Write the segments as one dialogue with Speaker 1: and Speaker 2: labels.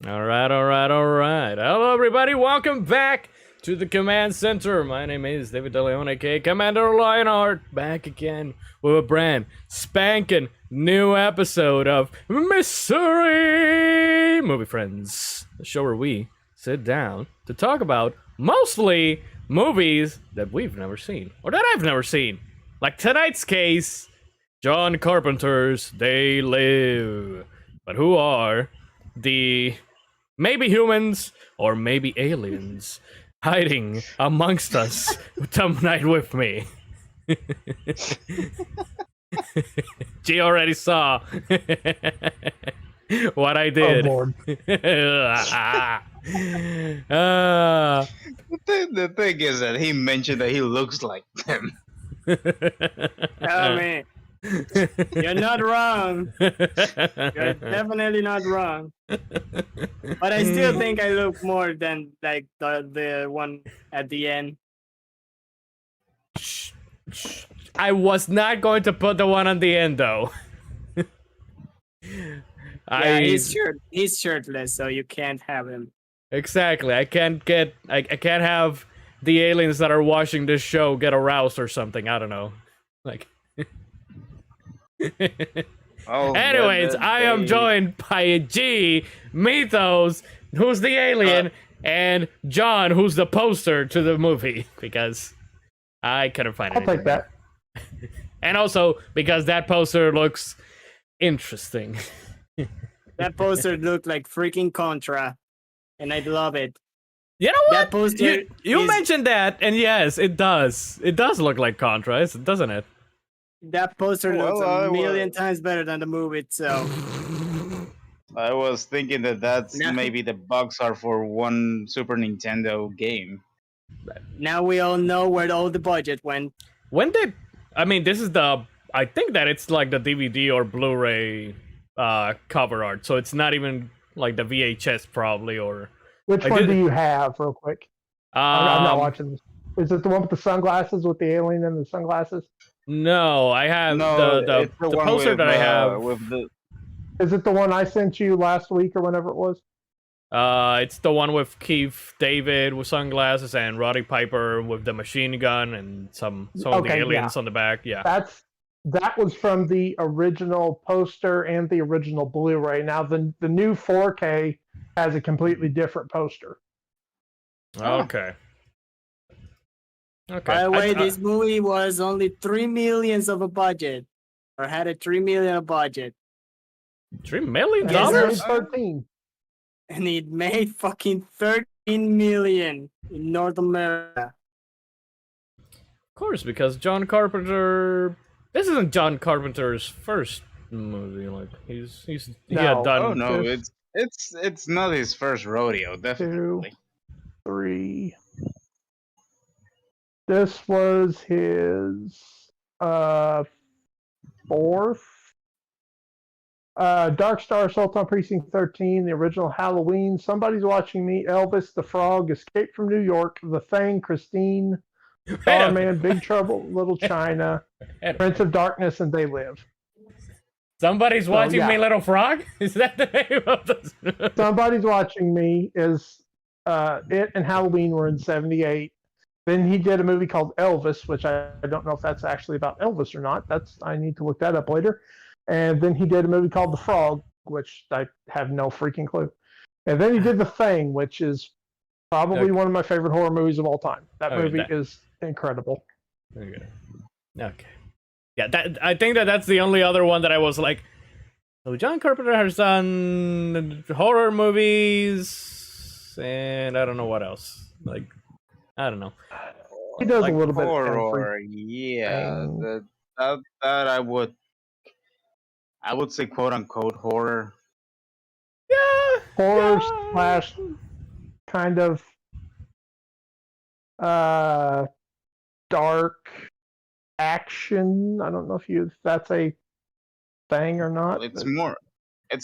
Speaker 1: All right, all right, all right. Hello, everybody. Welcome back to the command center. My name is David DeLeon, aka Commander Lionheart, back again with a brand spanking new episode of Mystery Movie Friends, the show where we sit down to talk about mostly movies that we've never seen or that I've never seen. Like tonight's case, John Carpenter's They Live. But who are the maybe humans or maybe aliens hiding amongst us tonight with me? G already saw what I did.
Speaker 2: Oh, Lord.
Speaker 3: The thing is that he mentioned that he looks like them.
Speaker 2: Oh, man. You're not wrong. You're definitely not wrong. But I still think I look more than like the one at the end.
Speaker 1: I was not going to put the one on the end though.
Speaker 2: Yeah, he's shirtless, so you can't have him.
Speaker 1: Exactly. I can't have the aliens that are watching this show get aroused or something. I don't know. Like anyways, I am joined by G, Mythos, who's the alien, and John, who's the poster to the movie, because I couldn't find anything.
Speaker 2: I'll take that.
Speaker 1: And also because that poster looks interesting.
Speaker 2: That poster looked like freaking Contra, and I love it.
Speaker 1: You know what?
Speaker 2: That poster
Speaker 1: you mentioned that, and yes, it does. It does look like Contra, doesn't it?
Speaker 2: That poster looks a million times better than the movie itself.
Speaker 3: I was thinking that's maybe the bugs are for one Super Nintendo game.
Speaker 2: Now we all know where all the budget went.
Speaker 1: When did... I mean, this is the... I think that it's like the DVD or Blu-ray cover art, so it's not even like the VHS probably, or...
Speaker 4: Which one do you have, real quick? I'm not watching this. Is it the one with the sunglasses, with the alien and the sunglasses?
Speaker 1: No, I have the poster
Speaker 3: with,
Speaker 1: that I have.
Speaker 4: Is it the one I sent you last week or whenever it was?
Speaker 1: It's the one with Keith David with sunglasses and Roddy Piper with the machine gun and some of the aliens on the back. Yeah,
Speaker 4: that was from the original poster and the original Blu-ray. Now the new 4K has a completely different poster.
Speaker 1: Okay. Okay.
Speaker 2: By the way, this movie was only $3 million of a budget, or had a $3 million budget.
Speaker 1: $3 million?
Speaker 4: Yes, 13.
Speaker 2: And it made fucking $13 million in North America.
Speaker 1: Of course, because John Carpenter. This isn't John Carpenter's first movie. Like he had done.
Speaker 3: Oh no, it's not his first rodeo. Definitely.
Speaker 4: 2, 3. This was his fourth. Dark Star Assault on Precinct 13, the original Halloween, Somebody's Watching Me, Elvis, The Frog, Escape from New York, The Thing, Christine, Starman, Big Trouble, Little China, Prince of Darkness, and They Live.
Speaker 1: Somebody's Watching Me, Little Frog? Is that the name of this? Somebody's
Speaker 4: Watching Me is it and Halloween were in 78. Then he did a movie called Elvis, which I don't know if that's actually about Elvis or not. I need to look that up later. And then he did a movie called The Frog, which I have no freaking clue. And then he did The Thing, which is probably one of my favorite horror movies of all time. That movie is incredible.
Speaker 1: Okay. Yeah, I think that's the only other one that I was like, oh, John Carpenter has done horror movies, and I don't know what else. Like, I don't know.
Speaker 4: He does a little bit of
Speaker 3: horror. Yeah, that I would say quote unquote horror.
Speaker 1: Yeah,
Speaker 4: horror slash kind of dark action. I don't know if that's a thing or not.
Speaker 3: It's more. I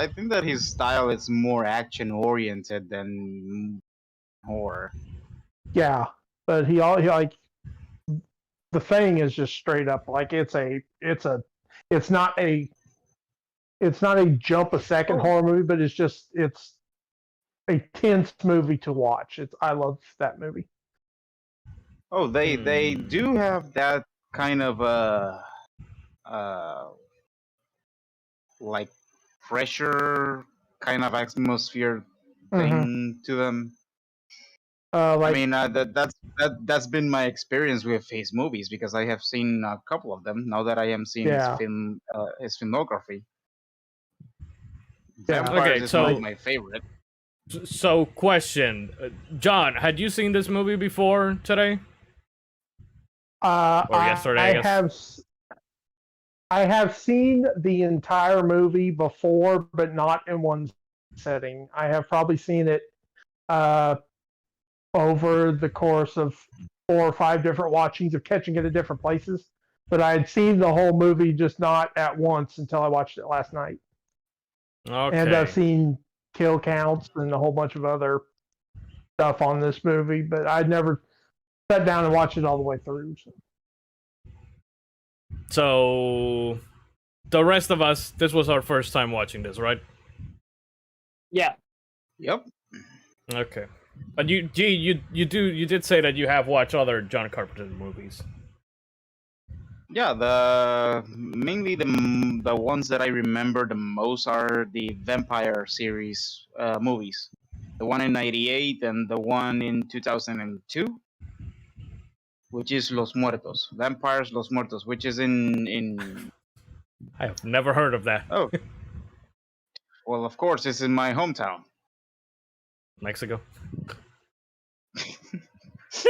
Speaker 3: think that his style is more action oriented than horror.
Speaker 4: Yeah, but he like The Thing is just straight up like it's not a it's not a jump a second horror movie, but it's a tense movie to watch. I love that movie.
Speaker 3: Oh, they do have that kind of uh like pressure kind of atmosphere thing to them.
Speaker 4: Like
Speaker 3: I mean, that's been my experience with his movies because I have seen a couple of them. Now that I am seeing
Speaker 4: Yeah.
Speaker 3: his filmography.
Speaker 4: Yeah.
Speaker 3: Vampires
Speaker 1: Okay,
Speaker 3: is
Speaker 1: so-
Speaker 3: my favorite.
Speaker 1: So, question, John, had you seen this movie before today? Or yesterday, I guess.
Speaker 4: I have seen the entire movie before, but not in one setting. I have probably seen it over the course of 4 or 5 different watchings of catching it at different places. But I had seen the whole movie, just not at once until I watched it last night.
Speaker 1: Okay.
Speaker 4: And I've seen kill counts and a whole bunch of other stuff on this movie, but I'd never sat down and watched it all the way through.
Speaker 1: So, the rest of us, this was our first time watching this, right?
Speaker 2: Yeah.
Speaker 3: Yep.
Speaker 1: Okay. But you did say that you have watched other John Carpenter movies.
Speaker 3: Yeah, mainly the ones that I remember the most are the vampire series movies. The one in '98 and the one in 2002, which is Los Muertos, Vampires Los Muertos, which is in
Speaker 1: I have never heard of that.
Speaker 3: oh, well, of course, it's in my hometown.
Speaker 1: Mexico.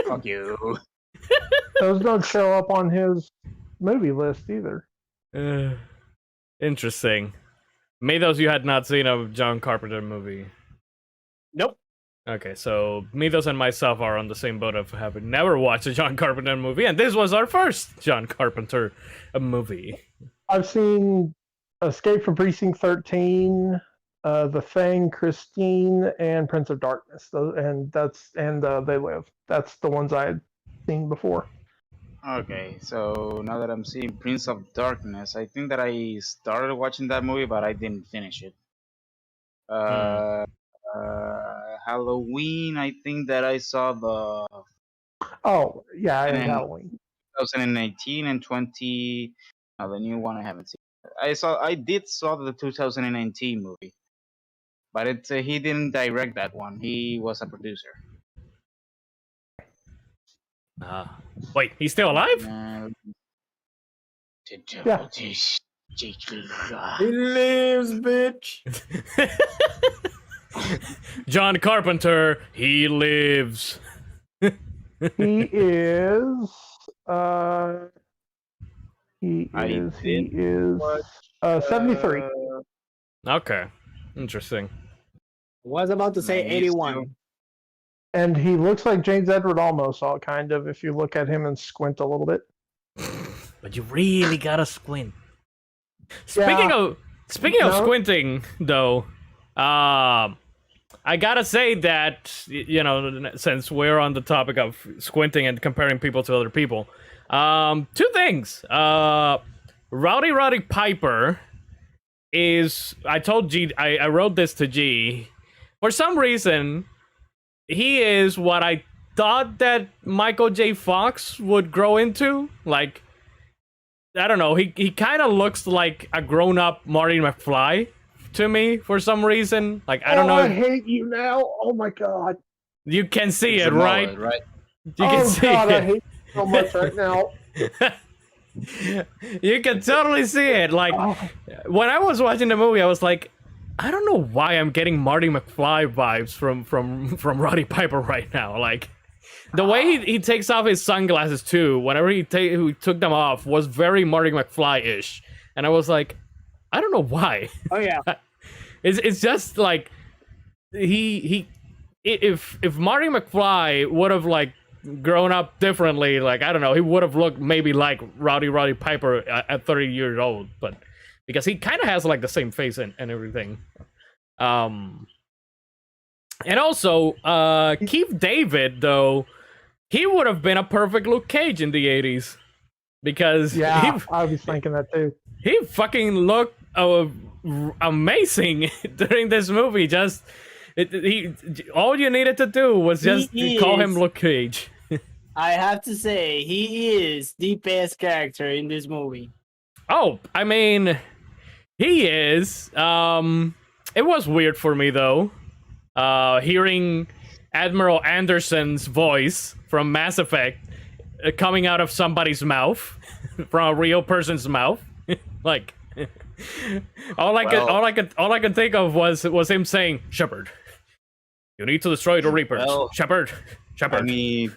Speaker 3: Fuck you.
Speaker 4: Those don't show up on his movie list either.
Speaker 1: Interesting. Meados, you had not seen a John Carpenter movie.
Speaker 2: Nope.
Speaker 1: Okay, so Meados and myself are on the same boat of having never watched a John Carpenter movie, and this was our first John Carpenter movie.
Speaker 4: I've seen Escape from Precinct 13, The Thing, Christine, and Prince of Darkness. And They Live. That's the ones I had seen before.
Speaker 3: Okay, so now that I'm seeing Prince of Darkness, I think that I started watching that movie, but I didn't finish it. Halloween, I think that I saw the
Speaker 4: Oh, yeah, and
Speaker 3: And-
Speaker 4: Halloween.
Speaker 3: 2018 and 20. No, the new one I haven't seen. I did saw the 2019 movie, but he didn't direct that one. He was a producer.
Speaker 1: Wait, he's still alive?
Speaker 4: Yeah.
Speaker 2: He lives, bitch.
Speaker 1: John Carpenter, he lives.
Speaker 4: He is. He
Speaker 3: I
Speaker 4: is. He
Speaker 3: did
Speaker 4: is.
Speaker 3: watch,
Speaker 4: 73.
Speaker 1: Okay, interesting.
Speaker 2: Was about to say
Speaker 3: No, he's
Speaker 2: 81.
Speaker 4: And he looks like James Edward Olmos, kind of, if you look at him and squint a little bit.
Speaker 1: But you really gotta squint. Speaking of
Speaker 4: No.
Speaker 1: squinting, though, I gotta say that since we're on the topic of squinting and comparing people to other people, 2 things. Rowdy Piper is. I told G. I wrote this to G. For some reason, he is what I thought that Michael J. Fox would grow into. Like, I don't know. He kind of looks like a grown-up Marty McFly to me for some reason. Like, I don't know.
Speaker 4: I hate you now. Oh my god.
Speaker 1: You can see
Speaker 3: It's
Speaker 1: it,
Speaker 3: a
Speaker 1: right?
Speaker 3: mullet, right?
Speaker 1: You can see
Speaker 4: God, I
Speaker 1: it.
Speaker 4: hate you so much right now.
Speaker 1: You can totally see it. Like,
Speaker 4: Oh,
Speaker 1: when I was watching the movie, I was like, I don't know why I'm getting Marty McFly vibes from Roddy Piper right now. Like, the way he takes off his sunglasses too, whenever he took them off, was very Marty McFly-ish. And I was like, I don't know why.
Speaker 2: Oh yeah.
Speaker 1: It's just like if Marty McFly would have like grown up differently, like, I don't know, he would have looked maybe like Roddy Piper at 30 years old, but because he kind of has like the same face and everything. And also Keith David, though, he would have been a perfect Luke Cage in the 80s because
Speaker 4: yeah, I was thinking that too.
Speaker 1: he fucking looked amazing during this movie. Just all you needed to do was just call him Luke Cage.
Speaker 2: I have to say, he is the best character in this movie.
Speaker 1: Oh, I mean, he is. It was weird for me though, hearing Admiral Anderson's voice from Mass Effect coming out of somebody's mouth, from a real person's mouth. Like, all I could think of was him saying, "Shepard, you need to destroy the Reapers."
Speaker 3: Well,
Speaker 1: Shepard.
Speaker 3: I mean,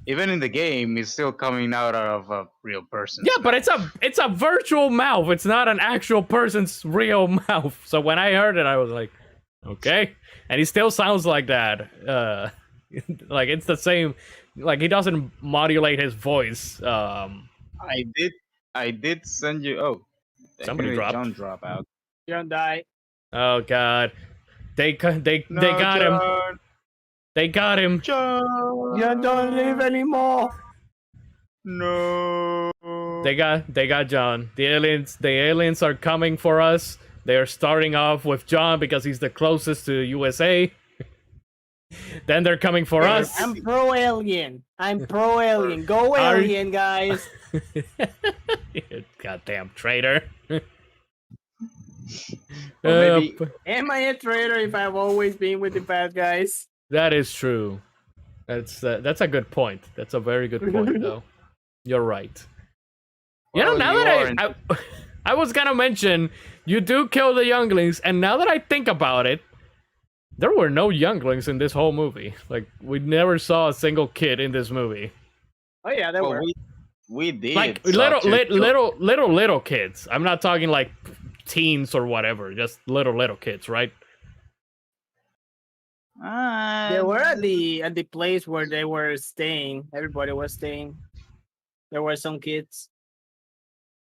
Speaker 3: even in the game, it's still coming out of a real person.
Speaker 1: Yeah, but it's a virtual mouth. It's not an actual person's real mouth. So when I heard it, I was like, okay. And he still sounds like that. Like it's the same. Like he doesn't modulate his voice.
Speaker 3: I did send you. Oh,
Speaker 1: Somebody dropped.
Speaker 3: John drop out.
Speaker 2: John died.
Speaker 1: Oh God, they got him. They got him.
Speaker 2: John don't live anymore.
Speaker 3: No.
Speaker 1: They got John. The aliens are coming for us. They are starting off with John because he's the closest to USA. Then they're coming for us.
Speaker 2: I'm pro alien. Go alien, guys.
Speaker 1: You goddamn traitor.
Speaker 3: Well, maybe-
Speaker 2: Am I a traitor if I've always been with the bad guys?
Speaker 1: That is true. That's a good point. That's a very good point, though. You're right. You know,
Speaker 3: Well,
Speaker 1: now
Speaker 3: you
Speaker 1: that I was gonna mention, you do kill the younglings, and now that I think about it, there were no younglings in this whole movie. Like, we never saw a single kid in this movie.
Speaker 2: Oh yeah, there
Speaker 3: Well,
Speaker 2: were.
Speaker 3: we did.
Speaker 1: Like
Speaker 3: saw
Speaker 1: little kids. I'm not talking like teens or whatever. Just little kids, right?
Speaker 2: They were at the place where they were staying. Everybody was staying. There were some kids.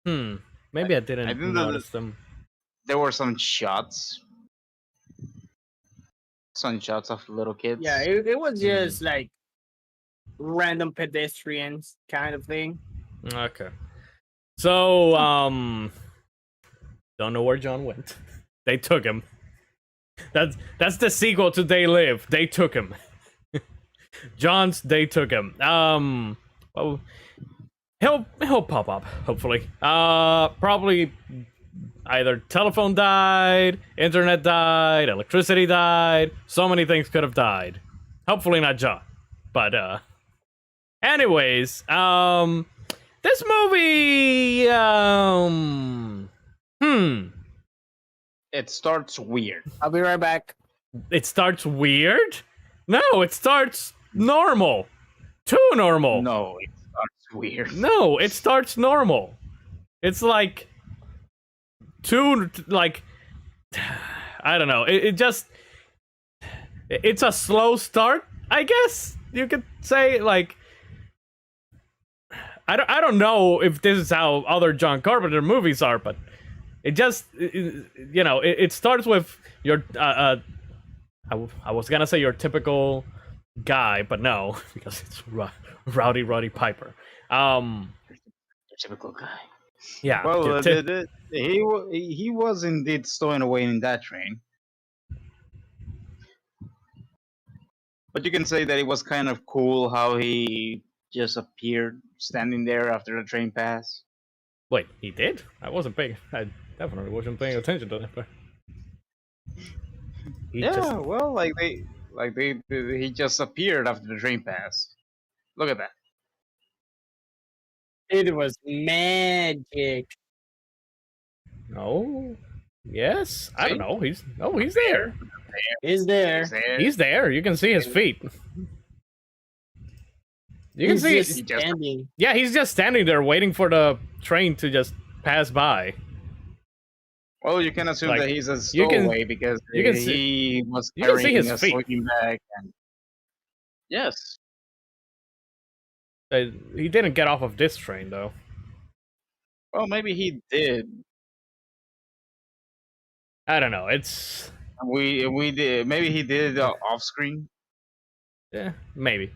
Speaker 1: Maybe I didn't
Speaker 3: I think
Speaker 1: notice them.
Speaker 3: There were some shots. Some shots of little kids.
Speaker 2: Yeah, it was just like random pedestrians kind of thing.
Speaker 1: Okay. So, don't know where John went. They took him. That's the sequel to They Live. They took him. They took him. Well, he'll pop up, hopefully. Probably either telephone died, internet died, electricity died. So many things could have died. Hopefully not John. But anyways, this movie
Speaker 3: It starts weird.
Speaker 2: I'll be right back.
Speaker 1: It starts weird? No, it starts normal. Too normal.
Speaker 3: No, it starts weird.
Speaker 1: No, it starts normal. It's like too like I don't know. It's a slow start, I guess you could say. Like I don't know if this is how other John Carpenter movies are, but it just it starts with your I was gonna say your typical guy, but no, because it's Rowdy Piper.
Speaker 3: Your typical guy.
Speaker 1: Yeah.
Speaker 3: Well, he was indeed stowing away in that train. But you can say that it was kind of cool how he just appeared standing there after the train passed.
Speaker 1: Wait, he did? I definitely wasn't paying attention to that. But
Speaker 3: He just appeared after the train passed. Look at that.
Speaker 2: It was magic.
Speaker 1: No. Yes. I don't know. He's there.
Speaker 2: He's there.
Speaker 1: He's there. You can see his feet. You can
Speaker 2: He's
Speaker 1: see.
Speaker 2: just standing.
Speaker 1: Yeah, he's just standing there waiting for the train to just pass by.
Speaker 3: Well, you can assume
Speaker 1: Like,
Speaker 3: that he's a stowaway because
Speaker 1: you can
Speaker 3: he was
Speaker 1: you can see
Speaker 3: carrying
Speaker 1: his
Speaker 3: a
Speaker 1: feet.
Speaker 3: sleeping bag. And... Yes.
Speaker 1: He didn't get off of this train though.
Speaker 3: Well, maybe he did.
Speaker 1: I don't know. It's
Speaker 3: We did. Maybe he did it off screen.
Speaker 1: yeah, maybe.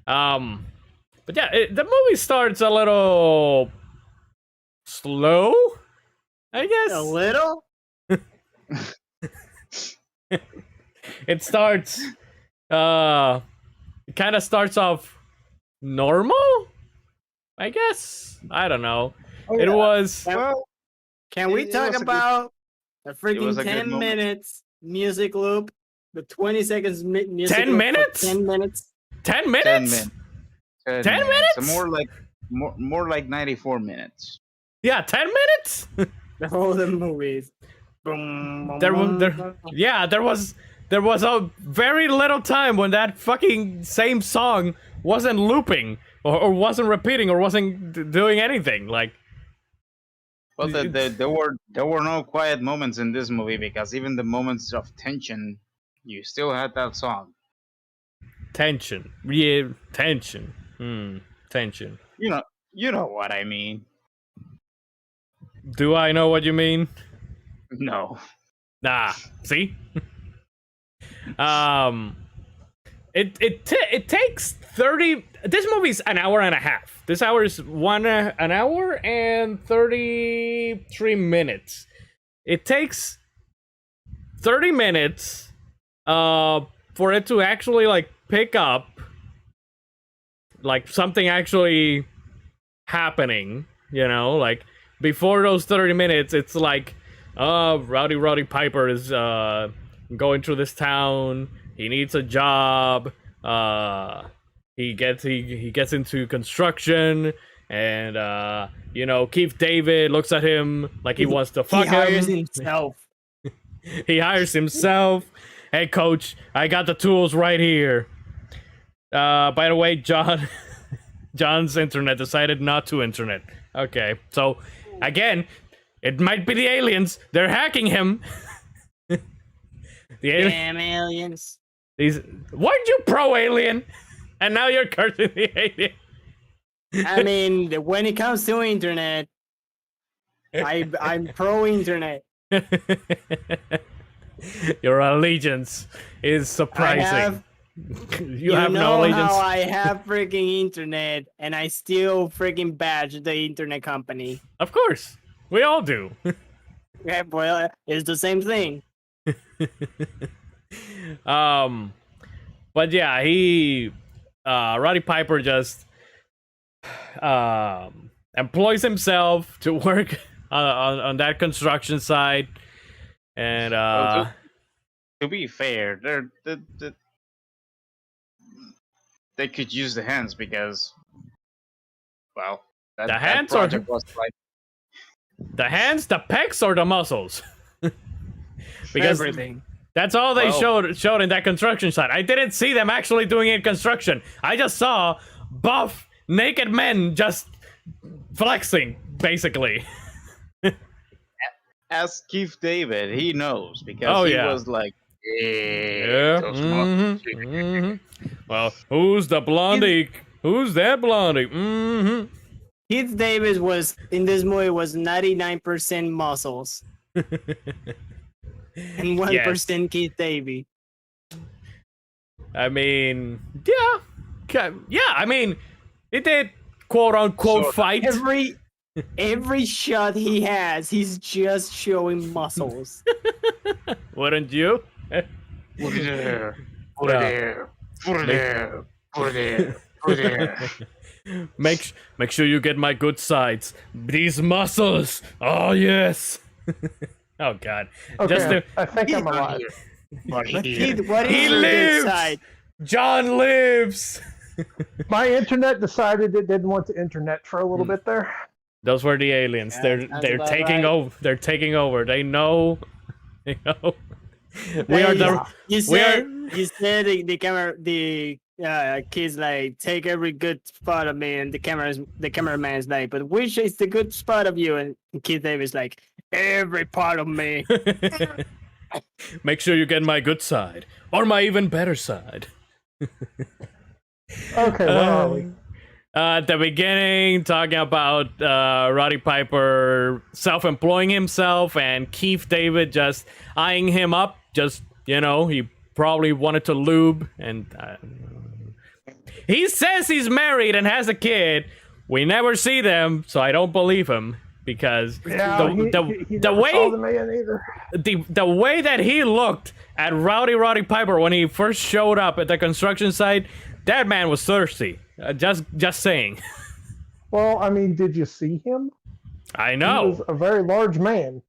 Speaker 1: But yeah, the movie starts a little slow, I guess.
Speaker 2: A little?
Speaker 1: It starts. It kind of starts off normal, I guess. I don't know. It was.
Speaker 3: Well,
Speaker 2: Can we
Speaker 3: it
Speaker 2: talk
Speaker 3: was a good-
Speaker 2: about the
Speaker 3: was
Speaker 2: freaking
Speaker 3: a good
Speaker 2: 10
Speaker 3: moment.
Speaker 2: minutes music loop? The 20 seconds music
Speaker 1: 10
Speaker 2: loop for
Speaker 1: minutes?
Speaker 2: 10 minutes?
Speaker 1: 10
Speaker 3: 10
Speaker 1: minutes?
Speaker 3: minutes. 10
Speaker 1: 10
Speaker 3: minutes. So
Speaker 1: minutes?
Speaker 3: more like 94 minutes.
Speaker 1: Yeah, 10 minutes?
Speaker 2: The whole the movies. Boom,
Speaker 1: There
Speaker 2: boom,
Speaker 1: was
Speaker 2: boom.
Speaker 1: yeah, there was a very little time when that fucking same song wasn't looping or wasn't repeating or wasn't doing anything. Like,
Speaker 3: Well, there were no quiet moments in this movie because even the moments of tension, you still had that song.
Speaker 1: tension. Yeah, tension. Tension.
Speaker 3: You know what I mean.
Speaker 1: Do I know what you mean?
Speaker 3: No.
Speaker 1: Nah, see? It takes 30. This movie's an hour and a half. This hour is an hour and 33 minutes. It takes 30 minutes for it to actually like pick up like something actually happening, you know, like before those 30 minutes it's like Rowdy Piper is going through this town. He needs a job. He gets into construction, and you know, Keith David looks at him like he wants to fuck
Speaker 2: He hires
Speaker 1: him.
Speaker 2: himself.
Speaker 1: He hires himself. Hey, coach, I got the tools right here. By the way, John's internet decided not to internet. Okay, so again, it might be the aliens. They're hacking him.
Speaker 2: Damn aliens.
Speaker 1: Weren't you pro-alien? And now you're cursing the alien.
Speaker 2: I mean, when it comes to internet, I'm pro-internet.
Speaker 1: Your allegiance is surprising. You have no
Speaker 2: know
Speaker 1: allegiance.
Speaker 2: how I have freaking internet, and I still freaking badge the internet company.
Speaker 1: Of course, we all do.
Speaker 2: Yeah, well, it's the same thing.
Speaker 1: But yeah, Roddy Piper just employs himself to work on that construction site, and
Speaker 3: To be fair, they could use the hands because, well,
Speaker 1: The hands or-
Speaker 3: project was like
Speaker 1: the hands, the pecs, or the muscles. Because
Speaker 2: Everything.
Speaker 1: that's all they
Speaker 3: Well-
Speaker 1: showed in that construction site. I didn't see them actually doing it in construction. I just saw buff naked men just flexing, basically.
Speaker 3: Ask Keith David, he knows because
Speaker 1: Oh,
Speaker 3: he
Speaker 1: yeah.
Speaker 3: was like,
Speaker 1: Yeah.
Speaker 3: those muscles."
Speaker 1: Well, who's the blondie? Who's that blondie?
Speaker 2: Keith Davis was in this movie was 99% muscles and 1% Keith David.
Speaker 1: I mean, yeah. I mean, it did quote unquote
Speaker 3: Sort of.
Speaker 1: fight.
Speaker 2: Every shot he has, he's just showing muscles.
Speaker 1: Wouldn't you?
Speaker 3: Put it there. Put
Speaker 1: Yeah.
Speaker 3: it there. Put it there. Put it there. Put it there.
Speaker 1: Make sure you get my good sides. These muscles. Oh yes. Oh god.
Speaker 4: Okay,
Speaker 1: Just to,
Speaker 4: I think I'm alive.
Speaker 2: Keith, what
Speaker 1: He
Speaker 2: is your good
Speaker 1: lives!
Speaker 2: side?
Speaker 1: John lives.
Speaker 4: My internet decided it didn't want the internet for a little bit there.
Speaker 1: Those were the aliens.
Speaker 2: Yeah,
Speaker 1: they're
Speaker 2: that's
Speaker 1: they're
Speaker 2: about
Speaker 1: taking
Speaker 2: right.
Speaker 1: over. They're taking over. They know. They know. We are the.
Speaker 2: You
Speaker 1: we are-
Speaker 2: said the camera the kids like take every good spot of me, and the cameraman's like, but which is the good spot of you? And Keith Davis like every part of me.
Speaker 1: Make sure you get my good side or my even better side.
Speaker 4: Okay, where are we?
Speaker 1: At the beginning, talking about Roddy Piper self-employing himself and Keith David just eyeing him up. Just, you know, he probably wanted to lube. And he says he's married and has a kid. We never see them, so I don't believe him. because
Speaker 4: Yeah,
Speaker 1: the
Speaker 4: he
Speaker 1: the
Speaker 4: never saw the
Speaker 1: way
Speaker 4: man either.
Speaker 1: the way that he looked at Roddy Piper when he first showed up at the construction site, that man was thirsty. Just saying.
Speaker 4: Well, I mean, did you see him?
Speaker 1: I
Speaker 4: He
Speaker 1: know.
Speaker 4: was a very large man.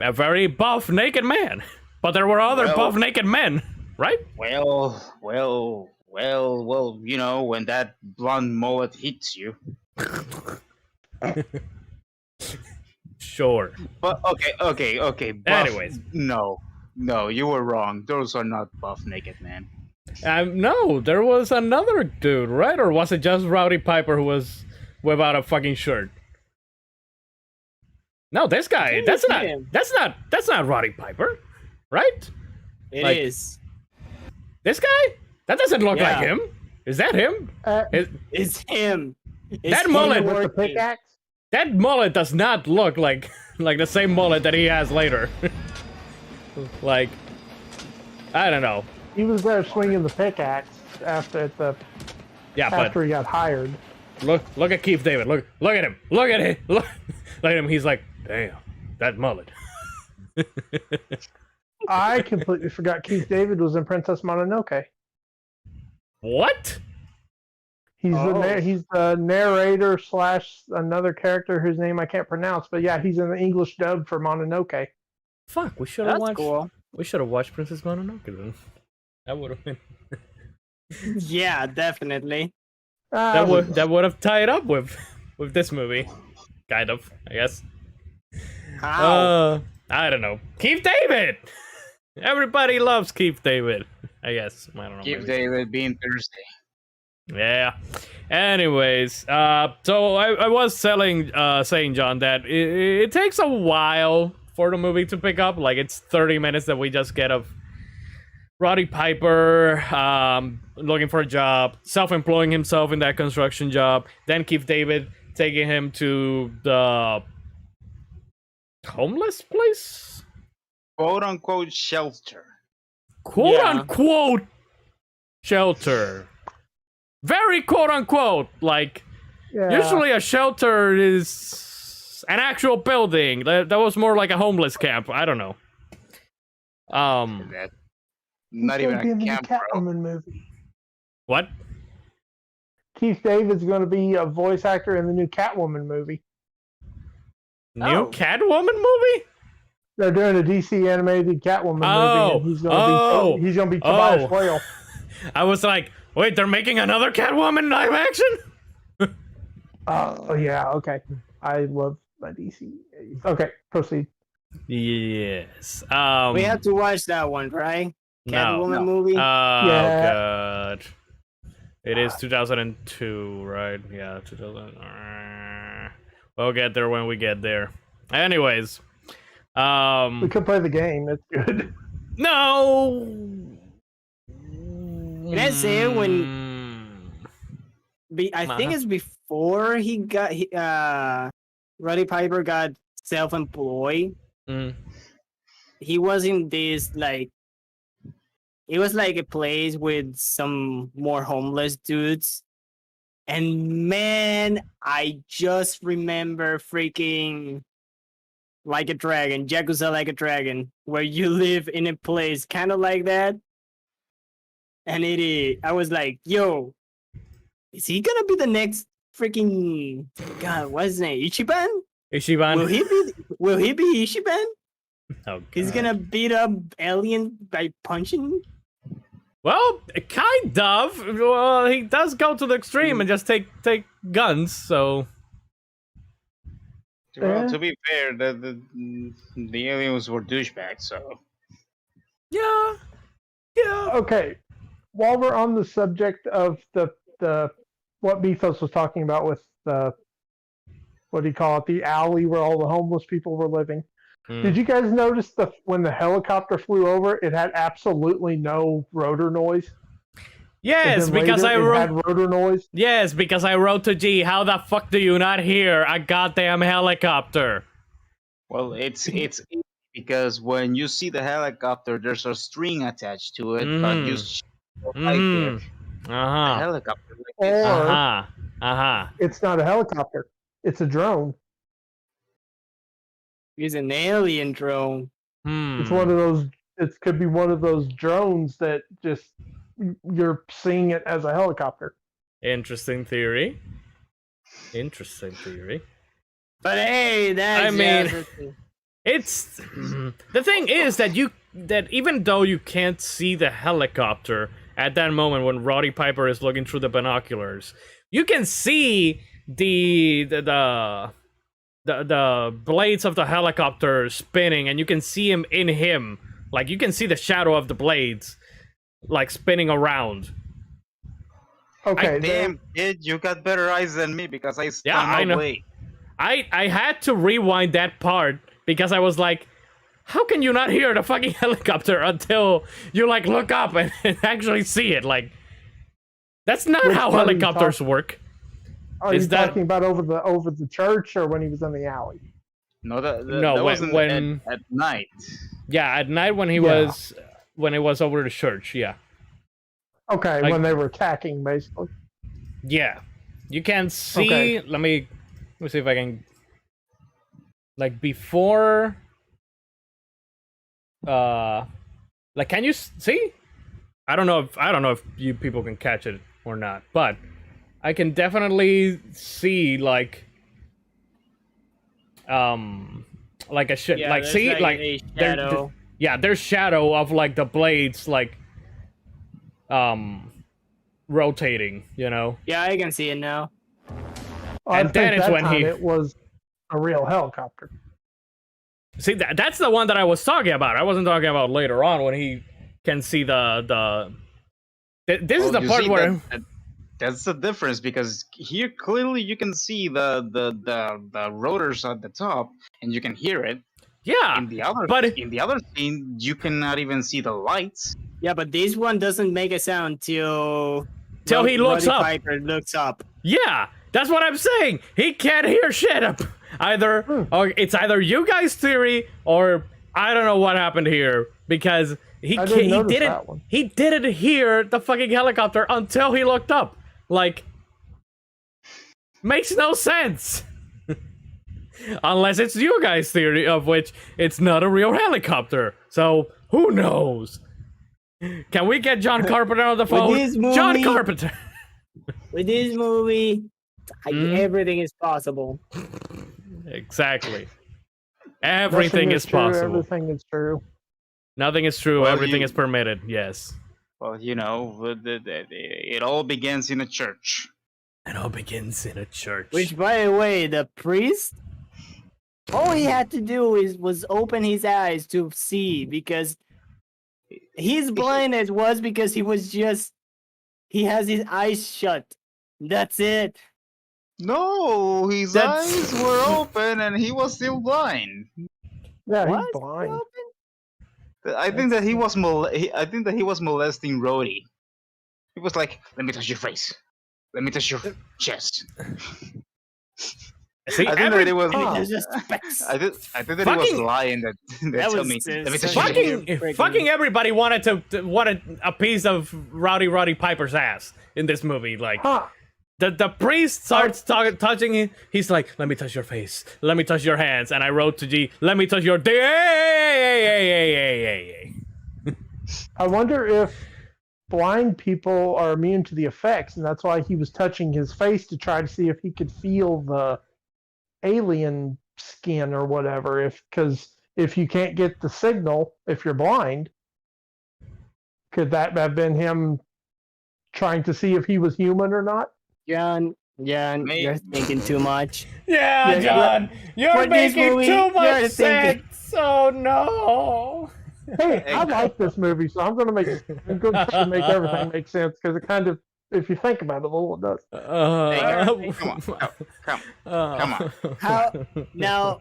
Speaker 1: A very buff naked man, but there were other
Speaker 3: Well-
Speaker 1: buff naked men, right?
Speaker 3: Well, you know, when that blonde mullet hits you.
Speaker 1: Sure.
Speaker 3: But okay. Buff,
Speaker 1: Anyways.
Speaker 3: No, you were wrong. Those are not buff naked men.
Speaker 1: No, there was another dude, right? Or was it just Rowdy Piper who was without a fucking shirt? No, this guy.
Speaker 2: think
Speaker 1: That's
Speaker 2: it's
Speaker 1: not.
Speaker 2: him.
Speaker 1: That's not Roddy Piper, right?
Speaker 2: It
Speaker 1: Like-
Speaker 2: is.
Speaker 1: This guy? That doesn't look like
Speaker 2: Yeah.
Speaker 1: him. Is that him? Is,
Speaker 2: It's him. It's
Speaker 1: That
Speaker 2: him
Speaker 1: mullet
Speaker 4: With the
Speaker 2: working.
Speaker 4: pickaxe.
Speaker 1: that mullet does not look like the same mullet that he has later. Like, I don't know.
Speaker 4: He was there swinging the pickaxe after
Speaker 1: Yeah,
Speaker 4: after he got hired.
Speaker 1: but look at Keith David. Look at him. Look at him. Look at him. He's like, damn, that mullet.
Speaker 4: I completely forgot Keith David was in Princess Mononoke.
Speaker 1: What?
Speaker 4: He's
Speaker 2: Oh.
Speaker 4: he's the narrator / another character whose name I can't pronounce, but yeah, he's in the English dub for Mononoke.
Speaker 1: Fuck, we should have
Speaker 2: That's
Speaker 1: watched.
Speaker 2: cool.
Speaker 1: We should have watched Princess Mononoke then. That would have been.
Speaker 2: Yeah, definitely.
Speaker 1: That would have tied up with this movie, kind of. I guess.
Speaker 2: How?
Speaker 1: I don't know. Keith David. Everybody loves Keith David. I guess. I don't know.
Speaker 3: Keith
Speaker 1: maybe.
Speaker 3: David being Thursday.
Speaker 1: Yeah. Anyways, so I was saying, John, that it takes a while for the movie to pick up. Like, it's 30 minutes that we just get of Roddy Piper looking for a job, self-employing himself in that construction job. Then Keith David taking him to the homeless place?
Speaker 3: Quote unquote shelter.
Speaker 1: Quote
Speaker 2: Yeah.
Speaker 1: unquote shelter. Very quote unquote. Like,
Speaker 4: Yeah.
Speaker 1: usually a shelter is an actual building. That was more like a homeless camp. I don't know.
Speaker 3: That, not
Speaker 4: He's
Speaker 3: even
Speaker 4: gonna be in
Speaker 3: a
Speaker 4: the new
Speaker 3: camp, bro.
Speaker 4: Catwoman movie.
Speaker 1: What?
Speaker 4: Keith David's going to be a voice actor in the new Catwoman movie.
Speaker 1: New
Speaker 2: Oh.
Speaker 1: Catwoman movie?
Speaker 4: They're doing a DC animated Catwoman
Speaker 1: Oh.
Speaker 4: movie, and
Speaker 1: Oh.
Speaker 4: he's going to be Tobias
Speaker 1: Oh.
Speaker 4: Whale.
Speaker 1: I was like, wait, they're making another Catwoman live action?
Speaker 4: Oh yeah, okay. I love my DC. Okay, proceed.
Speaker 1: Yes.
Speaker 2: We have to watch that one, right?
Speaker 1: No.
Speaker 2: Catwoman
Speaker 3: No.
Speaker 2: movie.
Speaker 1: Oh
Speaker 4: Yeah.
Speaker 1: god. It is 2002, right? Yeah, 2000. We'll get there when we get there. Anyways,
Speaker 4: We could play the game. It's good.
Speaker 1: no.
Speaker 2: That's it, I think it's before he got Roddy Piper got self-employed.
Speaker 1: Mm.
Speaker 2: He was in this like it was like a place with some more homeless dudes. And man, I just remember freaking Like a Dragon, Yakuza Like a Dragon, where you live in a place kind of like that. And I was like, yo, is he gonna be the next freaking God, what's his name? Ichiban?
Speaker 1: Ishiban.
Speaker 2: Will he be Ichiban?
Speaker 1: Oh,
Speaker 2: He's
Speaker 1: God.
Speaker 2: gonna beat up alien by punching?
Speaker 1: Well, kind of. Well, he does go to the extreme and just take guns. So
Speaker 3: Well, to be fair, the aliens were douchebags, so
Speaker 1: yeah.
Speaker 4: Okay, while we're on the subject of the what Bethos was talking about with the what do you call it, the alley where all the homeless people were living.
Speaker 1: Hmm.
Speaker 4: Did you guys notice when the helicopter flew over, it had absolutely no rotor noise?
Speaker 1: Yes,
Speaker 4: And then
Speaker 1: because
Speaker 4: later
Speaker 1: I
Speaker 4: it
Speaker 1: wrote.
Speaker 4: had rotor noise.
Speaker 1: Yes, because I wrote to G. How the fuck do you not hear a goddamn helicopter?
Speaker 3: well, it's because when you see the helicopter, there's a string attached to it, but you right there.
Speaker 1: Uh
Speaker 3: The
Speaker 1: huh.
Speaker 3: helicopter.
Speaker 4: Or
Speaker 1: Uh huh. Uh huh.
Speaker 4: it's not a helicopter; it's a drone.
Speaker 2: He's an alien drone.
Speaker 4: It's one of those. It could be one of those drones that just you're seeing it as a helicopter.
Speaker 1: Interesting theory. Interesting theory.
Speaker 2: But hey, that's
Speaker 1: I mean,
Speaker 2: just
Speaker 1: it's the thing is that even though you can't see the helicopter at that moment when Roddy Piper is looking through the binoculars, you can see the blades of the helicopter spinning, and you can see him in him. Like, you can see the shadow of the blades, like, spinning around.
Speaker 4: Okay,
Speaker 3: Damn, kid, you got better eyes than me because I
Speaker 1: Yeah, I know.
Speaker 3: away.
Speaker 1: I had to rewind that part because I was like, how can you not hear the fucking helicopter until you, like, look up and actually see it? Like, that's not
Speaker 4: Which
Speaker 1: how
Speaker 4: part are you
Speaker 1: helicopters work.
Speaker 4: are you
Speaker 1: is that-
Speaker 4: talking about over the church or when he was in the alley?
Speaker 3: No, that
Speaker 1: No,
Speaker 3: wasn't
Speaker 1: when-
Speaker 3: at night.
Speaker 1: Yeah, at night when he
Speaker 4: Yeah.
Speaker 1: was over the church, yeah.
Speaker 4: Okay,
Speaker 1: Like-
Speaker 4: when they were attacking, basically.
Speaker 1: Yeah. You can see,
Speaker 4: Okay.
Speaker 1: let me see if I can, like, before, like, can you see? I don't know if you people can catch it or not, but I can definitely see, like a shit,
Speaker 2: yeah,
Speaker 1: like,
Speaker 2: there's
Speaker 1: see, like,
Speaker 2: a
Speaker 1: there-
Speaker 2: shadow.
Speaker 1: yeah, there's shadow of, like, the blades, like, rotating, you know?
Speaker 2: Yeah, I can see it now.
Speaker 4: I
Speaker 1: And then
Speaker 4: think
Speaker 1: it's
Speaker 4: that
Speaker 1: when
Speaker 4: time
Speaker 1: he-
Speaker 4: it was a real helicopter.
Speaker 1: See, that's the one that I was talking about. I wasn't talking about later on when he can see the this is the
Speaker 3: You
Speaker 1: part
Speaker 3: see,
Speaker 1: where
Speaker 3: that's the difference because here clearly you can see the rotors at the top and you can hear it.
Speaker 1: yeah,
Speaker 3: In the other
Speaker 1: but-
Speaker 3: in the other scene, you cannot even see the lights.
Speaker 2: Yeah, but this one doesn't make a sound till
Speaker 1: he looks
Speaker 2: Roddy
Speaker 1: up.
Speaker 2: Piper looks up.
Speaker 1: Yeah, that's what I'm saying. He can't hear shit. Either or it's either you guys' theory or I don't know what happened here because
Speaker 4: I didn't notice
Speaker 1: didn't
Speaker 4: that one.
Speaker 1: he didn't hear the fucking helicopter until he looked up. Like, makes no sense. Unless it's you guys' theory, of which it's not a real helicopter. So who knows? Can we get John Carpenter on the phone?
Speaker 2: this
Speaker 1: John
Speaker 2: movie-
Speaker 1: Carpenter.
Speaker 2: With this movie,
Speaker 1: Mhm.
Speaker 2: everything is possible.
Speaker 1: Exactly. Everything
Speaker 4: Nothing
Speaker 1: is
Speaker 4: true,
Speaker 1: possible.
Speaker 4: Everything is true.
Speaker 1: Nothing is true.
Speaker 3: Well,
Speaker 1: Everything
Speaker 3: you-
Speaker 1: is permitted. Yes.
Speaker 3: Well, you know, it all begins in a church.
Speaker 1: It all begins in a church.
Speaker 2: Which, by the way, the priest, all he had to do was open his eyes to see because his blindness was because he has his eyes shut. That's it.
Speaker 3: No, his
Speaker 1: That's-
Speaker 3: eyes were open and he was still blind.
Speaker 4: Yeah,
Speaker 2: What?
Speaker 4: he's blind.
Speaker 3: I think that he was I think that he was molesting Rhodey. He was like, "Let me touch your face. Let me touch your chest."
Speaker 1: See,
Speaker 3: I think
Speaker 1: every-
Speaker 3: that it was.
Speaker 4: Oh.
Speaker 2: There's just specks.
Speaker 3: I think that he
Speaker 1: Fucking-
Speaker 3: was lying. That
Speaker 2: That
Speaker 3: tell
Speaker 2: was
Speaker 3: me.
Speaker 2: just
Speaker 3: Let me touch
Speaker 2: such
Speaker 3: your
Speaker 2: a-
Speaker 3: face.
Speaker 1: fucking everybody wanted a piece of Roddy Piper's ass in this movie. Like,
Speaker 4: Huh.
Speaker 1: the priest starts touching him. He's like, "Let me touch your face. Let me touch your hands." And I wrote to G, "Let me touch your dick."
Speaker 4: I wonder if blind people are immune to the effects, and that's why he was touching his face to try to see if he could feel the alien skin or whatever. Because if you can't get the signal, if you're blind, could that have been him trying to see if he was human or not?
Speaker 2: John,
Speaker 3: Mate.
Speaker 2: you're thinking too much.
Speaker 1: Yeah,
Speaker 2: Yeah,
Speaker 1: John, you're
Speaker 2: for this
Speaker 1: making
Speaker 2: movie,
Speaker 1: too
Speaker 2: you're
Speaker 1: much
Speaker 2: thinking-
Speaker 1: sense. Oh no.
Speaker 4: Hey, I like this movie, so I'm going to try to make everything make sense because it kind of, if you think about it a little, it does.
Speaker 3: Hey, come on.
Speaker 2: How- now,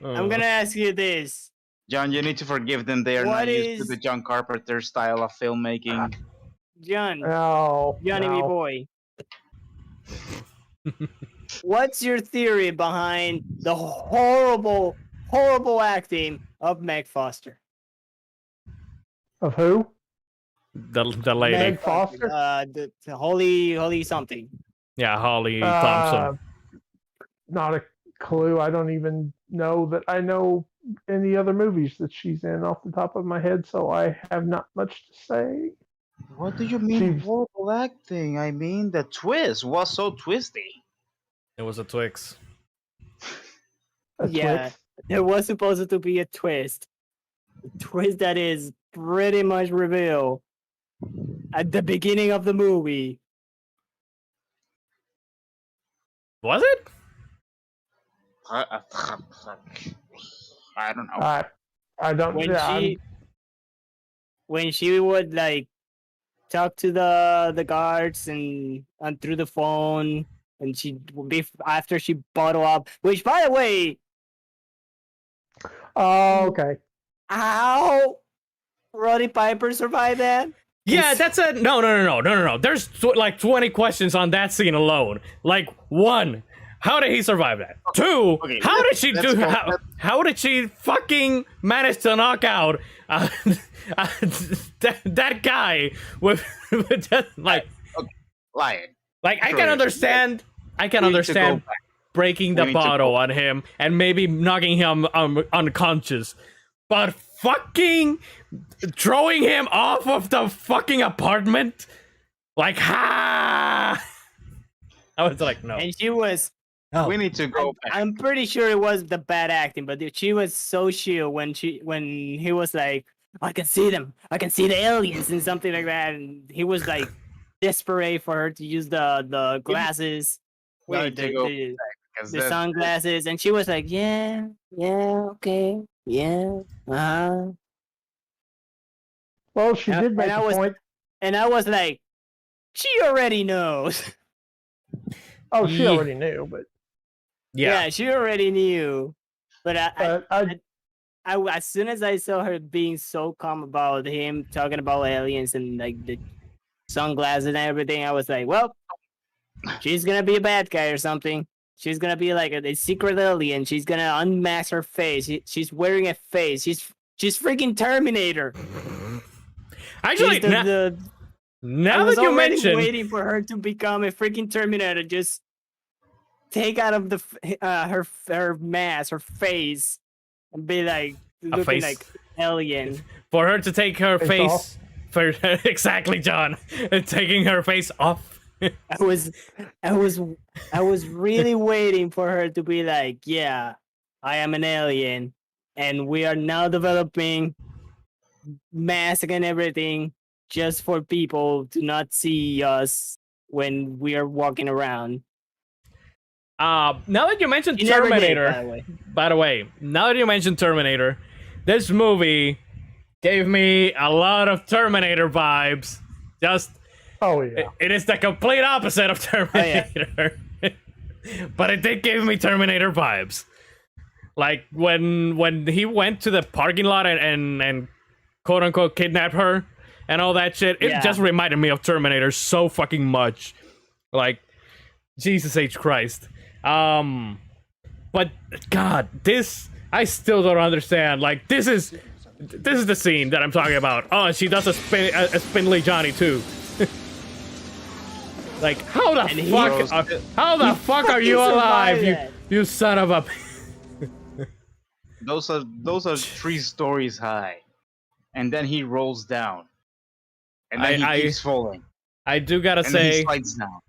Speaker 2: I'm gonna ask you this.
Speaker 3: John, you need to forgive them. They are
Speaker 2: What
Speaker 3: not used
Speaker 2: is-
Speaker 3: to the John Carpenter style of filmmaking.
Speaker 2: John,
Speaker 4: Oh,
Speaker 2: Johnny me
Speaker 4: no.
Speaker 2: boy. What's your theory behind the horrible acting of Meg Foster?
Speaker 4: Of who?
Speaker 1: the lady.
Speaker 4: Meg Foster?
Speaker 2: The holy something.
Speaker 1: Yeah, Holly Thompson.
Speaker 4: Not a clue. I don't even know that I know any other movies that she's in off the top of my head, so I have not much to say.
Speaker 3: What do you mean
Speaker 4: She's
Speaker 3: horrible acting? I mean, the twist was so twisty.
Speaker 1: It was a Twix.
Speaker 4: a
Speaker 2: Yeah,
Speaker 4: Twix.
Speaker 2: there was supposed to be a twist. A twist that is pretty much revealed at the beginning of the movie.
Speaker 1: Was it?
Speaker 3: I don't know.
Speaker 4: I don't.
Speaker 2: When
Speaker 4: Yeah,
Speaker 2: when she would like talk to the guards and through the phone, and she after she bottle up. Which, by the way,
Speaker 4: oh, okay.
Speaker 2: how Roddy Piper survived that?
Speaker 1: Yeah, that's a no. There's like 20 questions on that scene alone. Like, one, how did he survive that? Two,
Speaker 3: Okay,
Speaker 1: how did she
Speaker 3: let's
Speaker 1: do?
Speaker 3: go-
Speaker 1: How did she fucking manage to knock out that guy with just, like
Speaker 3: Lying.
Speaker 1: I
Speaker 3: Sure,
Speaker 1: can
Speaker 3: yes.
Speaker 1: understand. I can
Speaker 3: We need to
Speaker 1: understand
Speaker 3: go back.
Speaker 1: breaking
Speaker 3: We
Speaker 1: the
Speaker 3: need to
Speaker 1: bottle
Speaker 3: go-
Speaker 1: on him and maybe knocking him unconscious, but fucking throwing him off of the fucking apartment, like ha! I was like, no.
Speaker 2: And she was.
Speaker 1: No.
Speaker 3: We need to go back.
Speaker 2: I'm pretty sure it was the bad acting, but she was so chill when he was like, I can see them, I can see the aliens and something like that, and he was like desperate for her to use the glasses,
Speaker 3: We
Speaker 2: no,
Speaker 3: need to go
Speaker 2: the,
Speaker 3: because
Speaker 2: the sunglasses, and she was like, yeah, okay, yeah, uh-huh.
Speaker 4: Well, she
Speaker 2: And-
Speaker 4: did make
Speaker 2: and I
Speaker 4: a
Speaker 2: was-
Speaker 4: point.
Speaker 2: And I was like, she already knows.
Speaker 4: Oh, she
Speaker 1: Yeah.
Speaker 4: already knew, but
Speaker 1: Yeah.
Speaker 2: She already knew. But
Speaker 4: I
Speaker 2: as soon as I saw her being so calm about him talking about aliens and like the sunglasses and everything, I was like, well, she's gonna be a bad guy or something. She's gonna be like a secret alien. She's gonna unmask her face. She's wearing a face. She's freaking Terminator.
Speaker 1: Actually,
Speaker 2: She's I
Speaker 1: now
Speaker 2: was
Speaker 1: that you
Speaker 2: already
Speaker 1: mention,
Speaker 2: waiting for her to become a freaking Terminator. Just take out of the her mask, her face, and be like looking
Speaker 1: face.
Speaker 2: like alien.
Speaker 1: for her to take her
Speaker 4: Face
Speaker 1: face,
Speaker 4: off.
Speaker 1: for exactly, John, taking her face off.
Speaker 2: I was really waiting for her to be like, yeah, I am an alien, and we are now developing mask and everything just for people to not see us when we are walking around.
Speaker 1: Now that you mentioned
Speaker 2: She never did,
Speaker 1: Terminator,
Speaker 2: by the way.
Speaker 1: by the way, now that you mentioned Terminator, this movie gave me a lot of Terminator vibes. Just
Speaker 4: oh yeah.
Speaker 1: it is the complete opposite of
Speaker 2: Oh, yeah.
Speaker 1: Terminator. But it did give me Terminator vibes. Like when he went to the parking lot and quote unquote kidnapped her and all that shit, it
Speaker 2: Yeah.
Speaker 1: just reminded me of Terminator so fucking much. Like, Jesus H. Christ. But God, this I still don't understand. Like, this is the scene that I'm talking about. Oh, and she does a spindly Johnny too. Like, how the
Speaker 2: And he
Speaker 1: fuck?
Speaker 3: goes-
Speaker 1: How the fuck are you
Speaker 2: fucking
Speaker 1: alive?
Speaker 2: survived
Speaker 1: You
Speaker 2: that.
Speaker 1: you son of a.
Speaker 3: Those are 3 stories high, and then he rolls down, and then
Speaker 1: I-
Speaker 3: he keeps falling,
Speaker 1: I do gotta
Speaker 3: and then he
Speaker 1: say,
Speaker 3: slides down.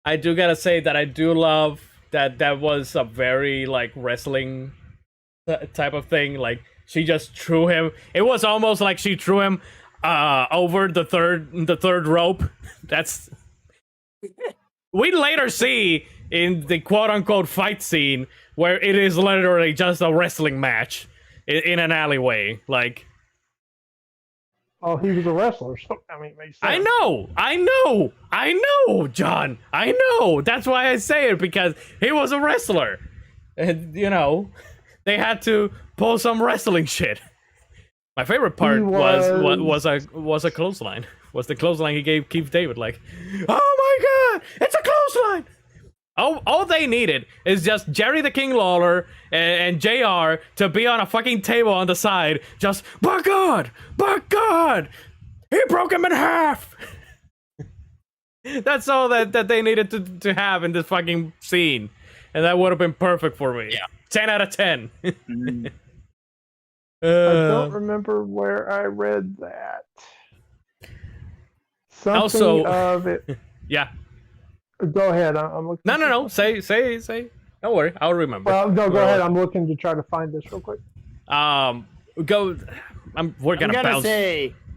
Speaker 1: I do gotta say that I do love that was a very like wrestling type of thing. Like, she just threw him. It was almost like she threw him over the third rope. That's we later see in the quote unquote fight scene where it is literally just a wrestling match in an alleyway. Like,
Speaker 4: Oh, he was a wrestler, so I mean, it makes sense.
Speaker 1: I know, John. I know. That's why I say it, because he was a wrestler. And, you know, they had to pull some wrestling shit. My favorite part
Speaker 4: He
Speaker 1: was a clothesline. Was the clothesline he gave Keith David, like, oh my god, it's a clothesline. All they needed is just Jerry the King Lawler and JR to be on a fucking table on the side, just, by God, he broke him in half. That's all that they needed to have in this fucking scene. And that would have been perfect for me.
Speaker 3: Yeah.
Speaker 1: 10 out of 10.
Speaker 3: Mm.
Speaker 4: I don't remember where I read that. Something
Speaker 1: Also-
Speaker 4: of it.
Speaker 1: Yeah.
Speaker 4: Go ahead. I'm looking.
Speaker 1: No. Say. Don't worry. I'll remember.
Speaker 4: Well, no, go
Speaker 1: Well,
Speaker 4: ahead. I'm looking to try to find this real quick.
Speaker 1: Go. We're gonna bounce.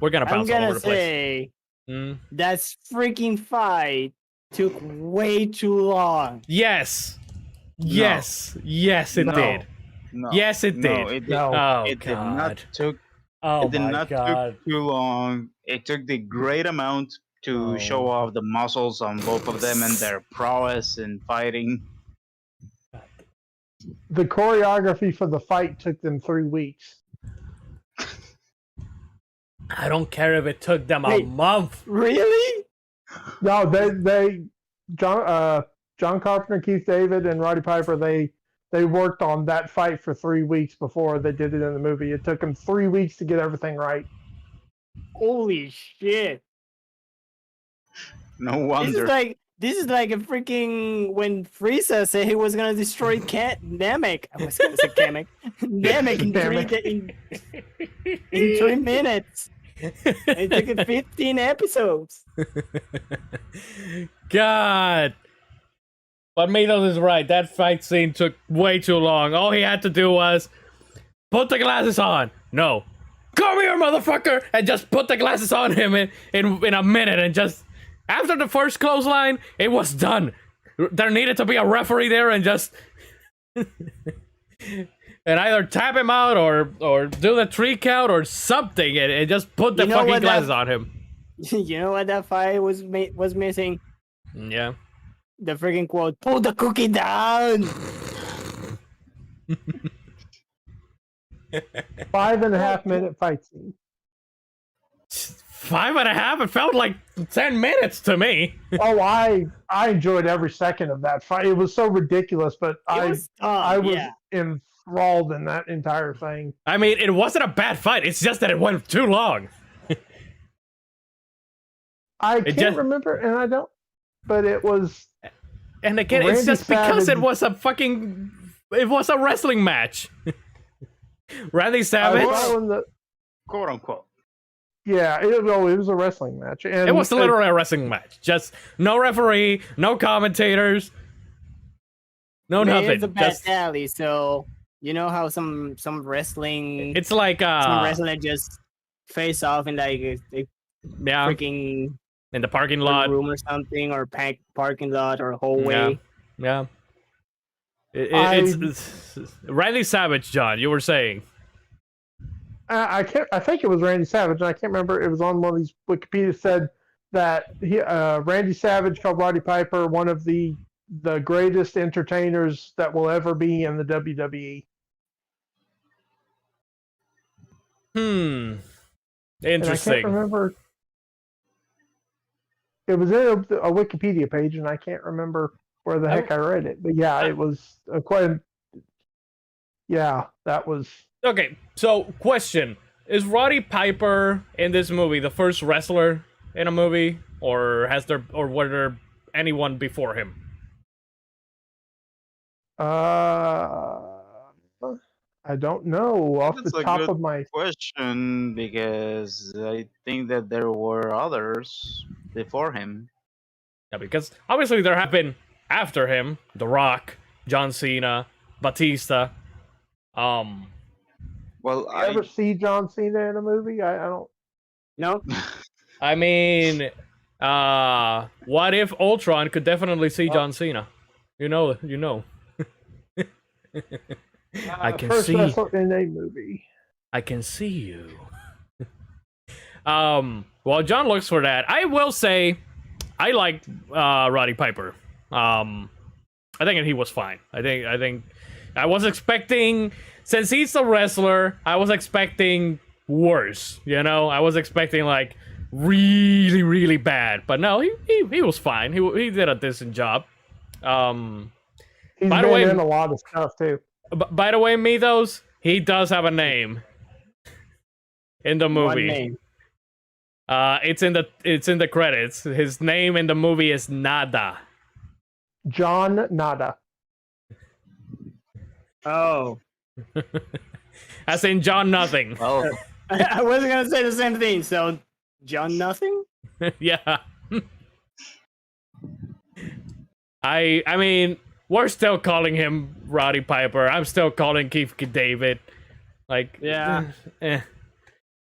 Speaker 1: We're gonna
Speaker 2: I'm
Speaker 1: bounce all over
Speaker 2: gonna
Speaker 1: the place.
Speaker 2: say
Speaker 1: Mm.
Speaker 2: that freaking fight took way too long.
Speaker 1: Yes. Yes, it
Speaker 4: No.
Speaker 1: did.
Speaker 3: No.
Speaker 1: Yes, it did.
Speaker 3: No, it did.
Speaker 4: No.
Speaker 1: Oh
Speaker 3: It did
Speaker 1: God.
Speaker 3: not took.
Speaker 1: Oh
Speaker 3: It did
Speaker 1: my
Speaker 3: not
Speaker 1: God.
Speaker 3: took too long. It took the great amount to
Speaker 1: Oh.
Speaker 3: show off the muscles on both of them and their prowess in fighting.
Speaker 4: The choreography for the fight took them 3 weeks.
Speaker 1: I don't care if it took them a
Speaker 2: Wait.
Speaker 1: month.
Speaker 2: Really?
Speaker 4: No, John Carpenter, Keith David, and Roddy Piper, they worked on that fight for 3 weeks before they did it in the movie. It took them 3 weeks to get everything right.
Speaker 2: Holy shit!
Speaker 3: No wonder.
Speaker 2: This is like a freaking when Frieza said he was gonna destroy Namek. I was gonna say Kamek. Namek in 3 minutes. It took it 15 episodes.
Speaker 1: God. But Mitos is right. That fight scene took way too long. All he had to do was put the glasses on. No. Come here, motherfucker! And just put the glasses on him in a minute and just... After the first clothesline, it was done. There needed to be a referee there and just... and either tap him out or do the 3 count or something and just put the fucking glasses on him.
Speaker 2: You know what that fight was missing?
Speaker 1: Yeah.
Speaker 2: The freaking quote, "Pull the cookie down."
Speaker 4: 5.5 minute fight scene.
Speaker 1: 5.5? It felt like 10 minutes to me.
Speaker 4: Oh, I enjoyed every second of that fight. It was so ridiculous, but I was enthralled in that entire thing.
Speaker 1: I mean, it wasn't a bad fight. It's just that it went too long.
Speaker 4: I can't remember, and I don't. But it was.
Speaker 1: And again, it's just because it was a wrestling match. Randy Savage.
Speaker 3: Quote unquote.
Speaker 4: Yeah, it was a wrestling match. And
Speaker 1: it was literally a wrestling match. Just no referee, no commentators, no nothing.
Speaker 2: It's a bad alley, so you know how some wrestling.
Speaker 1: It's like
Speaker 2: some wrestler just face off in like a freaking
Speaker 1: in the parking lot
Speaker 2: room or something, or parking lot or hallway.
Speaker 1: Yeah. It's Randy Savage, John. You were saying.
Speaker 4: I think it was Randy Savage, and I can't remember. It was on one of these Wikipedia said that Randy Savage called Roddy Piper one of the greatest entertainers that will ever be in the WWE.
Speaker 1: Interesting.
Speaker 4: And I can't remember. It was in a Wikipedia page, and I can't remember where the heck I read it. But yeah, it was quite. Yeah, that was.
Speaker 1: Okay, so question. Is Roddy Piper in this movie the first wrestler in a movie? Or were there anyone before him?
Speaker 4: I don't know off the top of my
Speaker 3: question, because I think that there were others before him.
Speaker 1: Yeah, because obviously there have been after him, The Rock, John Cena, Batista.
Speaker 3: Well,
Speaker 4: I ever see John Cena in a movie? I don't.
Speaker 2: No.
Speaker 1: I mean, what if Ultron could definitely see John Cena? You know. I can
Speaker 4: first
Speaker 1: see
Speaker 4: wrestler in a movie.
Speaker 1: I can see you. While John looks for that, I will say I liked Roddy Piper. I think he was fine. I think I was expecting, since he's a wrestler, I was expecting worse. You know, I was expecting like really, really bad. But no, he was fine. He did a decent job.
Speaker 4: He's
Speaker 1: by the way,
Speaker 4: in a lot of stuff too.
Speaker 1: By the way, Mitos, he does have a name in the movie.
Speaker 2: One name.
Speaker 1: It's in the credits. His name in the movie is Nada.
Speaker 4: John Nada.
Speaker 2: Oh.
Speaker 1: As in John Nothing.
Speaker 3: Well,
Speaker 2: I wasn't gonna say the same thing. So, John Nothing.
Speaker 1: Yeah. I mean, we're still calling him Roddy Piper. I'm still calling Keith David. Like,
Speaker 2: Yeah.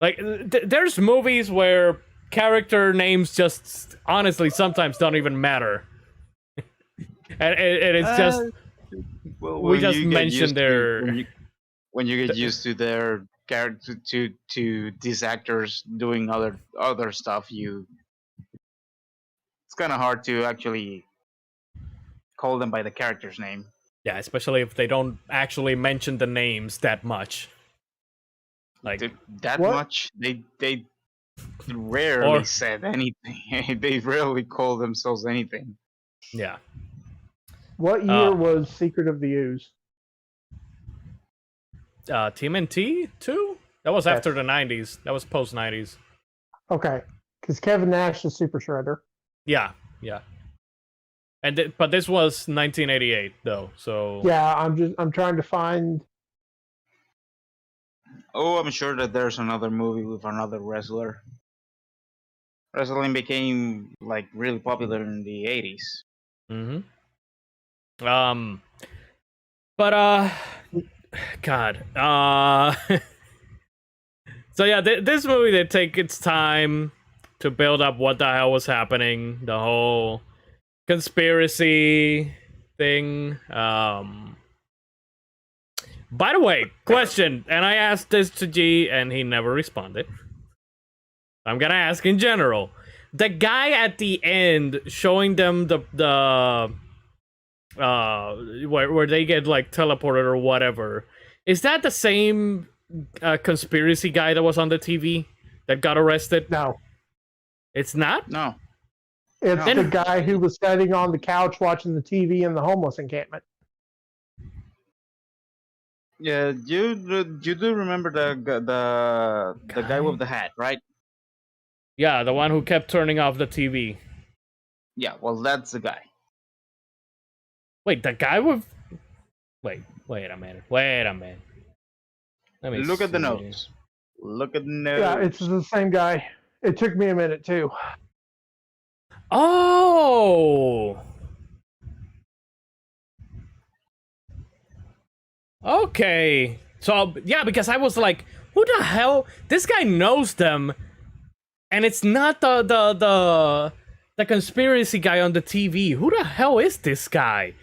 Speaker 1: Like, there's movies where character names just honestly sometimes don't even matter. and it's just
Speaker 3: well,
Speaker 1: we
Speaker 3: when
Speaker 1: just
Speaker 3: you get
Speaker 1: mentioned
Speaker 3: used to-
Speaker 1: their
Speaker 3: when you get used to their character to these actors doing other stuff, it's kind of hard to actually call them by the character's name.
Speaker 1: yeah, especially if they don't actually mention the names that much. Like,
Speaker 3: That
Speaker 4: What?
Speaker 3: much, they rarely
Speaker 1: Or-
Speaker 3: said anything. They rarely call themselves anything.
Speaker 1: yeah.
Speaker 4: What year was Secret of the Ooze?
Speaker 1: TMNT 2? That was
Speaker 4: Yes.
Speaker 1: after the 90s. That was post 90s.
Speaker 4: Okay, because Kevin Nash is Super Shredder.
Speaker 1: Yeah, yeah. And but this was 1988 though, so
Speaker 4: Yeah, I'm trying to find.
Speaker 3: Oh, I'm sure that there's another movie with another wrestler. Wrestling became like really popular in the 80s.
Speaker 1: Mm-hmm. But God. So yeah, this movie they take its time to build up what the hell was happening, the whole conspiracy thing. By the way, question, and I asked this to G, and he never responded. I'm gonna ask in general. The guy at the end showing them the where they get like teleported or whatever, is that the same conspiracy guy that was on the TV that got arrested?
Speaker 4: No,
Speaker 1: It's not?
Speaker 3: No,
Speaker 4: it's
Speaker 3: No.
Speaker 4: the guy who was sitting on the couch watching the TV in the homeless encampment.
Speaker 3: yeah, you do remember the guy with the hat, right?
Speaker 1: Yeah, the one who kept turning off the TV.
Speaker 3: Yeah, well, that's the guy.
Speaker 1: Wait, the guy with... Wait a minute. Let me
Speaker 3: Look at the
Speaker 1: see.
Speaker 3: nose. Look at the nose.
Speaker 4: Yeah, it's the same guy. It took me a minute too.
Speaker 1: Oh! Okay. So, yeah, because I was like, who the hell? This guy knows them, and it's not the conspiracy guy on the TV. Who the hell is this guy?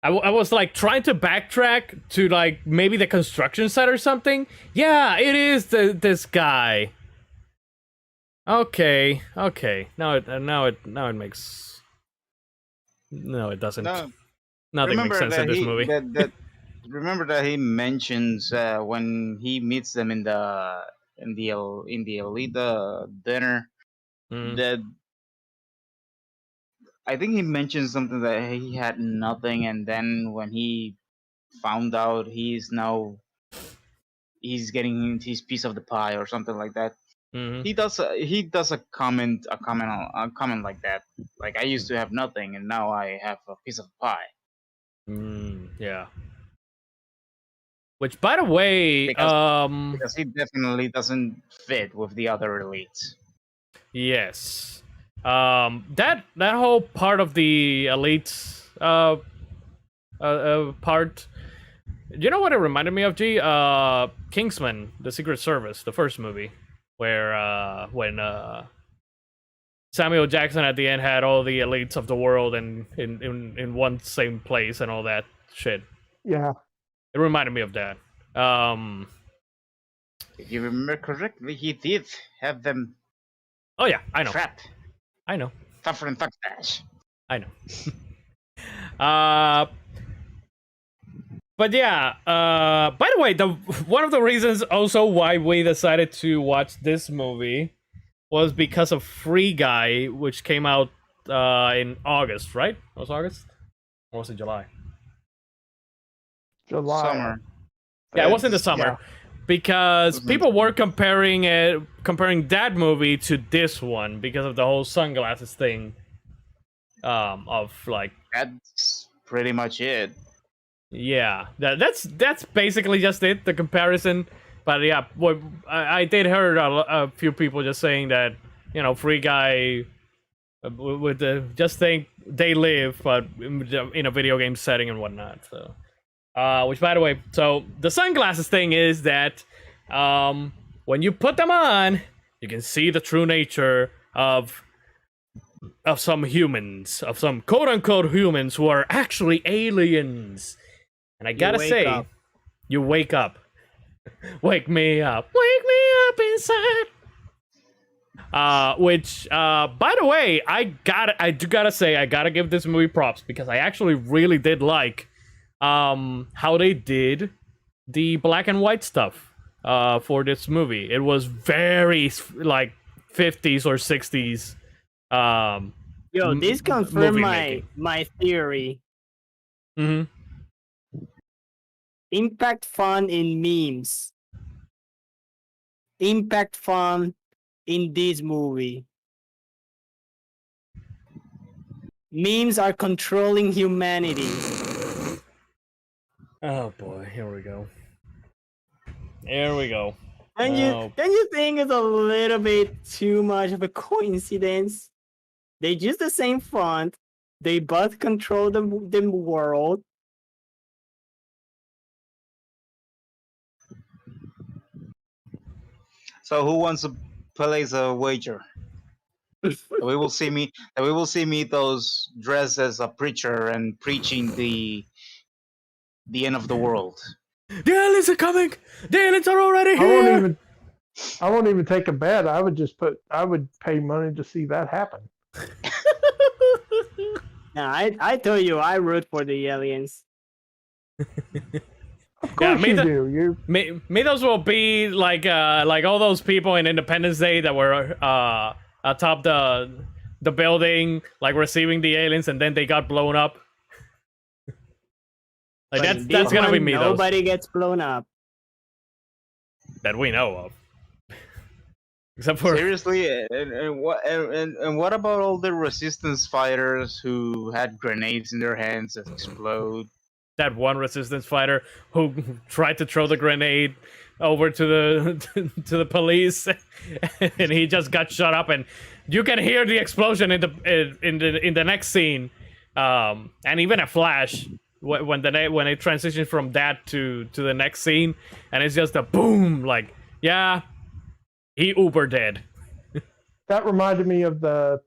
Speaker 1: I was like trying to backtrack to like maybe the construction site or something. Yeah, it is this guy. Okay. Now it makes. No, it doesn't.
Speaker 3: No,
Speaker 1: Nothing makes sense in this movie.
Speaker 3: Remember that he mentions when he meets them in the elite dinner
Speaker 1: Mm.
Speaker 3: that I think he mentioned something that he had nothing, and then when he found out he's getting his piece of the pie or something like that.
Speaker 1: Mhm.
Speaker 3: He does a comment like that. Like, I used to have nothing and now I have a piece of pie.
Speaker 1: Yeah. Which, by the way,
Speaker 3: Because he definitely doesn't fit with the other elites.
Speaker 1: yes, that whole part of the elites part. You know what it reminded me of, G? Kingsman, the Secret Service, the first movie, where when Samuel Jackson at the end had all the elites of the world and in one same place and all that shit.
Speaker 4: Yeah.
Speaker 1: It reminded me of that.
Speaker 3: If you remember correctly, he did have them
Speaker 1: Oh yeah, I know.
Speaker 3: trapped.
Speaker 1: I know.
Speaker 3: Tougher and Tuckdash.
Speaker 1: I know. But yeah, by the way, one of the reasons also why we decided to watch this movie was because of Free Guy, which came out in August, right? It was August? Or was it July?
Speaker 4: July.
Speaker 3: Summer.
Speaker 1: Yeah, it was in the
Speaker 3: It's-
Speaker 1: summer.
Speaker 4: yeah.
Speaker 1: Because
Speaker 3: Mhm.
Speaker 1: people were comparing that movie to this one because of the whole sunglasses thing. Of like,
Speaker 3: That's pretty much it.
Speaker 1: Yeah, that's basically just it. The comparison, but yeah, what I did hear a few people just saying that Free Guy with the just think they live, but in a video game setting and whatnot. So, which by the way, so the sunglasses thing is that when you put them on, you can see the true nature of some humans, of some quote unquote humans who are actually aliens. And I gotta say,
Speaker 2: up.
Speaker 1: you wake up. Wake me up. Wake me up inside. Which, by the way, I do gotta say, I gotta give this movie props because I actually really did like, how they did the black and white stuff, for this movie. It was very, like, 50s or 60s,
Speaker 2: Yo, this confirmed
Speaker 1: movie
Speaker 2: my
Speaker 1: making.
Speaker 2: my theory.
Speaker 1: Mm-hmm.
Speaker 2: Impact fun in memes. Impact fun in this movie. Memes are controlling humanity.
Speaker 1: Oh boy, here we go. Here we go.
Speaker 2: And
Speaker 1: Oh.
Speaker 2: you think it's a little bit too much of a coincidence? They use the same font. They both control the world.
Speaker 3: So who wants to place a wager? That we will see Mythos dressed as a preacher and preaching the end of the world.
Speaker 1: The aliens are coming! The aliens are already
Speaker 4: I won't
Speaker 1: here!
Speaker 4: even. I won't even take a bet. I would pay money to see that happen.
Speaker 2: Now, I tell you, I root for the aliens.
Speaker 4: Of course you do. You
Speaker 1: Mythos will be like all those people in Independence Day that were atop the building, like receiving the aliens, and then they got blown up. Like
Speaker 2: But
Speaker 1: that's gonna be
Speaker 2: one,
Speaker 1: Mythos
Speaker 2: Nobody gets blown up.
Speaker 1: that we know of, except for
Speaker 3: Seriously, and what about all the resistance fighters who had grenades in their hands that explode?
Speaker 1: that one resistance fighter who tried to throw the grenade over to the to the police, and he just got shot up, and you can hear the explosion in the next scene, and even a flash when it transitions from that to the next scene, and it's just a boom, like, yeah, he uber dead.
Speaker 4: that reminded me of the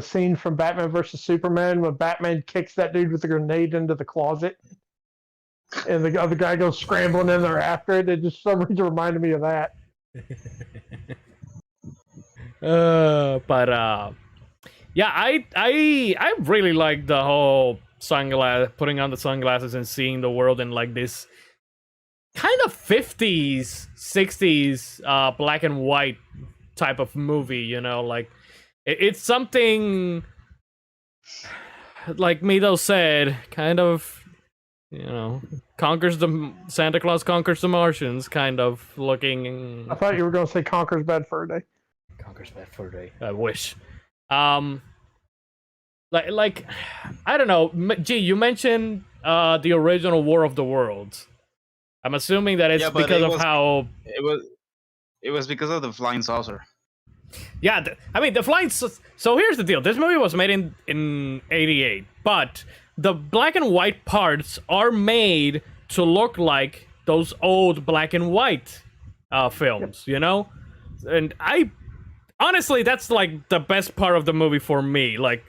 Speaker 4: scene from Batman versus Superman when Batman kicks that dude with the grenade into the closet, and the other guy goes scrambling in there after it. It just for some reason reminded me of that.
Speaker 1: Yeah, I really like the whole putting on the sunglasses and seeing the world in like this kind of 50s 60s black and white type of movie, like it's something like Mito said, kind of, Santa Claus conquers the Martians kind of looking.
Speaker 4: I thought you were going to say Conker's Bad Fur Day.
Speaker 1: Conquers Bad Fur Day. I wish. Like I don't know. Gee, you mentioned the original War of the Worlds. I'm assuming that it's because of how
Speaker 3: it was because of the flying saucer.
Speaker 1: Yeah, I mean the flying. So here's the deal. This movie was made in '88, but the black and white parts are made to look like those old black and white films, And I honestly, that's like the best part of the movie for me. Like,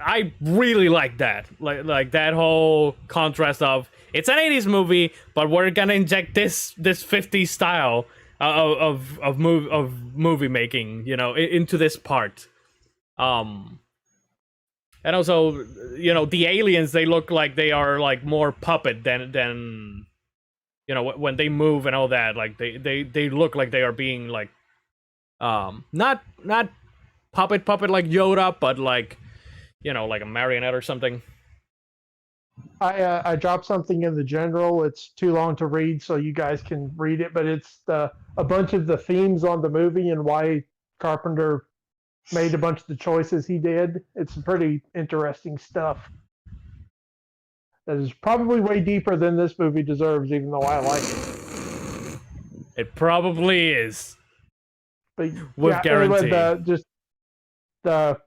Speaker 1: I really like that. Like that whole contrast of it's an '80s movie, but we're gonna inject this 50s style of movie making, into this part. And also, the aliens, they look like they are like more puppet than when they move and all that. Like they look like they are being like not puppet like Yoda, but like like a marionette or something.
Speaker 4: I dropped something in the general. It's too long to read, so you guys can read it. But it's a bunch of the themes on the movie and why Carpenter made a bunch of the choices he did. It's pretty interesting stuff. that is probably way deeper than this movie deserves, even though I like it.
Speaker 1: It probably is.
Speaker 4: But
Speaker 1: With guarantee.
Speaker 4: The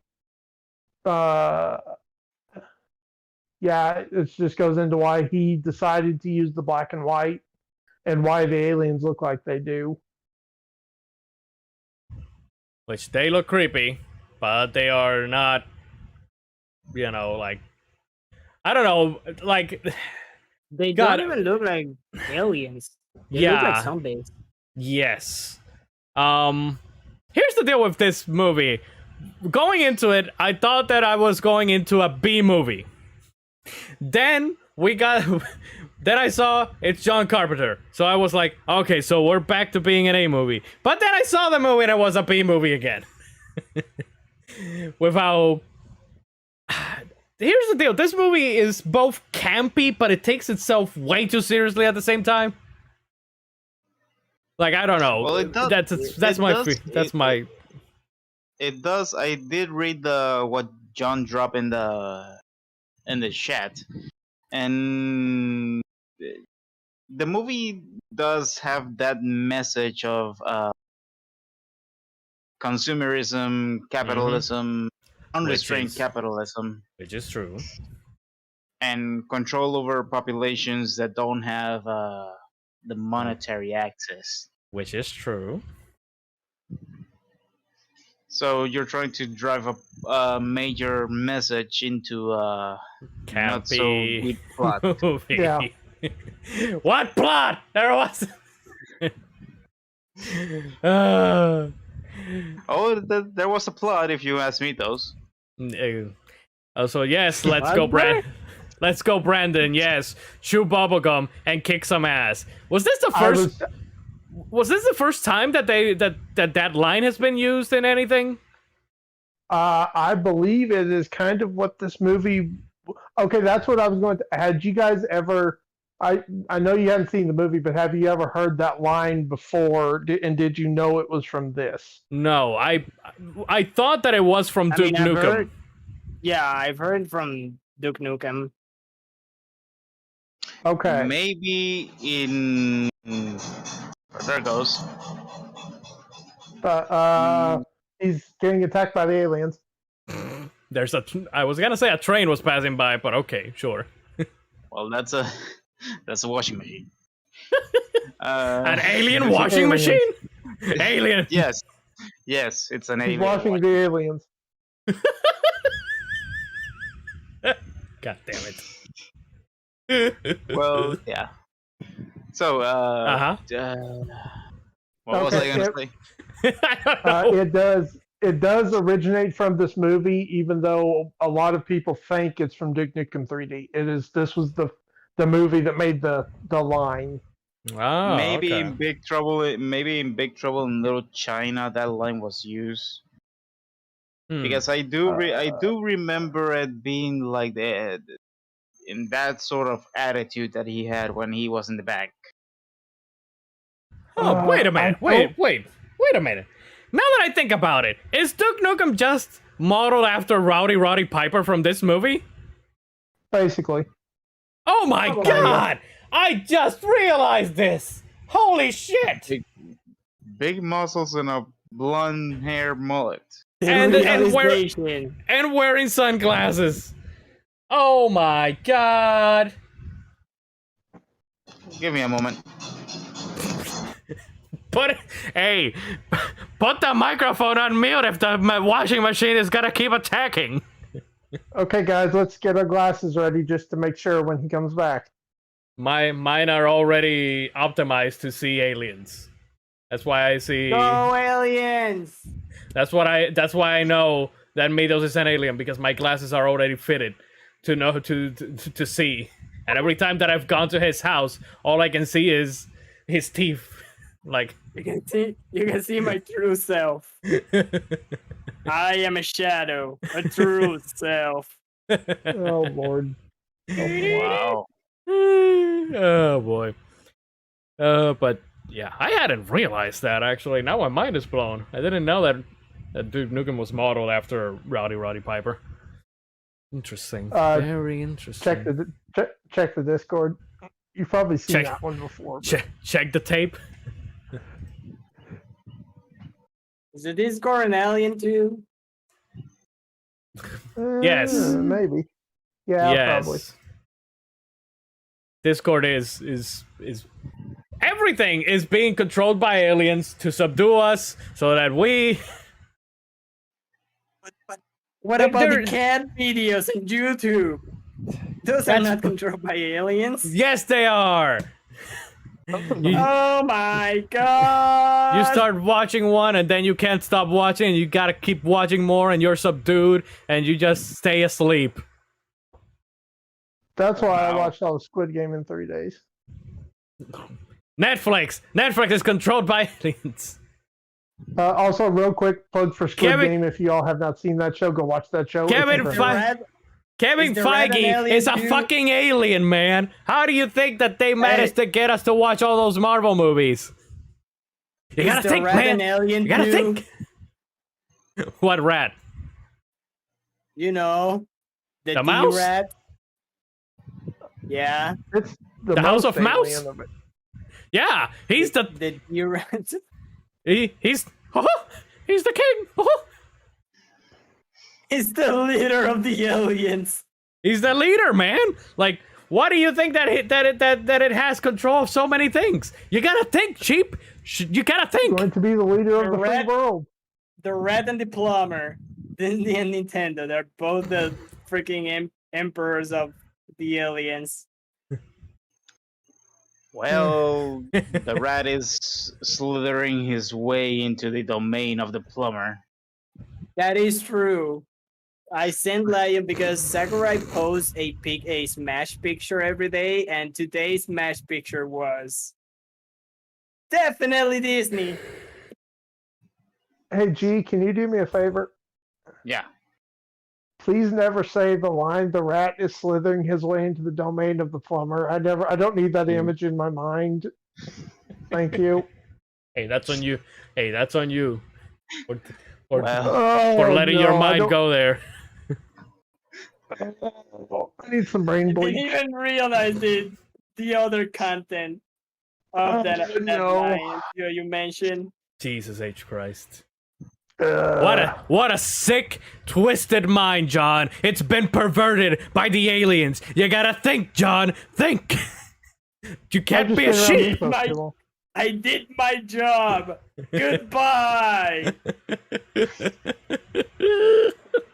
Speaker 4: it just goes into why he decided to use the black and white and why the aliens look like they do.
Speaker 1: Which they look creepy, but they are not, you know, like, I don't know, like,
Speaker 2: They
Speaker 1: God.
Speaker 2: don't even look like aliens. They look like zombies.
Speaker 1: Yes. Here's the deal with this movie. Going into it, I thought that I was going into a B movie. Then then I saw it's John Carpenter. So I was like, okay, so we're back to being an A movie. But then I saw the movie and it was a B movie again. With how... Here's the deal. This movie is both campy, but it takes itself way too seriously at the same time. Like, I don't know.
Speaker 3: Well, it does.
Speaker 1: That's my...
Speaker 3: It does. I did read what John dropped in the chat, and the movie does have that message of consumerism, capitalism, unrestrained capitalism,
Speaker 1: which is true,
Speaker 3: and control over populations that don't have the monetary access,
Speaker 1: which is true.
Speaker 3: So you're trying to drive a major message into a not so
Speaker 1: Campy
Speaker 3: deep plot.
Speaker 1: movie.
Speaker 4: Yeah.
Speaker 1: What plot? There was. uh,
Speaker 3: There was a plot, if you ask me, those.
Speaker 1: So yes, let's go, Let's go, Brandon. Yes, chew bubblegum and kick some ass. Was this the first? Was this the first time that that line has been used in anything?
Speaker 4: I believe it is kind of what this movie. Okay, that's what I was going to. Had you guys ever? I know you haven't seen the movie, but have you ever heard that line before? And did you know it was from this?
Speaker 1: No, I thought that it was from Duke Nukem.
Speaker 2: I've heard from Duke Nukem.
Speaker 4: Okay.
Speaker 3: Maybe in. There it goes.
Speaker 4: But he's getting attacked by the aliens.
Speaker 1: I was gonna say a train was passing by, but okay, sure.
Speaker 3: Well, that's a washing machine.
Speaker 1: An alien washing machine? Alien.
Speaker 3: Yes, it's an alien.
Speaker 4: He's washing the aliens.
Speaker 1: God damn it.
Speaker 3: Well, yeah. So, what was I gonna say?
Speaker 1: I don't know.
Speaker 4: It does originate from this movie, even though a lot of people think it's from Duke Nukem 3D. This was the movie that made the line.
Speaker 1: Oh,
Speaker 3: maybe
Speaker 1: okay.
Speaker 3: in Big Trouble in Little China, that line was used. Because I do remember it being like that, in that sort of attitude that he had when he was in the back.
Speaker 1: Oh, wait a minute. Wait a minute. Now that I think about it, is Duke Nukem just modeled after Rowdy Piper from this movie?
Speaker 4: Basically.
Speaker 1: Oh my god! I just realized this! Holy shit!
Speaker 3: Big muscles and a blonde hair mullet.
Speaker 1: And wearing sunglasses. Oh my god!
Speaker 3: Give me a moment.
Speaker 1: Put the microphone on mute if the washing machine is gonna keep attacking.
Speaker 4: Okay, guys, let's get our glasses ready just to make sure when he comes back.
Speaker 1: Mine are already optimized to see aliens. That's why I see.
Speaker 2: Go aliens!
Speaker 1: That's why I know that Mados is an alien, because my glasses are already fitted to know to see. And every time that I've gone to his house, all I can see is his teeth. Like
Speaker 2: you can see my true self. I am a shadow, a true self.
Speaker 4: Oh Lord.
Speaker 3: Wow.
Speaker 1: Oh boy. But yeah, I hadn't realized that actually. Now my mind is blown. I didn't know that Duke Nukem was modeled after Rowdy Piper. Interesting.
Speaker 4: Uh,
Speaker 1: Very interesting.
Speaker 4: Check the Discord. You've probably seen
Speaker 1: Check-
Speaker 4: that one before.
Speaker 1: Check the tape.
Speaker 2: Is the Discord an alien too?
Speaker 1: Yes.
Speaker 4: Maybe. Yeah,
Speaker 1: Yes.
Speaker 4: probably.
Speaker 1: Discord is everything is being controlled by aliens to subdue us so that we
Speaker 2: What
Speaker 1: Like,
Speaker 2: about
Speaker 1: there-
Speaker 2: the cat videos on YouTube? Those are
Speaker 1: That's-
Speaker 2: not controlled by aliens.
Speaker 1: yes they are. You,
Speaker 2: Oh my god!
Speaker 1: you start watching one and then you can't stop watching and you gotta keep watching more and you're subdued and you just stay asleep.
Speaker 4: That's why I
Speaker 3: Wow.
Speaker 4: watched all the Squid Game in 3 days.
Speaker 1: Netflix is controlled by aliens.
Speaker 4: Also, real quick plug for Squid
Speaker 1: Kevin-
Speaker 4: Game. If you all have not seen that show, go watch that show. It's
Speaker 1: Kevin
Speaker 4: incredible.
Speaker 1: Fe- Kevin
Speaker 2: Is the red an
Speaker 1: Feige
Speaker 2: alien
Speaker 1: is a
Speaker 2: too?
Speaker 1: fucking alien, man. How do you think that they managed to get us to watch all those Marvel movies? You
Speaker 2: Is
Speaker 1: gotta
Speaker 2: the
Speaker 1: think,
Speaker 2: rat
Speaker 1: man.
Speaker 2: an alien
Speaker 1: You gotta
Speaker 2: too?
Speaker 1: think. What rat?
Speaker 2: You know,
Speaker 1: The mouse?
Speaker 2: rat. Yeah,
Speaker 4: It's
Speaker 1: The House
Speaker 4: most
Speaker 1: of Mouse?
Speaker 4: alien of it.
Speaker 1: Yeah, he's the
Speaker 2: the D-rat.
Speaker 1: he's he's the king.
Speaker 2: Is the leader of the aliens.
Speaker 1: He's the leader, man. Like, why do you think that it has control of so many things? You gotta think, cheap. You gotta think.
Speaker 4: Going to be the leader of the free
Speaker 2: Red-
Speaker 4: world.
Speaker 2: The rat and the plumber. Disney and Nintendo. They're both the freaking emperors of the aliens.
Speaker 3: Well, the rat is slithering his way into the domain of the plumber.
Speaker 2: That is true. I sent Lion because Sakurai posts a Smash picture every day, and today's Smash picture was definitely Disney.
Speaker 4: Hey, G, can you do me a favor?
Speaker 3: Yeah.
Speaker 4: Please never say the line, the rat is slithering his way into the domain of the plumber. I don't need that image in my mind. Thank you.
Speaker 1: Hey, that's on you. Hey, that's on you. For
Speaker 3: Well,
Speaker 1: for letting your
Speaker 4: no, I
Speaker 1: mind
Speaker 4: don't-
Speaker 1: go there.
Speaker 4: I need some brain
Speaker 2: I didn't
Speaker 4: bleach.
Speaker 2: even realize the other content of that
Speaker 4: no.
Speaker 2: line you mentioned.
Speaker 1: Jesus H Christ. What a sick, twisted mind, John. It's been perverted by the aliens. You gotta think, John. Think. You can't be a sheep.
Speaker 2: I did my job. Goodbye.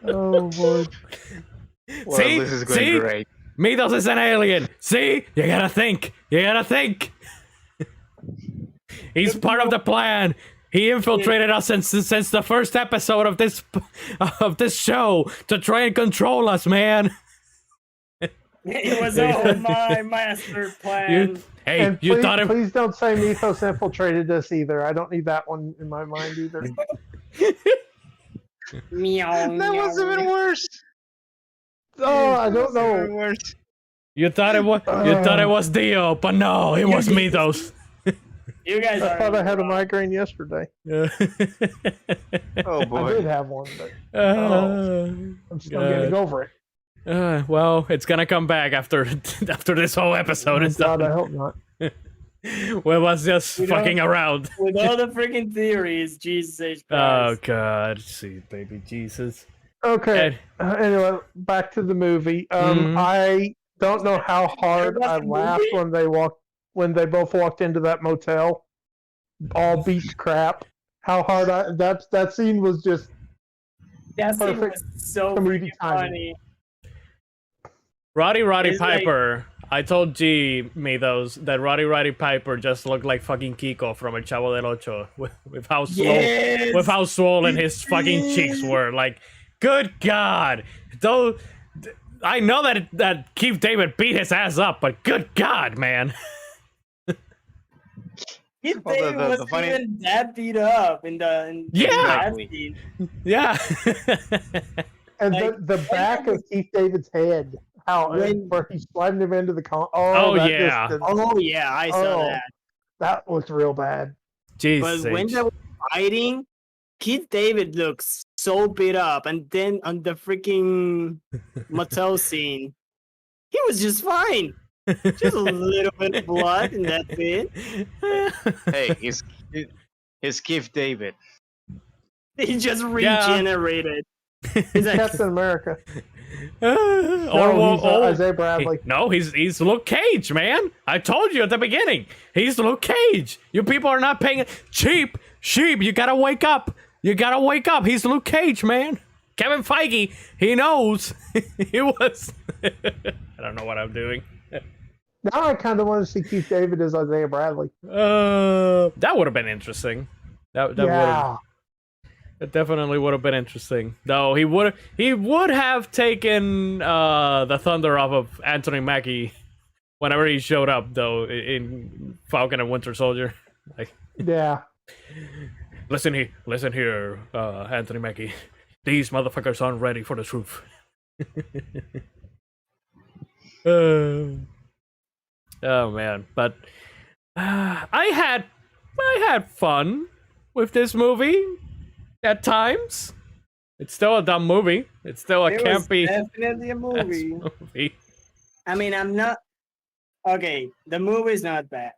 Speaker 4: Oh, Lord.
Speaker 3: well,
Speaker 1: See?
Speaker 3: this is going
Speaker 1: See?
Speaker 3: great.
Speaker 1: Mythos is an alien. See? You gotta think. You gotta think. He's part of the plan. He infiltrated us since the first episode of this show to try and control us, man.
Speaker 2: It was all my master plan.
Speaker 1: Hey, you
Speaker 4: please,
Speaker 1: thought it.
Speaker 4: please don't say Mythos infiltrated us either. I don't need that one in my mind either.
Speaker 2: Meow.
Speaker 3: That was even worse.
Speaker 4: Oh, I
Speaker 3: That
Speaker 4: don't
Speaker 3: was even
Speaker 4: know.
Speaker 3: worse.
Speaker 1: You thought it was Dio, but no, it was Mythos.
Speaker 2: You guys
Speaker 4: I
Speaker 2: are.
Speaker 4: thought I had a migraine yesterday.
Speaker 3: Oh
Speaker 4: I
Speaker 3: boy.
Speaker 4: did have one, but
Speaker 1: Uh,
Speaker 4: I'm still getting over it.
Speaker 1: well, it's gonna come back after this whole episode is
Speaker 4: God, I
Speaker 1: done.
Speaker 4: hope not.
Speaker 1: We was just
Speaker 2: You know-
Speaker 1: fucking around.
Speaker 2: With all the freaking theories, Jesus H.
Speaker 1: Oh
Speaker 2: Christ.
Speaker 1: God, see, baby Jesus.
Speaker 4: Okay. Anyway, back to the movie.
Speaker 1: Mhm.
Speaker 4: I don't know how hard
Speaker 2: About
Speaker 4: I
Speaker 2: the
Speaker 4: laughed
Speaker 2: movie?
Speaker 4: when they both walked into that motel, all beat to crap. How hard that scene was just
Speaker 2: That scene
Speaker 4: perfect
Speaker 2: was so
Speaker 4: comedic
Speaker 2: freaking
Speaker 4: timing.
Speaker 2: funny.
Speaker 1: Roddy
Speaker 2: It's like-
Speaker 1: Piper. I told Mythos that Roddy Piper just looked like fucking Kiko from El Chavo del Ocho with how
Speaker 2: Yes!
Speaker 1: with how swollen his fucking cheeks were. Like, good God, though. I know that Keith David beat his ass up, but good God, man.
Speaker 2: Keith
Speaker 3: Well,
Speaker 2: David
Speaker 3: the
Speaker 2: was
Speaker 3: funny-
Speaker 2: even that beat up in the
Speaker 1: Yeah.
Speaker 2: last
Speaker 3: Exactly.
Speaker 2: scene.
Speaker 1: Yeah.
Speaker 4: and
Speaker 2: Like,
Speaker 4: the back of Keith David's head, where he's sliding him into the
Speaker 1: Oh,
Speaker 4: that
Speaker 1: yeah.
Speaker 4: just-
Speaker 2: Oh yeah, I saw
Speaker 4: Oh.
Speaker 2: that.
Speaker 4: that was real bad.
Speaker 1: Jesus.
Speaker 2: But when they were fighting, Keith David looks so beat up, and then on the freaking motel scene, he was just fine. Just a little bit of blood, and that's it.
Speaker 3: Hey, his Keith David.
Speaker 2: He just regenerated. He's like,
Speaker 4: Captain America.
Speaker 1: or
Speaker 4: He's Isaiah Bradley.
Speaker 1: No, he's Luke Cage, man. I told you at the beginning. He's Luke Cage. You people are not paying sheep. You gotta wake up. You gotta wake up. He's Luke Cage, man. Kevin Feige, he knows. He was. I don't know what I'm doing.
Speaker 4: Now I kind of want to see Keith David as Isaiah Bradley.
Speaker 1: That would have been interesting. That
Speaker 4: Yeah.
Speaker 1: it definitely would have been interesting. Though he would have taken the thunder off of Anthony Mackie whenever he showed up, though, in Falcon and Winter Soldier. Like,
Speaker 4: Yeah.
Speaker 1: listen here, Anthony Mackie. These motherfuckers aren't ready for the truth. Oh man, but I had fun with this movie at times. It's still a dumb movie. It's still a
Speaker 2: it was
Speaker 1: campy
Speaker 2: definitely a movie.
Speaker 1: movie.
Speaker 2: I mean, I'm not. Okay, the movie's not bad,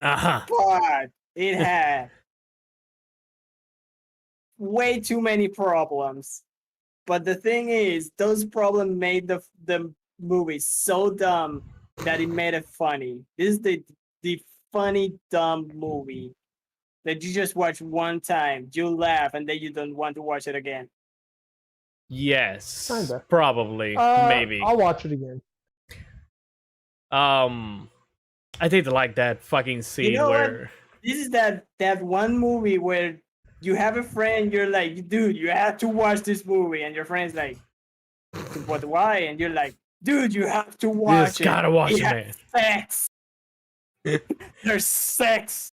Speaker 1: Uh-huh.
Speaker 2: but it had way too many problems. But the thing is, those problems made the movie so dumb that it made it funny. This is the funny dumb movie that you just watch one time, you laugh, and then you don't want to watch it again.
Speaker 1: Yes.
Speaker 4: Kinda.
Speaker 1: Probably. Maybe.
Speaker 4: I'll watch it again.
Speaker 1: I did like that fucking scene
Speaker 2: know what?
Speaker 1: where
Speaker 2: This is that one movie where you have a friend, you're like, dude, you have to watch this movie, and your friend's like, but why? And you're like, dude, you have to
Speaker 1: you
Speaker 2: watch
Speaker 1: just
Speaker 2: it.
Speaker 1: gotta watch
Speaker 2: It
Speaker 1: it,
Speaker 2: has
Speaker 1: man.
Speaker 2: sex. There's sex,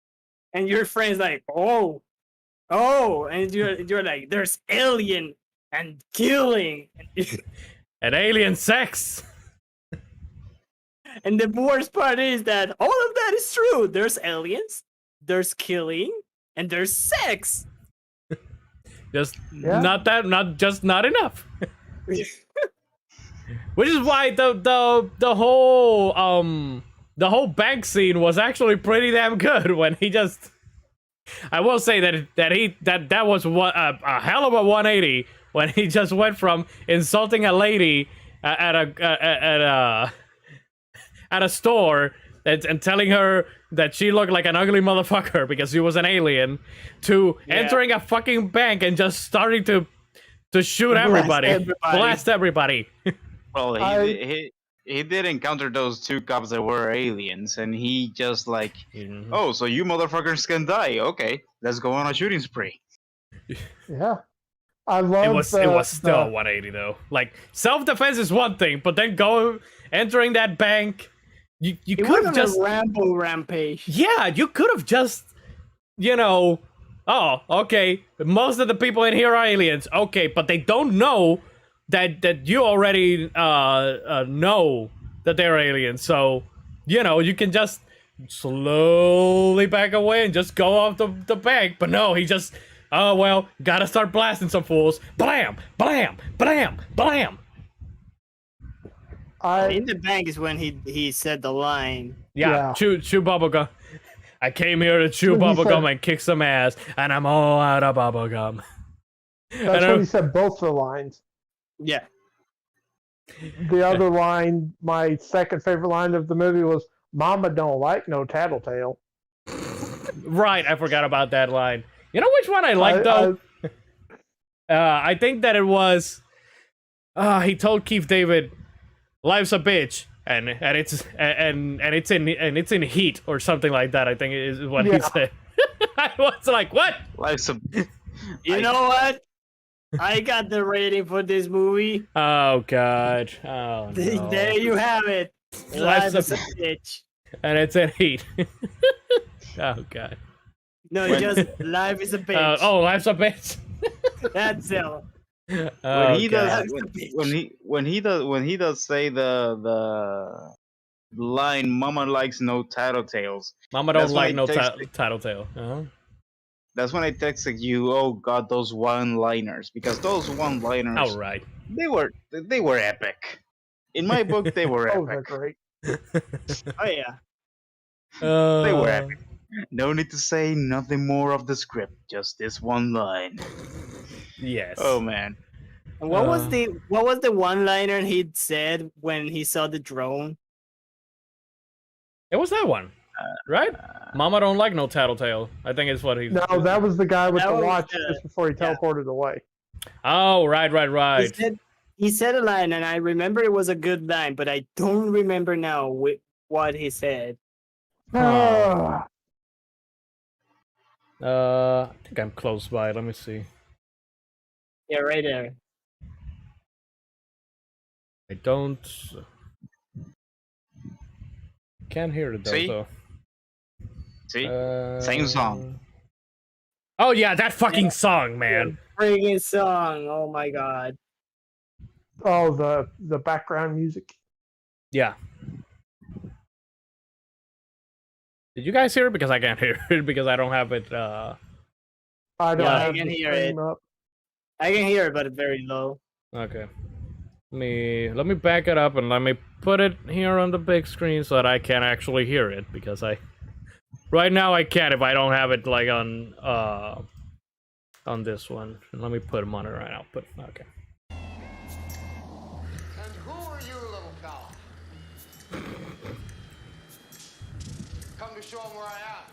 Speaker 2: and your friend's like, oh, and you're like, there's alien and killing,
Speaker 1: And alien sex.
Speaker 2: and the worst part is that all of that is true. There's aliens, there's killing, and there's sex.
Speaker 1: Just
Speaker 4: Yeah.
Speaker 1: not enough. Which is why the whole bank scene was actually pretty damn good when he just. I will say that was a hell of a 180 when he just went from insulting a lady at a store and telling her that she looked like an ugly motherfucker because she was an alien, to entering a fucking bank and just starting to shoot blast everybody.
Speaker 3: Well, he did encounter those two cops that were aliens, and he just like, oh, so you motherfuckers can die? Okay, let's go on a shooting spree.
Speaker 4: Yeah. I love
Speaker 1: It was still a 180 though. Like, self-defense is one thing, but then entering that bank, you
Speaker 2: It
Speaker 1: could
Speaker 2: wasn't
Speaker 1: have just
Speaker 2: a Rambo rampage.
Speaker 1: yeah, you could have just, oh, okay, most of the people in here are aliens. Okay, but they don't know that you already know that they're aliens. So, you can just slowly back away and just go off the bank. But no, he just, oh, well, gotta start blasting some fools. Blam, blam, blam, blam.
Speaker 2: In the bank is when he said the line.
Speaker 1: Yeah. Chew bubblegum. I came here to chew
Speaker 4: When he
Speaker 1: bubblegum
Speaker 4: said-
Speaker 1: and kick some ass, and I'm all out of bubblegum.
Speaker 4: That's when he said both the lines.
Speaker 2: Yeah.
Speaker 4: The other line, my second favorite line of the movie was, Mama don't like no tattletale.
Speaker 1: Right, I forgot about that line. You know which one I like though? I think that it was. He told Keith David, "Life's a bitch," and it's in heat or something like that. I think is what he said. I was like, what?
Speaker 3: Life's a.
Speaker 2: You know what? I got the rating for this movie.
Speaker 1: Oh god. Oh no.
Speaker 2: There you have it.
Speaker 1: Life's
Speaker 2: Life's
Speaker 1: a-
Speaker 2: a bitch.
Speaker 1: And it's in heat. Oh god.
Speaker 2: No, just life is a bitch.
Speaker 1: Life's a bitch.
Speaker 2: That's it.
Speaker 1: Oh,
Speaker 3: When he does,
Speaker 2: Life's a bitch.
Speaker 3: when he does say the line, "Mama likes no tattletales."
Speaker 1: Mama don't
Speaker 3: That's why
Speaker 1: like
Speaker 3: it
Speaker 1: no
Speaker 3: takes
Speaker 1: tattletale. Uh-huh.
Speaker 3: That's when I texted you. Oh God, those one-liners, because those one-liners
Speaker 1: All right.
Speaker 3: they were epic. In my book, they were
Speaker 4: Oh, they're
Speaker 3: epic.
Speaker 4: great.
Speaker 2: Oh yeah.
Speaker 3: They were
Speaker 1: Uh,
Speaker 3: epic. No need to say nothing more of the script. Just this one line.
Speaker 1: yes.
Speaker 3: Oh man.
Speaker 2: And what was
Speaker 1: Uh,
Speaker 2: the one liner he said when he saw the drone?
Speaker 1: It was that one, right? Mama don't like no tattletale. I think it's what he's.
Speaker 4: No, that was the guy with
Speaker 2: That
Speaker 4: the
Speaker 2: was,
Speaker 4: watch just before he
Speaker 2: yeah.
Speaker 4: teleported away.
Speaker 1: Oh, right.
Speaker 2: He said a line, and I remember it was a good line, but I don't remember now what he said.
Speaker 1: Huh. I think I'm close by. Let me see.
Speaker 2: Yeah, right there.
Speaker 1: I don't. Can't hear it though.
Speaker 3: See?
Speaker 1: So.
Speaker 3: See? Same song.
Speaker 1: Oh yeah, that fucking song, man.
Speaker 2: Friggin' song! Oh my god.
Speaker 4: Oh, the background music.
Speaker 1: Yeah. Did you guys hear it? Because I can't hear it because I don't have it.
Speaker 4: I don't
Speaker 2: Yeah, I
Speaker 4: have
Speaker 2: can
Speaker 4: the
Speaker 2: hear
Speaker 4: stream
Speaker 2: it.
Speaker 4: up.
Speaker 2: I can hear it, but it's very low.
Speaker 1: Okay. Let me back it up and let me put it here on the big screen so that I can actually hear it because right now I can't if I don't have it like on this one. Let me put monitor right output. Okay.
Speaker 5: And who are you, little fella? Come to show him where I am.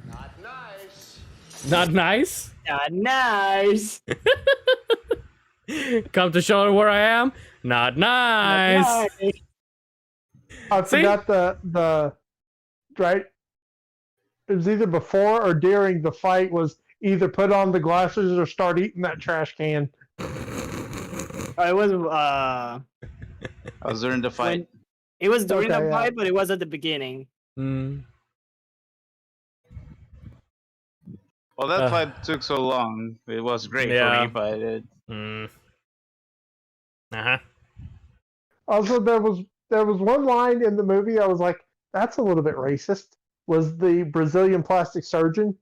Speaker 5: Not nice.
Speaker 1: Not nice.
Speaker 2: Nice.
Speaker 1: Come to show where I am. Not nice.
Speaker 2: Nice.
Speaker 4: I
Speaker 1: See?
Speaker 4: forgot the right. It was either before or during the fight. Was either put on the glasses or start eating that trash can.
Speaker 2: Oh, it was
Speaker 3: I was during the fight.
Speaker 2: it was during
Speaker 4: Okay,
Speaker 2: the
Speaker 4: yeah.
Speaker 2: fight, but it was at the beginning.
Speaker 1: Mm.
Speaker 3: Well, that fight took so long. It was great
Speaker 1: Yeah.
Speaker 3: for me, but
Speaker 1: Mm. Uh-huh.
Speaker 4: Also, there was one line in the movie I was like, that's a little bit racist. Was the Brazilian plastic surgeon?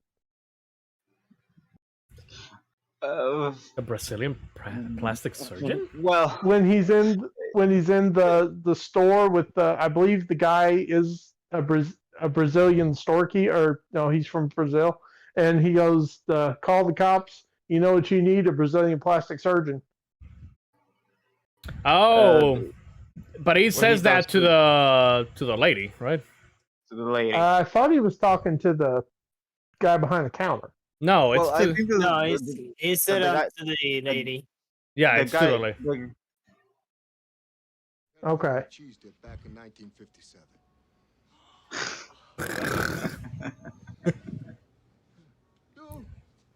Speaker 3: uh,
Speaker 1: A Brazilian plastic surgeon?
Speaker 3: well,
Speaker 4: When he's in the store with the, I believe the guy is a Brazilian storekeeper, or no, he's from Brazil, and he goes, call the cops. You know what you need? A Brazilian plastic surgeon.
Speaker 1: Oh, but he says
Speaker 3: he
Speaker 1: that
Speaker 3: talks
Speaker 1: to the lady, right?
Speaker 3: to the lady.
Speaker 4: I thought he was talking to the guy behind the counter.
Speaker 1: No, it's
Speaker 3: well, I
Speaker 1: to
Speaker 3: think
Speaker 2: No,
Speaker 3: the,
Speaker 2: he said
Speaker 3: the guy-
Speaker 2: to the lady.
Speaker 1: yeah,
Speaker 3: the
Speaker 1: it's to
Speaker 3: guy,
Speaker 1: the lady.
Speaker 4: Okay.
Speaker 5: Cheese dip back in 1957.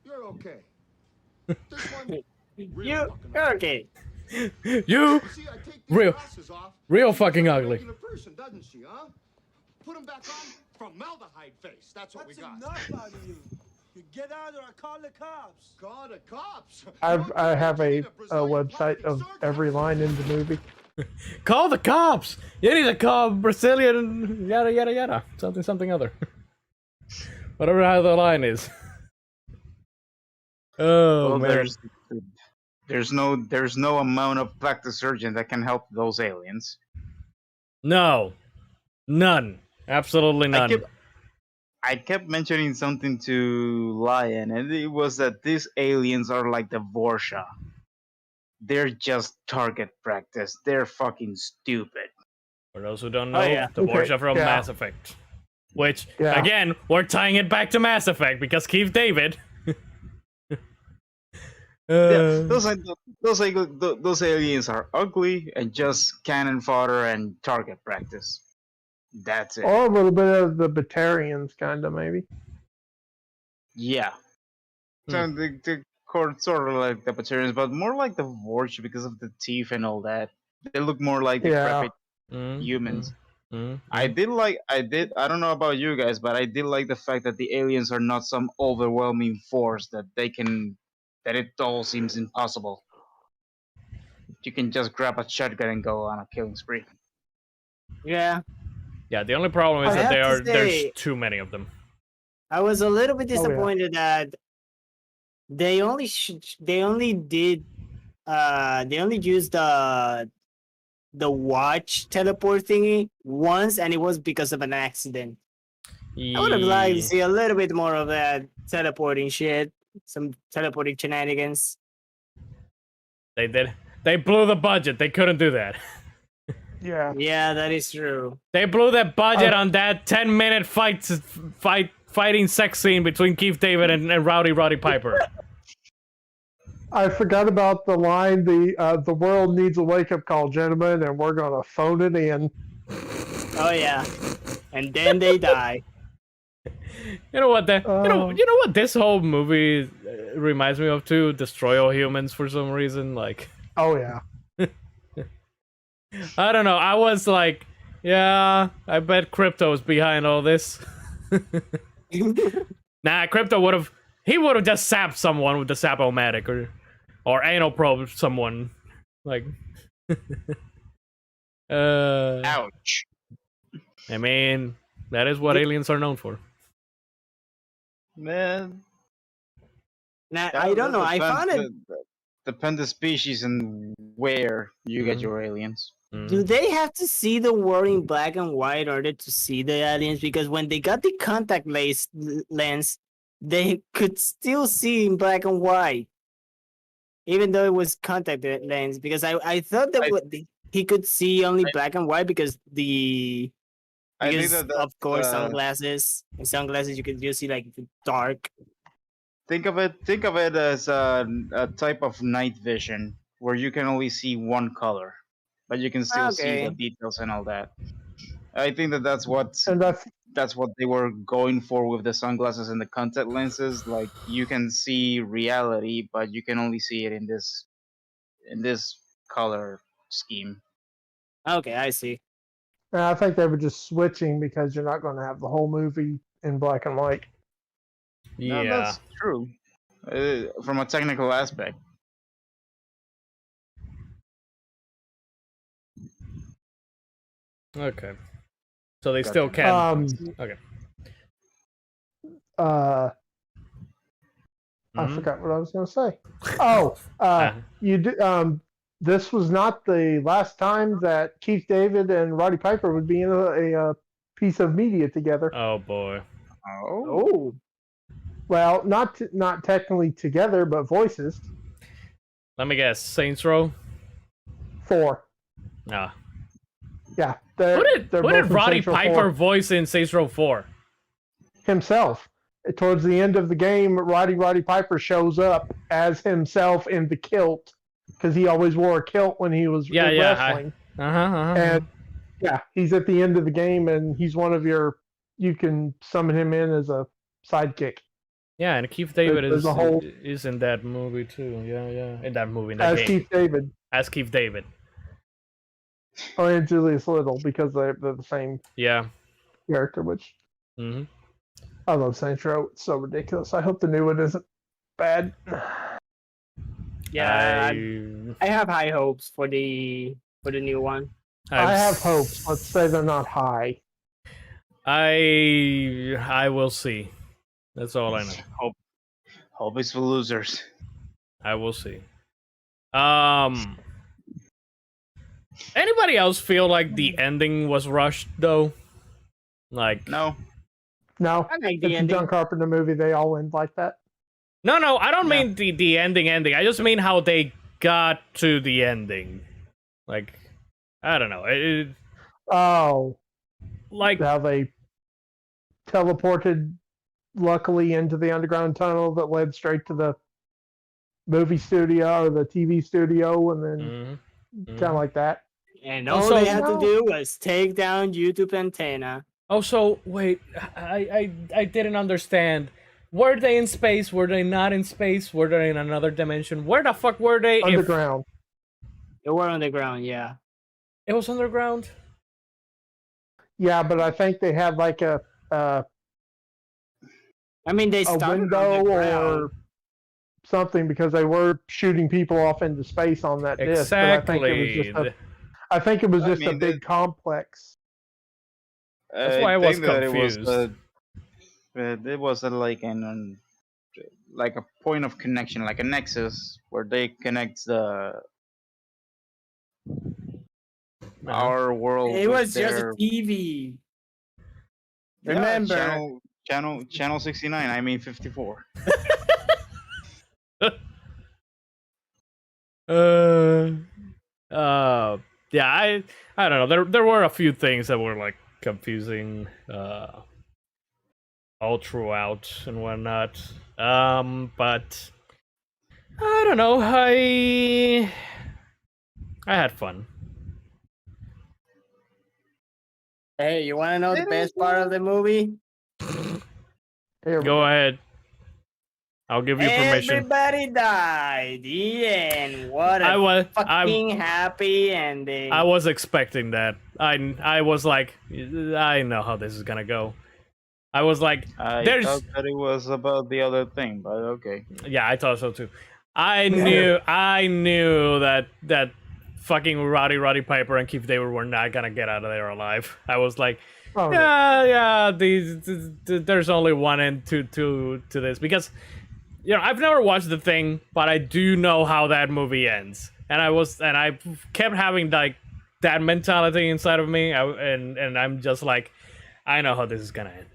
Speaker 5: You're okay. This one,
Speaker 2: You okay?
Speaker 1: You
Speaker 5: see, I take these
Speaker 1: Real-
Speaker 5: glasses off.
Speaker 1: real
Speaker 5: She
Speaker 1: fucking
Speaker 5: looks like a
Speaker 1: ugly.
Speaker 5: regular person, doesn't she, huh? Put them back on. Formaldehyde face. That's what we got.
Speaker 6: enough out of you. You get out or I call the cops.
Speaker 5: Call the cops.
Speaker 4: I have
Speaker 5: You
Speaker 4: a
Speaker 5: need Brazilian
Speaker 4: website
Speaker 5: plastic
Speaker 4: of
Speaker 5: surgeon.
Speaker 4: every line in the movie.
Speaker 1: Call the cops. You need to call Brazilian yada yada yada. Something other. Whatever how the line is. Oh
Speaker 3: well,
Speaker 1: man.
Speaker 3: there's no amount of plastic surgeon that can help those aliens.
Speaker 1: No. None. Absolutely none.
Speaker 3: I kept mentioning something to Lion, and it was that these aliens are like the Vorsha. They're just target practice. They're fucking stupid.
Speaker 1: For those who don't know,
Speaker 2: Oh, yeah.
Speaker 1: the
Speaker 4: Okay,
Speaker 1: Borgia from
Speaker 4: yeah.
Speaker 1: Mass Effect. Which,
Speaker 4: Yeah.
Speaker 1: again, we're tying it back to Mass Effect because Keith David.
Speaker 3: Yeah, those aliens are ugly and just cannon fodder and target practice. That's it.
Speaker 4: Or a little bit of the Batarians, kind of, maybe.
Speaker 3: Yeah. So the sort of like the Batarians, but more like the Vorsha because of the teeth and all that. They look more like
Speaker 4: Yeah.
Speaker 3: decrepit humans.
Speaker 1: Mm.
Speaker 3: I don't know about you guys, but I did like the fact that the aliens are not some overwhelming force that it all seems impossible. You can just grab a shotgun and go on a killing spree.
Speaker 2: Yeah.
Speaker 1: Yeah, the only problem is
Speaker 2: I
Speaker 1: that
Speaker 2: have to
Speaker 1: there's
Speaker 2: say-
Speaker 1: too many of them.
Speaker 2: I was a little bit
Speaker 4: Oh, yeah.
Speaker 2: disappointed that they only they only used the watch teleport thingy once, and it was because of an accident. I would have liked to see a little bit more of that teleporting shit, some teleporting shenanigans.
Speaker 1: They did. They blew the budget. They couldn't do that.
Speaker 4: Yeah.
Speaker 2: Yeah, that is true.
Speaker 1: They blew the budget on that 10-minute fighting sex scene between Keith David and Roddy Piper.
Speaker 4: I forgot about the line. The world needs a wake up call, gentlemen, and we're gonna phone it in.
Speaker 2: Oh yeah, and then they die.
Speaker 1: You know what? You know what this whole movie reminds me of too? Destroy All Humans for some reason. Like,
Speaker 4: Oh yeah.
Speaker 1: I don't know. I was like, yeah, I bet Crypto's behind all this. Nah, Crypto would have. He would have just sapped someone with the Sap-O-Matic or anal probe someone. Like,
Speaker 3: Ouch.
Speaker 1: I mean, that is what aliens are known for.
Speaker 3: Man.
Speaker 2: Now I don't know. I found it.
Speaker 3: Depend the species and where you get your aliens.
Speaker 2: Do they have to see the world in black and white in order to see the aliens? Because when they got the contact lens, they could still see in black and white, even though it was contact lens. Because I thought that he could see only black and white because
Speaker 3: I think that
Speaker 2: of course sunglasses. In sunglasses, you could just see like the dark.
Speaker 3: Think of it as a type of night vision where you can only see one color, but you can still see the details and all that. I think that's what they were going for with the sunglasses and the contact lenses. Like, you can see reality, but you can only see it in this color scheme.
Speaker 2: Okay, I see.
Speaker 4: And I think they were just switching because you're not going to have the whole movie in black and white.
Speaker 1: Yeah,
Speaker 3: No, that's true. From a technical aspect.
Speaker 1: Okay. So they still can. Okay.
Speaker 4: I
Speaker 1: Mhm.
Speaker 4: forgot what I was going to say. Oh, you do. This was not the last time that Keith David and Roddy Piper would be in a piece of media together.
Speaker 1: Oh boy.
Speaker 2: Oh.
Speaker 4: Well, not technically together, but voices.
Speaker 1: Let me guess. Saints Row.
Speaker 4: 4.
Speaker 1: Nah.
Speaker 4: Yeah.
Speaker 1: Who did Roddy Piper
Speaker 4: 4.
Speaker 1: voice in Saints Row 4?
Speaker 4: Himself. Towards the end of the game, Roddy Piper shows up as himself in the kilt because he always wore a kilt when he was wrestling. And yeah, he's at the end of the game, and he's one of your. You can summon him in as a sidekick.
Speaker 1: Yeah, and Keith David is in that movie too. Yeah. In that movie, in that game.
Speaker 4: Keith David.
Speaker 1: As Keith David.
Speaker 4: Oh, and Julius Little, because they're the same character, which I love Saints Row. It's so ridiculous. I hope the new one isn't bad.
Speaker 2: Yeah, I have high hopes for the new one.
Speaker 4: I have hopes. Let's say they're not high.
Speaker 1: I will see. That's all I know.
Speaker 3: Hope is for losers.
Speaker 1: I will see. Anybody else feel like the ending was rushed though? Like
Speaker 3: No.
Speaker 4: No,
Speaker 2: I like the
Speaker 4: it's a
Speaker 2: ending.
Speaker 4: John Carpenter movie. They all end like that.
Speaker 1: No, I don't mean the ending. I just mean how they got to the ending. Like, I don't know. Like
Speaker 4: how they teleported, luckily, into the underground tunnel that led straight to the movie studio or the TV studio, and then kind of like that.
Speaker 2: And all they had to do was take down YouTube antenna.
Speaker 1: Oh, so wait, I didn't understand. Were they in space? Were they not in space? Were they in another dimension? Where the fuck were they?
Speaker 4: Underground.
Speaker 2: They were underground, yeah.
Speaker 1: It was underground?
Speaker 4: Yeah, but I think they had like a
Speaker 2: they started
Speaker 4: window
Speaker 2: underground.
Speaker 4: or something because they were shooting people off into space on that disc.
Speaker 1: Exactly.
Speaker 4: I think it was just a big complex.
Speaker 1: That's why I was confused.
Speaker 3: It was like a point of connection, like a nexus where they connect
Speaker 1: Uh-huh.
Speaker 3: our world
Speaker 2: It
Speaker 3: with
Speaker 2: was just a
Speaker 3: their
Speaker 2: TV.
Speaker 3: yeah
Speaker 2: Remember,
Speaker 3: channel 69. I mean 54.
Speaker 1: Uh, yeah, I don't know. There were a few things that were like confusing, all throughout and whatnot. But I don't know. I had fun.
Speaker 2: hey, you want to know the best part of the movie?
Speaker 4: Here we
Speaker 1: Go ahead. I'll give you permission.
Speaker 2: Everybody died. The end. What
Speaker 1: I
Speaker 2: a
Speaker 1: was
Speaker 2: fucking happy ending.
Speaker 1: I was expecting that. I was like, I know how this is gonna go. I was like,
Speaker 3: I
Speaker 1: there's
Speaker 3: thought that it was about the other thing, but okay.
Speaker 1: yeah, I thought so too. I knew that fucking Roddy Piper and Keith David were not gonna get out of there alive. I was like,
Speaker 4: Oh, no.
Speaker 1: yeah, there's only one end to this because I've never watched the thing, but I do know how that movie ends, and I kept having like that mentality inside of me, and I'm just like, I know how this is gonna end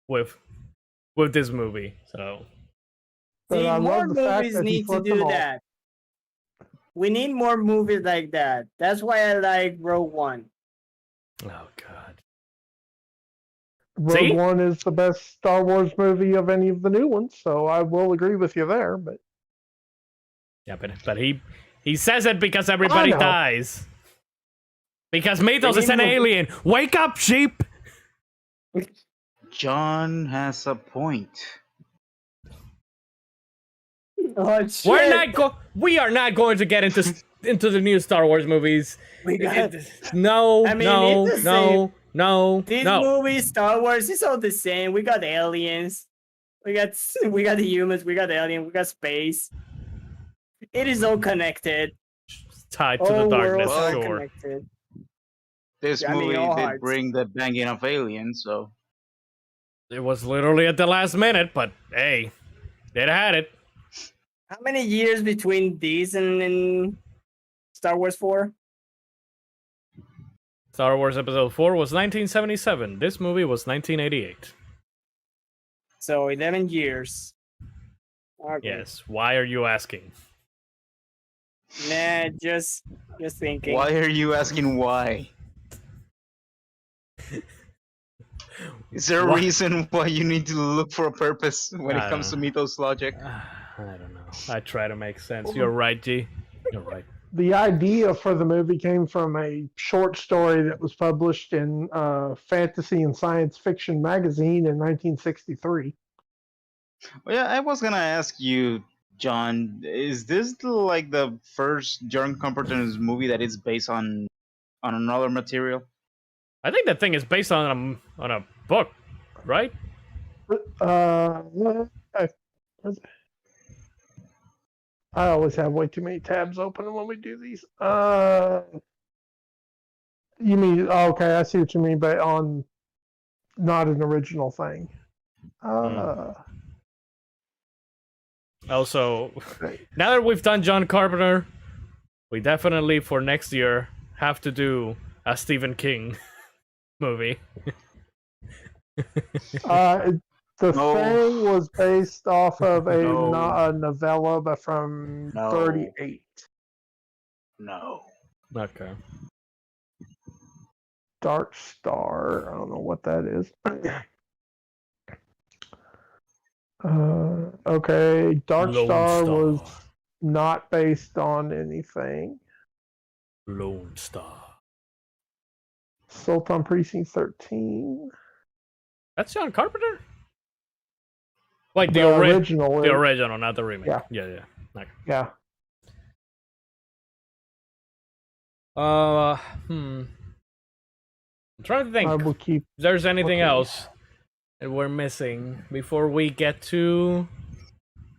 Speaker 1: with this movie, so.
Speaker 4: But
Speaker 2: See,
Speaker 4: I
Speaker 2: more
Speaker 4: love the fact
Speaker 2: movies
Speaker 4: that he
Speaker 2: need to
Speaker 4: flipped them
Speaker 2: do
Speaker 4: off.
Speaker 2: that. We need more movies like that. That's why I like Rogue One.
Speaker 1: Oh god.
Speaker 4: Rogue
Speaker 1: See?
Speaker 4: One is the best Star Wars movie of any of the new ones, so I will agree with you there. But
Speaker 1: Yeah, but he says it because everybody
Speaker 4: know.
Speaker 1: dies. Because Mythos
Speaker 2: We
Speaker 1: is
Speaker 2: need
Speaker 1: an
Speaker 2: more-
Speaker 1: alien. Wake up, sheep!
Speaker 3: John has a point.
Speaker 2: Oh shit!
Speaker 1: We are not going to get into the new Star Wars movies.
Speaker 2: We got
Speaker 1: No,
Speaker 2: I mean,
Speaker 1: no,
Speaker 2: it's the
Speaker 1: no, no,
Speaker 2: these
Speaker 1: no.
Speaker 2: movies. Star Wars is all the same. We got aliens. We got the humans. We got the alien. We got space. It is all connected.
Speaker 1: Tied to the
Speaker 2: All
Speaker 1: darkness,
Speaker 2: worlds are
Speaker 1: sure.
Speaker 2: connected.
Speaker 3: This
Speaker 2: I mean,
Speaker 3: movie
Speaker 2: all
Speaker 3: did
Speaker 2: hearts.
Speaker 3: bring the banging of aliens, so
Speaker 1: It was literally at the last minute, but hey, it had it.
Speaker 2: How many years between these and Star Wars 4?
Speaker 1: Star Wars Episode 4 was 1977. This movie was 1988.
Speaker 2: So 11 years. Okay.
Speaker 1: Yes. Why are you asking?
Speaker 2: Nah, just thinking.
Speaker 3: why are you asking why? Is there a
Speaker 1: Why-
Speaker 3: reason why you need to look for a purpose when
Speaker 1: I
Speaker 3: it comes to
Speaker 1: don't
Speaker 3: Mythos logic?
Speaker 1: I don't know. I try to make sense. You're right, G. You're right.
Speaker 4: the idea for the movie came from a short story that was published in Fantasy and Science Fiction magazine in 1963.
Speaker 3: Well, yeah, I was gonna ask you, John, is this like the first John Carpenter's movie that is based on another material?
Speaker 1: I think that thing is based on a book, right?
Speaker 4: I always have way too many tabs open when we do these. You mean okay? I see what you mean, but on not an original thing.
Speaker 1: Also, now that we've done John Carpenter, we definitely for next year have to do a Stephen King movie.
Speaker 4: The
Speaker 3: No.
Speaker 4: thing was based off of a,
Speaker 3: No.
Speaker 4: not a novella, but from
Speaker 3: No.
Speaker 4: 38.
Speaker 3: No.
Speaker 1: Okay.
Speaker 4: Dark Star. I don't know what that is. Okay, Dark
Speaker 1: Lone
Speaker 4: Star
Speaker 1: Star.
Speaker 4: was not based on anything.
Speaker 1: Lone Star.
Speaker 4: Sultan Precinct 13.
Speaker 1: That's John Carpenter? Like
Speaker 4: The original.
Speaker 1: the original, not the remake.
Speaker 4: Yeah.
Speaker 1: Yeah. Okay.
Speaker 4: Yeah.
Speaker 1: I'm trying to think
Speaker 4: I
Speaker 1: if
Speaker 4: will keep.
Speaker 1: there's anything
Speaker 4: looking.
Speaker 1: else that we're missing before we get to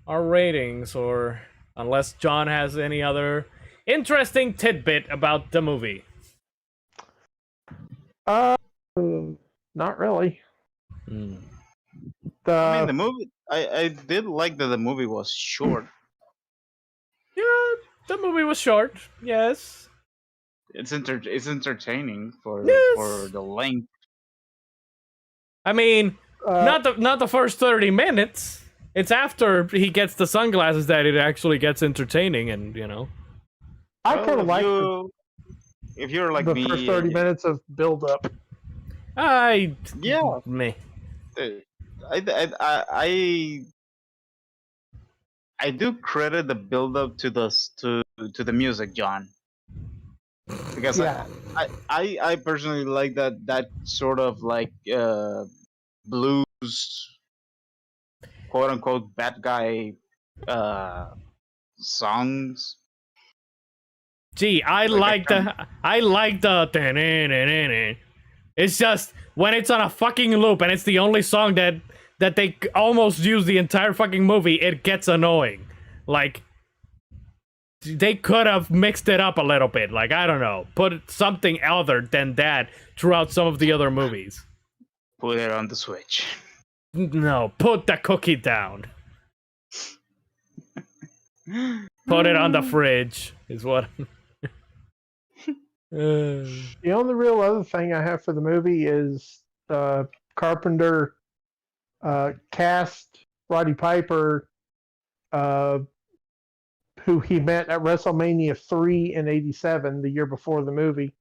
Speaker 1: our ratings, or unless John has any other interesting tidbit about the movie.
Speaker 4: Not really.
Speaker 3: I mean,
Speaker 4: The
Speaker 3: the movie. I did like that the movie was short.
Speaker 1: Yeah, the movie was short. Yes.
Speaker 3: It's entertaining for
Speaker 1: Yes.
Speaker 3: the length.
Speaker 1: I mean,
Speaker 4: uh,
Speaker 1: not the first 30 minutes. It's after he gets the sunglasses that it actually gets entertaining, and
Speaker 4: I
Speaker 3: Well,
Speaker 4: kind of like
Speaker 3: if you're like
Speaker 4: the first
Speaker 3: me,
Speaker 4: 30 minutes of build up.
Speaker 1: I
Speaker 3: yeah,
Speaker 1: meh.
Speaker 3: I, I I do credit the build up to to the music, John, because
Speaker 4: Yeah.
Speaker 3: I personally like that sort of like blues, quote unquote, bad guy uh songs.
Speaker 1: Gee, I
Speaker 3: Like I
Speaker 1: like
Speaker 3: can
Speaker 1: the. It's just when it's on a fucking loop and it's the only song that they almost use the entire fucking movie, it gets annoying. Like they could have mixed it up a little bit. Like I don't know, put something other than that throughout some of the other movies.
Speaker 3: put it on the Switch.
Speaker 1: No, put the cookie down. Put it on the fridge. Is what.
Speaker 4: The only real other thing I have for the movie is Carpenter cast Roddy Piper, who he met at WrestleMania 3 in '87, the year before the movie.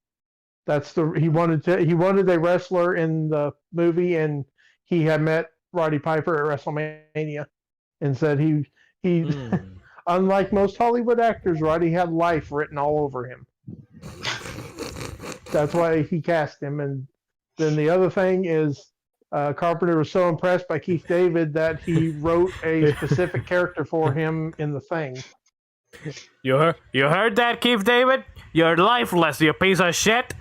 Speaker 4: He wanted a wrestler in the movie, and he had met Roddy Piper at WrestleMania, and said he
Speaker 1: Hmm.
Speaker 4: unlike most Hollywood actors, Roddy had life written all over him. That's why he cast him. And then the other thing is Carpenter was so impressed by Keith David that he wrote a specific character for him in The Thing.
Speaker 1: You heard that, Keith David? You're lifeless, you piece of shit.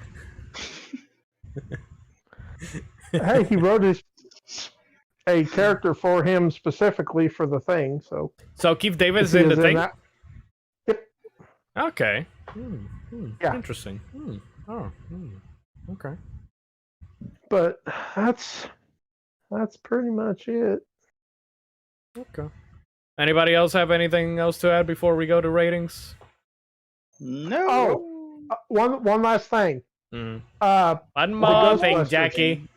Speaker 4: Hey, he wrote a character for him specifically for The Thing.
Speaker 1: So Keith David's
Speaker 4: He
Speaker 1: in the
Speaker 4: is
Speaker 1: thing.
Speaker 4: that- Yep.
Speaker 1: Okay.
Speaker 4: Yeah.
Speaker 1: Interesting. Oh. Okay.
Speaker 4: But that's pretty much it.
Speaker 1: Okay. Anybody else have anything else to add before we go to ratings?
Speaker 3: No.
Speaker 4: Oh, one last thing.
Speaker 1: Mm.
Speaker 4: Uh,
Speaker 1: One more thing,
Speaker 4: Ghostbusters.
Speaker 1: Jackie.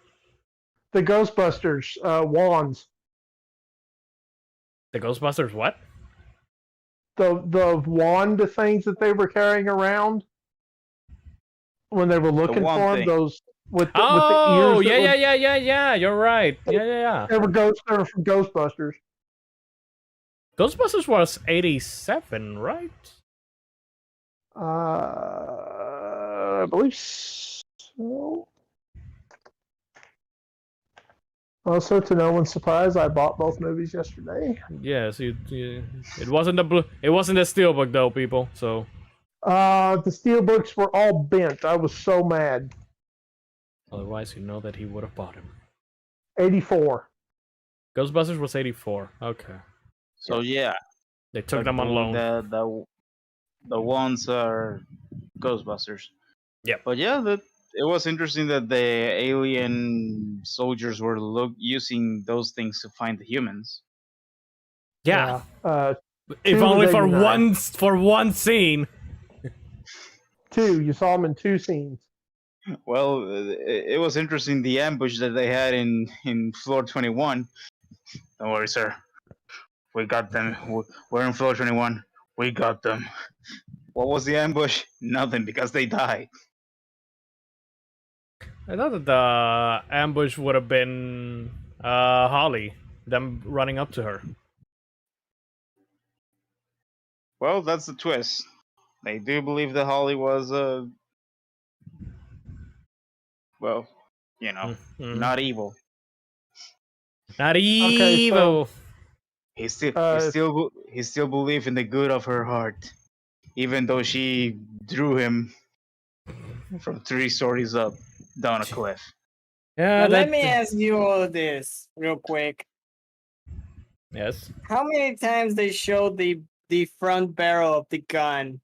Speaker 4: the Ghostbusters wands.
Speaker 1: The Ghostbusters what?
Speaker 4: The wand things that they were carrying around when they were looking
Speaker 3: wand
Speaker 4: for
Speaker 3: thing.
Speaker 4: them, those with the
Speaker 1: Oh,
Speaker 4: ears. that
Speaker 1: yeah. You're right. Yeah.
Speaker 4: They were from Ghostbusters.
Speaker 1: Ghostbusters was 87, right?
Speaker 4: I believe so. Also, to no one's surprise, I bought both movies yesterday.
Speaker 1: Yes, it wasn't it wasn't the steelbook though, people. So
Speaker 4: The steelbooks were all bent. I was so mad.
Speaker 1: otherwise, you know that he would have bought him.
Speaker 4: 84.
Speaker 1: Ghostbusters was 84. Okay,
Speaker 3: So yeah,
Speaker 1: they took them on loan.
Speaker 3: The ones are Ghostbusters.
Speaker 1: Yep.
Speaker 3: But yeah, it was interesting that the alien soldiers were using those things to find the humans.
Speaker 1: Yeah,
Speaker 4: Two
Speaker 1: if only
Speaker 4: of
Speaker 1: for
Speaker 4: 89.
Speaker 1: one scene.
Speaker 4: Two. You saw them in two scenes.
Speaker 3: Well, it was interesting the ambush that they had in floor 21. Don't worry, sir. We got them. We're in floor 21. We got them. What was the ambush? Nothing, because they died.
Speaker 1: I thought that the ambush would have been Holly, them running up to her.
Speaker 3: Well, that's the twist. They do believe that Holly was well,
Speaker 1: Mhm.
Speaker 3: not evil.
Speaker 1: Not
Speaker 4: so-
Speaker 1: evil.
Speaker 3: He still believed in the good of her heart, even though she drew him from 3 stories up down a cliff.
Speaker 1: Yeah,
Speaker 2: Now, let me ask you all this real quick.
Speaker 1: Yes.
Speaker 2: How many times they showed the front barrel of the gun?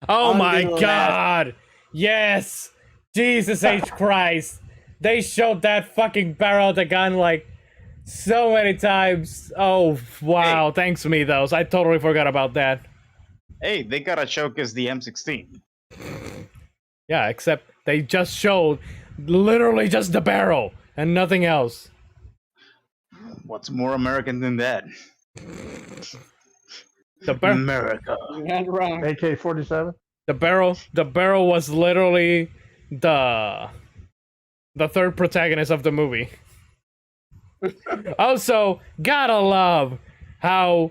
Speaker 1: Oh
Speaker 2: On
Speaker 1: my
Speaker 2: the left.
Speaker 1: god! Yes! Jesus H. Christ! They showed that fucking barrel of the gun like So many times. Oh, wow. Thanks, Mythos. I totally forgot about that.
Speaker 3: Hey, they gotta showcase the M16.
Speaker 1: Yeah, except they just showed literally just the barrel and nothing else.
Speaker 3: What's more American than that?
Speaker 1: The barrel.
Speaker 3: America.
Speaker 2: You're not wrong.
Speaker 4: AK-47.
Speaker 1: The barrel was literally the third protagonist of the movie. Also, gotta love how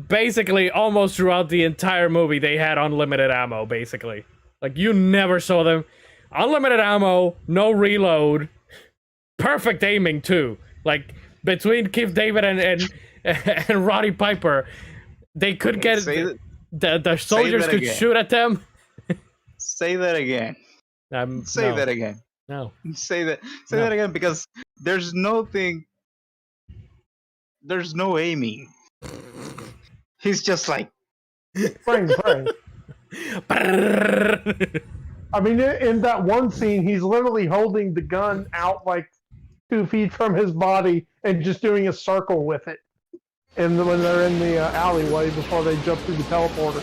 Speaker 1: basically almost throughout the entire movie they had unlimited ammo, basically. Like, you never saw them. Unlimited ammo, no reload, perfect aiming too. Like, between Keith David and Roddy Piper, they could get the soldiers
Speaker 3: that
Speaker 1: could
Speaker 3: again.
Speaker 1: shoot at them.
Speaker 3: Say that again. Say
Speaker 1: No,
Speaker 3: that again.
Speaker 1: no.
Speaker 3: Say that. Say
Speaker 1: No.
Speaker 3: that again because there's nothing. There's no aiming. He's just like.
Speaker 4: Bang, bang. I mean, in that one scene, he's literally holding the gun out like 2 feet from his body and just doing a circle with it. And when they're in the alleyway before they jump through the teleporter.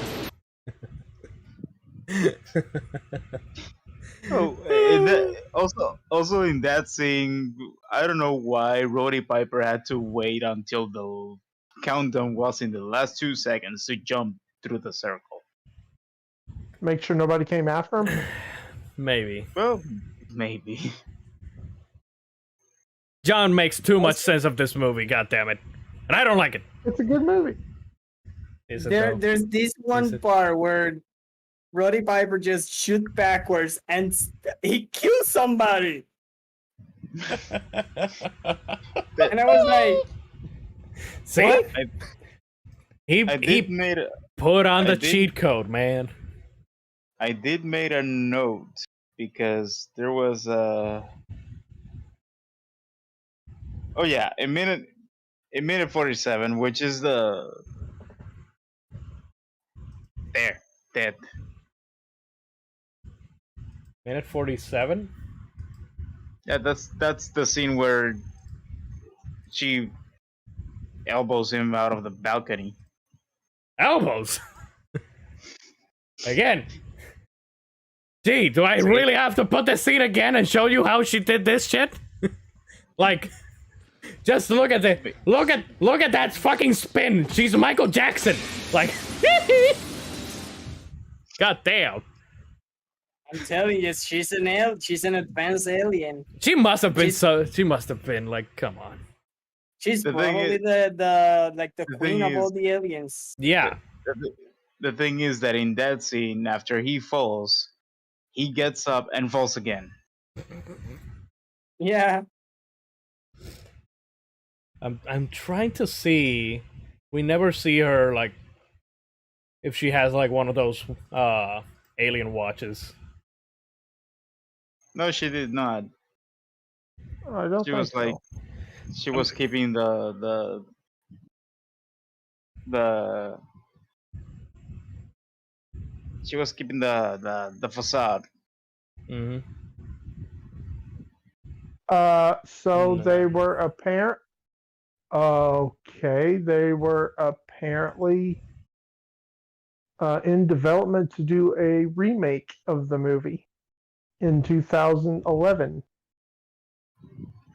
Speaker 3: Oh, also in that scene, I don't know why Roddy Piper had to wait until the countdown was in the last 2 seconds to jump through the circle.
Speaker 4: Make sure nobody came after him.
Speaker 1: Maybe.
Speaker 3: Well, maybe.
Speaker 1: John makes too much sense of this movie, goddammit. And I don't like it.
Speaker 4: It's a good movie.
Speaker 1: Is it though?
Speaker 2: There's this one
Speaker 1: it?
Speaker 2: part where Roddy Piper just shoot backwards and he kills somebody. And I was like,
Speaker 1: See?
Speaker 2: What?
Speaker 1: He put on the cheat code, man.
Speaker 3: I did made a note because there was a. Oh yeah, a minute 47, which is the there dead.
Speaker 1: Minute 47?
Speaker 3: Yeah, that's the scene where she elbows him out of the balcony.
Speaker 1: Elbows. Again. Gee, do I really have to put the scene again and show you how she did this shit? Like, just look at that fucking spin. She's Michael Jackson. Like, god damn.
Speaker 2: I'm telling you, she's an advanced alien.
Speaker 1: She must have been like, come on.
Speaker 2: She's
Speaker 3: The thing
Speaker 2: probably
Speaker 3: is-
Speaker 2: the
Speaker 3: the
Speaker 2: queen
Speaker 3: thing
Speaker 2: of all
Speaker 3: is-
Speaker 2: the aliens.
Speaker 1: Yeah.
Speaker 3: The thing is that in that scene, after he falls, he gets up and falls again.
Speaker 2: Yeah.
Speaker 1: I'm trying to see. We never see her like if she has like one of those alien watches.
Speaker 3: No, she did not.
Speaker 4: I don't
Speaker 3: She
Speaker 4: think
Speaker 3: was
Speaker 4: so.
Speaker 3: like, she was keeping the she was keeping the facade.
Speaker 1: Mm-hmm.
Speaker 4: So
Speaker 1: No.
Speaker 4: they were apparent. Okay, they were apparently in development to do a remake of the movie in 2011.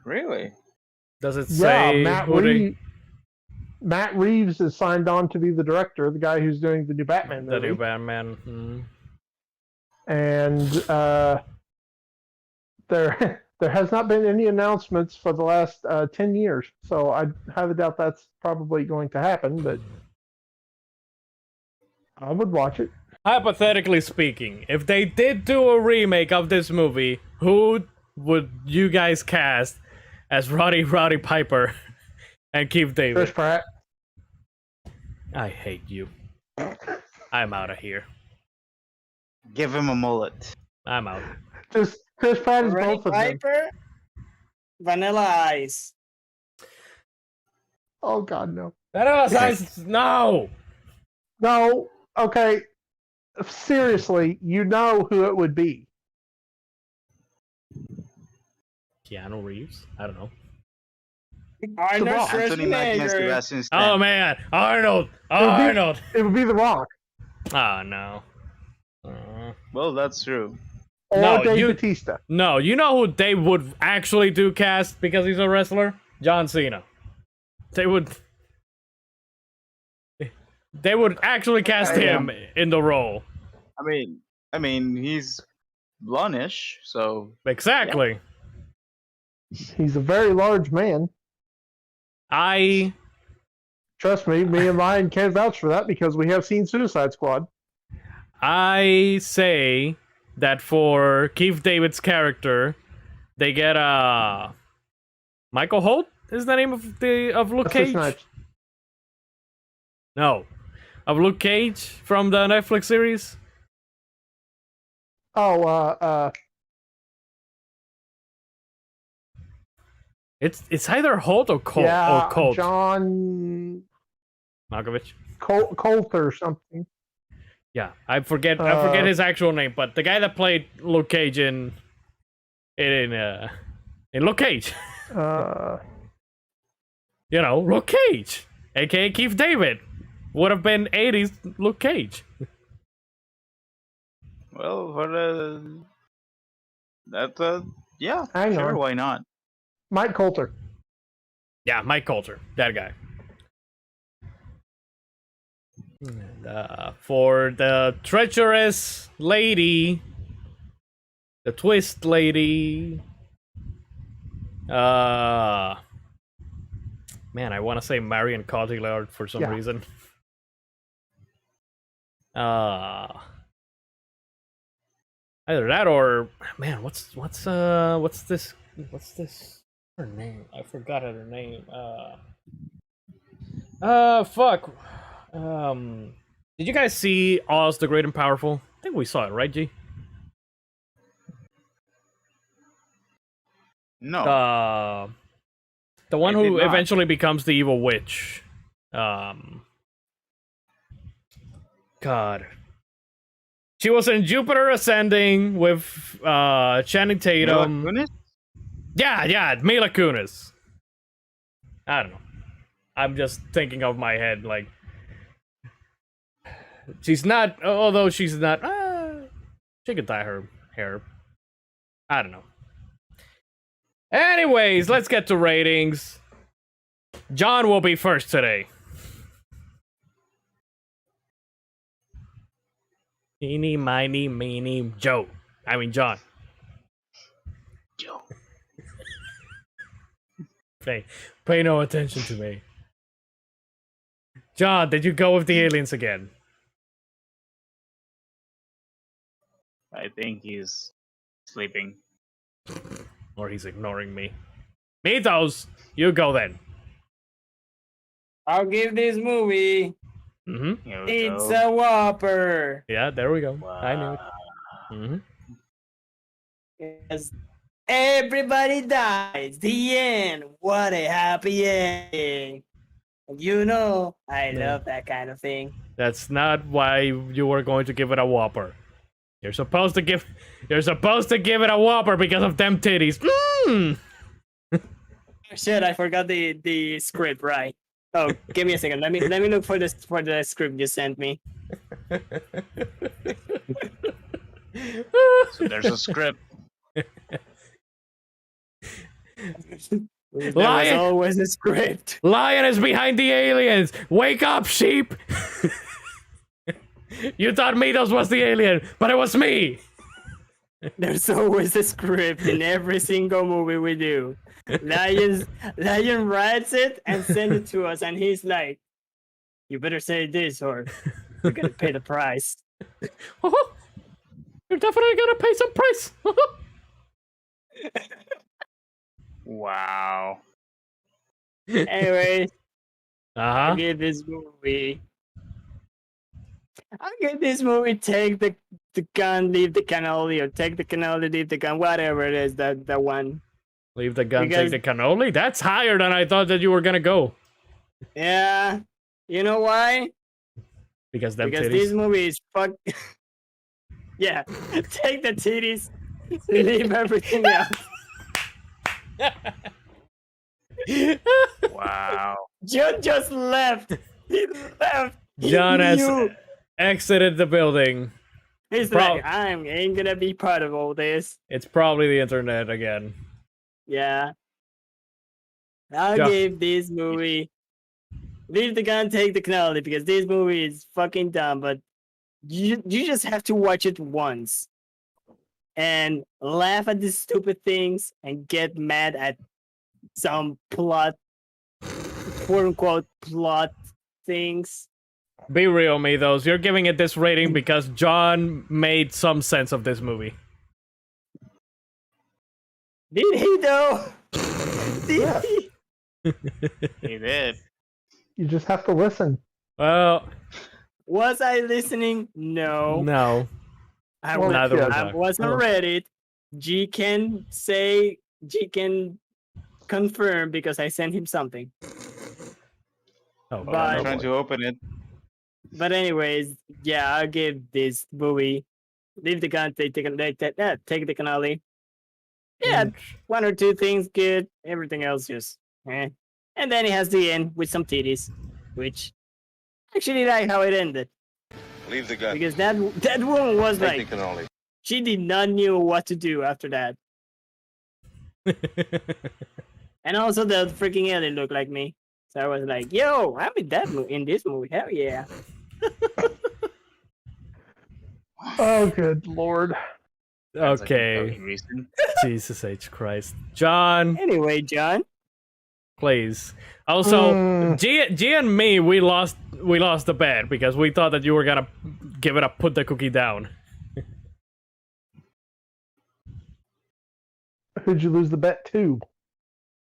Speaker 3: Really?
Speaker 1: Does it
Speaker 4: Yeah,
Speaker 1: say who they,
Speaker 4: Matt Reeves is signed on to be the director, the guy who's doing the new Batman
Speaker 1: the
Speaker 4: movie.
Speaker 1: new Batman? Mhm.
Speaker 4: And there has not been any announcements for the last 10 years, so I have a doubt that's probably going to happen, but I would watch it.
Speaker 1: Hypothetically speaking, if they did do a remake of this movie, who would you guys cast as Roddy Piper and Keith
Speaker 4: Chris
Speaker 1: David?
Speaker 4: Pratt.
Speaker 1: I hate you. I'm out of here.
Speaker 3: Give him a mullet.
Speaker 1: I'm out.
Speaker 4: Just Chris Pratt is
Speaker 2: Roddy
Speaker 4: both of them.
Speaker 2: Piper, Vanilla Ice.
Speaker 4: Oh God, no.
Speaker 1: No.
Speaker 4: No. Okay. Seriously, you know who it would be.
Speaker 1: Keanu Reeves? I don't know.
Speaker 2: Arnold
Speaker 4: Rock.
Speaker 3: Anthony Mackie and
Speaker 2: Schwarzenegger.
Speaker 3: Sebastian Stan.
Speaker 1: Oh man, Arnold.
Speaker 4: It would be-
Speaker 1: Arnold.
Speaker 4: It would be The Rock
Speaker 1: Oh no.
Speaker 3: Well, that's true.
Speaker 4: or
Speaker 1: No,
Speaker 4: Dave
Speaker 1: you-
Speaker 4: Bautista.
Speaker 1: No, you know who they would actually do cast because he's a wrestler? John Cena. They would actually cast him in the role.
Speaker 3: I mean, he's blondish, so
Speaker 1: Exactly.
Speaker 4: He's a very large man.
Speaker 1: I
Speaker 4: Trust me, me and Ryan can vouch for that because we have seen Suicide Squad.
Speaker 1: say that for Keith David's character, they get Michael Holt is the name of Luke
Speaker 4: Wesley
Speaker 1: Cage?
Speaker 4: Snipes.
Speaker 1: No. Of Luke Cage from the Netflix series?
Speaker 4: Oh,
Speaker 1: It's either Holt or Colt
Speaker 4: yeah,
Speaker 1: or Colt.
Speaker 4: John
Speaker 1: Malkovich.
Speaker 4: Colt or something.
Speaker 1: Yeah, I forget his actual name, but the guy that played Luke Cage in Luke Cage. You know, Luke Cage, aka Keith David, would have been 80s Luke Cage.
Speaker 3: well, yeah,
Speaker 4: Hang
Speaker 3: sure,
Speaker 4: on.
Speaker 3: why not?
Speaker 4: Mike Coulter.
Speaker 1: Yeah, Mike Coulter, that guy. And, for the treacherous lady, the twist lady, man, I want to say Marion Cotillard for some
Speaker 4: Yeah.
Speaker 1: reason. Either that or man, what's this? Her name? I forgot her name. Fuck. Did you guys see Oz the Great and Powerful? I think we saw it, right, G?
Speaker 3: No,
Speaker 1: The one
Speaker 3: I did
Speaker 1: who
Speaker 3: not.
Speaker 1: eventually becomes the evil witch. God. She was in Jupiter Ascending with Channing Tatum.
Speaker 3: Mila Kunis?
Speaker 1: Yeah, Mila Kunis. I don't know. I'm just thinking of my head, like she's not. Although she's not. She could dye her hair. I don't know. Anyways, let's get to ratings. John will be first today. Eeny, miny, meeny, Joe. I mean, John.
Speaker 3: Joe.
Speaker 1: Pay no attention to me. John, did you go with the aliens again?
Speaker 3: I think he's sleeping.
Speaker 1: Or he's ignoring me. Mythos, you go then.
Speaker 2: I'll give this movie.
Speaker 1: Mm-hmm.
Speaker 3: Here we
Speaker 2: It's
Speaker 3: go.
Speaker 2: a Whopper.
Speaker 1: Yeah, there we go. I knew it. Mm-hmm.
Speaker 2: Yes. Everybody dies. The end. What a happy ending. You know, I
Speaker 1: Yeah.
Speaker 2: love that kind of thing.
Speaker 1: That's not why you were going to give it a Whopper. You're supposed to give it a Whopper because of them titties. Mmm.
Speaker 2: Shit, I forgot the script, right? Oh, give me a second. Let me look for the script you sent me.
Speaker 3: So there's a script.
Speaker 2: There was
Speaker 1: Lion!
Speaker 2: always a script.
Speaker 1: Lion is behind the aliens. Wake up, sheep. You thought Mythos was the alien, but it was me.
Speaker 2: There's always a script in every single movie we do. Lion writes it and sends it to us, and he's like, "You better say this, or you're gonna pay the price."
Speaker 1: You're definitely gonna pay some price.
Speaker 3: Wow.
Speaker 2: Anyway,
Speaker 1: Uh-huh.
Speaker 2: I'll give this movie. Take the gun, leave the cannoli, or take the cannoli, leave the gun, whatever it is. That one.
Speaker 1: Leave the gun,
Speaker 2: Because-
Speaker 1: take the cannoli? That's higher than I thought that you were gonna go.
Speaker 2: Yeah. You know why?
Speaker 1: Because them
Speaker 2: Because
Speaker 1: titties.
Speaker 2: this movie is fuck. Yeah. Take the titties, leave everything else. John just left. He left. He
Speaker 1: John has
Speaker 2: knew.
Speaker 1: exited the building.
Speaker 2: He's like, I ain't gonna be part of all this.
Speaker 1: It's probably the internet again.
Speaker 2: Yeah. I'll
Speaker 1: Yeah.
Speaker 2: give this movie. Leave the gun, take the cannoli, because this movie is fucking dumb, but you just have to watch it once. And laugh at the stupid things and get mad at some plot, quote unquote, plot things.
Speaker 1: Be real, me those. You're giving it this rating because John made some sense of this movie.
Speaker 2: Did he though? Did
Speaker 4: Yeah.
Speaker 2: he?
Speaker 3: He did.
Speaker 4: You just have to listen.
Speaker 1: Well,
Speaker 2: Was I listening? No.
Speaker 1: no.
Speaker 2: I
Speaker 4: Well,
Speaker 2: was,
Speaker 1: neither was
Speaker 2: I
Speaker 1: I.
Speaker 2: was on
Speaker 4: Oh.
Speaker 2: Reddit. G can confirm because I sent him something.
Speaker 1: Oh,
Speaker 2: But-
Speaker 3: I'm
Speaker 1: God.
Speaker 3: trying to open it.
Speaker 2: But anyways, yeah, I'll give this movie. Leave the gun, take the cannoli. Yeah, one or two things good. Everything else just eh. And then it has the end with some titties, which actually like how it ended
Speaker 7: Leave the gun.
Speaker 2: because that woman was
Speaker 7: Take
Speaker 2: like
Speaker 7: the cannoli.
Speaker 2: she did not knew what to do after that. And also the freaking alien looked like me. So I was like, yo, I'm in in this movie. Hell yeah.
Speaker 4: Oh, good lord.
Speaker 3: That's a
Speaker 1: Okay.
Speaker 3: compelling reason.
Speaker 1: Jesus H. Christ. John,
Speaker 2: Anyway, John.
Speaker 1: please. Also,
Speaker 4: Mm.
Speaker 1: G and me, we lost the bet because we thought that you were gonna give it a put the cookie down.
Speaker 4: Who'd you lose the bet to?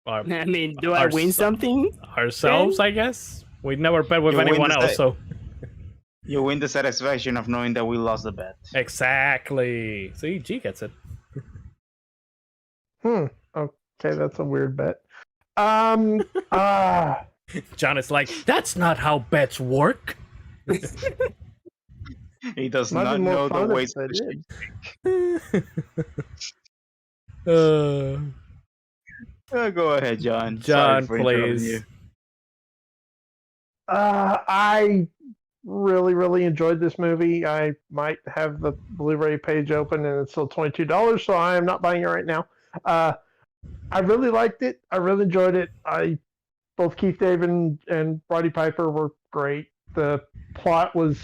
Speaker 1: Or
Speaker 2: I mean, do I
Speaker 1: Our
Speaker 2: win
Speaker 1: son.
Speaker 2: something?
Speaker 1: ourselves, I guess. We never bet with
Speaker 3: You win
Speaker 1: anyone
Speaker 3: the
Speaker 1: else,
Speaker 3: set.
Speaker 1: so
Speaker 3: You win the satisfaction of knowing that we lost the bet.
Speaker 1: exactly. See, G gets it.
Speaker 4: Okay, that's a weird bet.
Speaker 1: John is like, that's not how bets work.
Speaker 3: He does
Speaker 4: might be
Speaker 3: not
Speaker 4: more
Speaker 3: know the
Speaker 4: fun if
Speaker 3: ways
Speaker 4: I
Speaker 3: of the
Speaker 4: did.
Speaker 3: Go ahead, John.
Speaker 1: John,
Speaker 3: Sorry for interrupting
Speaker 1: please.
Speaker 3: you.
Speaker 4: I really, really enjoyed this movie. I might have the Blu-ray page open, and it's still $22, so I am not buying it right now. I really liked it. I really enjoyed it. Both Keith David and Roddy Piper were great. The plot was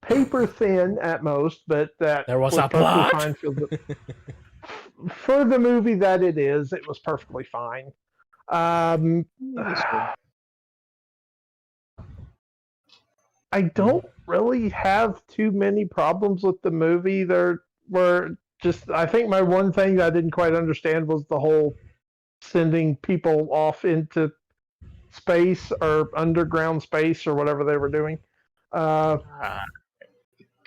Speaker 4: paper thin at most, but that
Speaker 1: There was a
Speaker 4: perfectly
Speaker 1: plot?
Speaker 4: fine for the movie that it is. It was perfectly fine. I don't really have too many problems with the movie. There were just, I think my one thing that I didn't quite understand was the whole sending people off into space or underground space or whatever they were doing.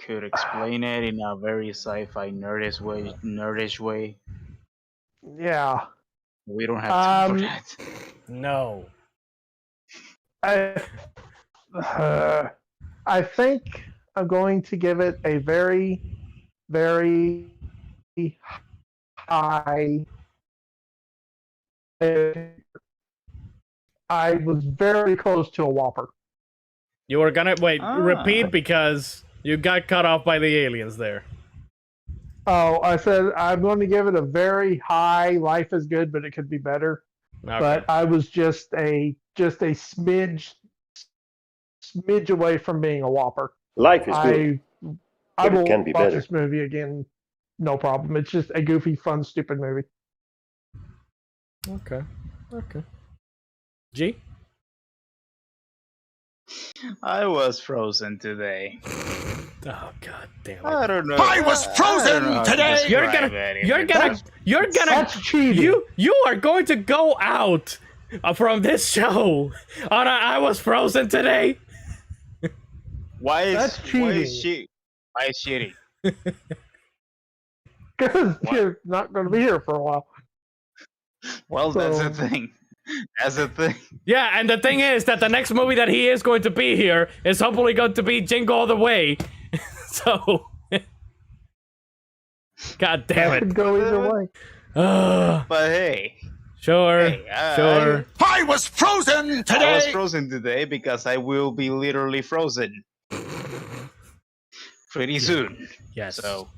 Speaker 3: Could explain it in a very sci-fi nerdish way.
Speaker 4: Yeah.
Speaker 3: We don't have time for
Speaker 4: Um,
Speaker 3: that.
Speaker 1: No.
Speaker 4: I think I'm going to give it a very, very high. I was very close to a Whopper.
Speaker 1: You were gonna wait,
Speaker 3: Ah.
Speaker 1: repeat because you got cut off by the aliens there.
Speaker 4: Oh, I said I'm going to give it a very high. Life is good, but it could be better.
Speaker 1: Okay.
Speaker 4: But I was just a smidge away from being a Whopper.
Speaker 8: Life is good.
Speaker 4: I
Speaker 8: but it
Speaker 4: will
Speaker 8: can be
Speaker 4: watch
Speaker 8: better.
Speaker 4: this movie again, no problem. It's just a goofy, fun, stupid movie.
Speaker 1: Okay. G?
Speaker 3: I was frozen today.
Speaker 1: Oh god damn it.
Speaker 3: I don't know.
Speaker 5: I was frozen
Speaker 3: don't know how to
Speaker 5: today!
Speaker 3: describe
Speaker 1: You're gonna
Speaker 4: That's cheating.
Speaker 1: you are going to go out from this show on a I was frozen today.
Speaker 3: Why
Speaker 4: That's
Speaker 3: is cheating?
Speaker 4: Because you're not going to be here for a while.
Speaker 3: Well, that's the
Speaker 4: So-
Speaker 3: thing. That's the thing.
Speaker 1: Yeah, and the thing is that the next movie that he is going to be here is hopefully going to be Jingle All the Way. So god damn
Speaker 4: That could
Speaker 1: it.
Speaker 4: go either way.
Speaker 1: Ugh.
Speaker 3: But hey,
Speaker 1: Sure.
Speaker 3: Hey,
Speaker 1: Sure.
Speaker 5: I was frozen
Speaker 3: I was
Speaker 5: today.
Speaker 3: frozen today because I will be literally frozen pretty soon.
Speaker 1: Yes.
Speaker 3: So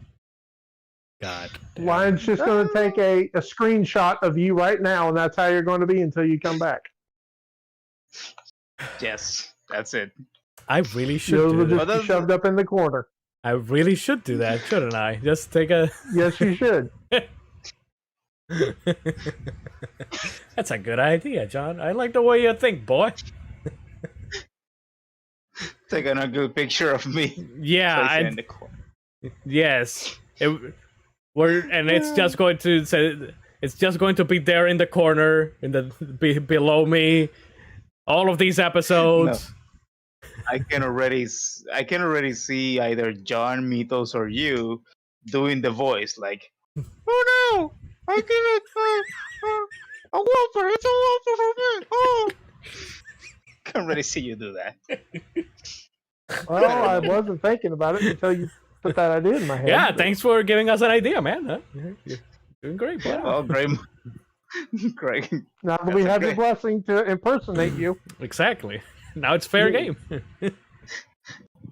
Speaker 1: God. damn.
Speaker 4: Lion's just going to take a screenshot of you right now, and that's how you're going to be until you come back.
Speaker 3: yes, that's it.
Speaker 1: I really should
Speaker 4: You'll
Speaker 1: do
Speaker 4: just
Speaker 1: that.
Speaker 3: But
Speaker 4: be shoved up in the corner.
Speaker 1: I really should do that, shouldn't I? Just take a.
Speaker 4: Yes, you should.
Speaker 1: That's a good idea, John. I like the way you think, boy.
Speaker 3: Taking a good picture of me.
Speaker 1: Yeah,
Speaker 3: Place it in
Speaker 1: I,
Speaker 3: the corner.
Speaker 1: yes. It's just going to say it's just going to be there in the corner, below me. All of these episodes.
Speaker 3: I can already see either John, Mitos, or you doing the voice like, "Oh no, I did it! A whopper! It's a whopper for me!" Oh, can already see you do that.
Speaker 4: Well, I wasn't thinking about it until you put that idea in my head.
Speaker 1: Yeah,
Speaker 4: but-
Speaker 1: thanks for giving us an idea, man. Huh? You're doing great, boy.
Speaker 3: Oh, great, great.
Speaker 4: Now that we
Speaker 3: That's
Speaker 4: have your
Speaker 3: great.
Speaker 4: blessing to impersonate you,
Speaker 1: Exactly. Now it's fair game.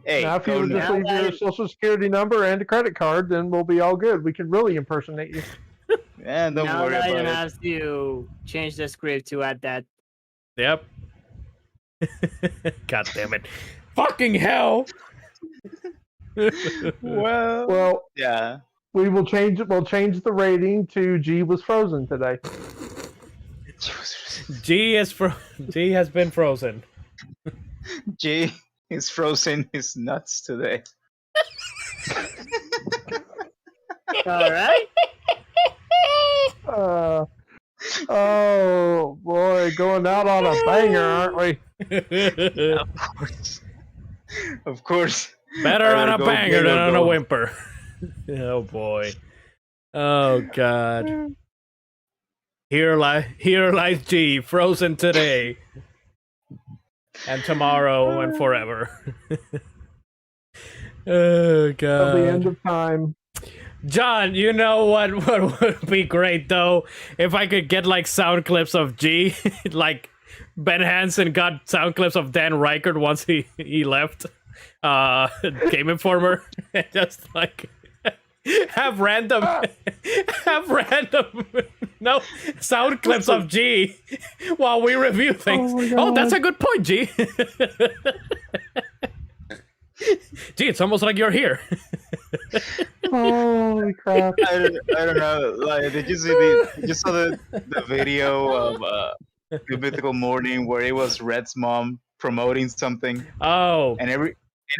Speaker 3: Hey,
Speaker 4: now if you
Speaker 3: go
Speaker 4: would just
Speaker 3: now.
Speaker 4: leave your social security number and a credit card, then we'll be all good. We can really impersonate you.
Speaker 3: Yeah, don't
Speaker 2: now
Speaker 3: worry
Speaker 2: that I
Speaker 3: about
Speaker 2: don't
Speaker 3: it.
Speaker 2: have to change the script to add that.
Speaker 1: Yep. God damn it. Fucking hell.
Speaker 3: Well,
Speaker 4: Well,
Speaker 3: yeah.
Speaker 4: we will change it. We'll change the rating to G was frozen today.
Speaker 1: G has been frozen.
Speaker 3: G is frozen his nuts today.
Speaker 2: All right.
Speaker 4: Oh boy, going out on a banger, aren't we?
Speaker 3: Of course. Of course.
Speaker 1: Better
Speaker 3: I
Speaker 1: on
Speaker 3: will
Speaker 1: a
Speaker 3: go
Speaker 1: banger
Speaker 3: big
Speaker 1: than
Speaker 3: or
Speaker 1: on a
Speaker 3: go-
Speaker 1: whimper. Oh boy. Oh god. Here lies G, frozen today. And tomorrow and forever. Oh
Speaker 4: Till the end
Speaker 1: god.
Speaker 4: of time.
Speaker 1: John, you know what would be great though? If I could get like sound clips of G, like Ben Hansen got sound clips of Dan Reichert once he left Game Informer, and just like have random no sound clips of G while we review things.
Speaker 4: my
Speaker 1: Oh, that's
Speaker 4: God.
Speaker 1: a good point, G. Gee, it's almost like you're here.
Speaker 4: Holy crap!
Speaker 3: I don't know. Like, did you saw the video of the Mythical Morning where it was Red's mom promoting something,
Speaker 1: Oh,
Speaker 3: and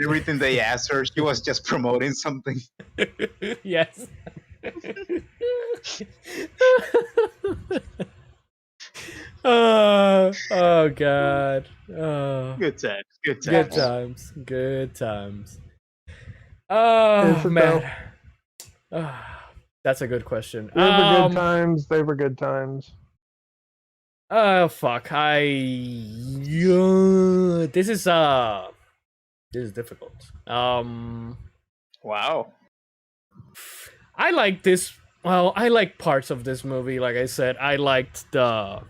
Speaker 3: everything they asked her, she was just promoting something.
Speaker 1: yes. Oh god. Oh,
Speaker 3: Good times. Good times.
Speaker 1: good times. Good times. Oh
Speaker 4: Is it
Speaker 1: man. That's a good question.
Speaker 4: They were good times. They were good times.
Speaker 1: Oh fuck. This is difficult.
Speaker 3: Wow.
Speaker 1: I like this. Well, I like parts of this movie. Like I said, I liked the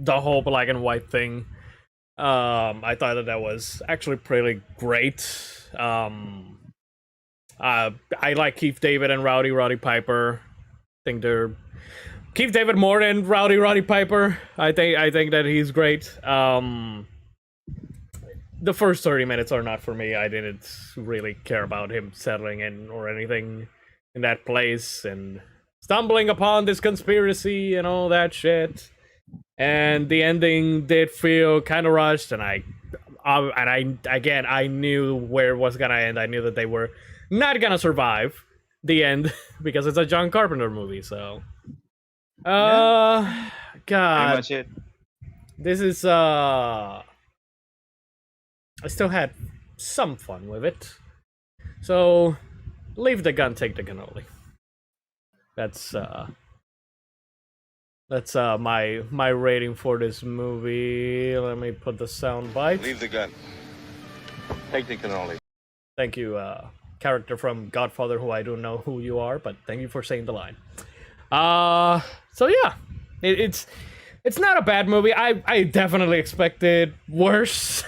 Speaker 1: whole black and white thing. I thought that was actually pretty great. I like Keith David and Rowdy Piper. I think they're Keith David more than Rowdy Piper. I think that he's great. The first 30 minutes are not for me. I didn't really care about him settling in or anything in that place and stumbling upon this conspiracy and all that shit. And the ending did feel kind of rushed, and I knew where it was gonna end. I knew that they were not gonna survive the end because it's a John Carpenter movie. So,
Speaker 3: Pretty
Speaker 1: God,
Speaker 3: much it.
Speaker 1: this is I still had some fun with it. So, leave the gun, take the cannoli. That's my rating for this movie. Let me put the sound bite.
Speaker 7: Leave the gun. Take the cannoli.
Speaker 1: Thank you, character from Godfather, who I don't know who you are, but thank you for saying the line. So yeah, it's not a bad movie. I definitely expected worse,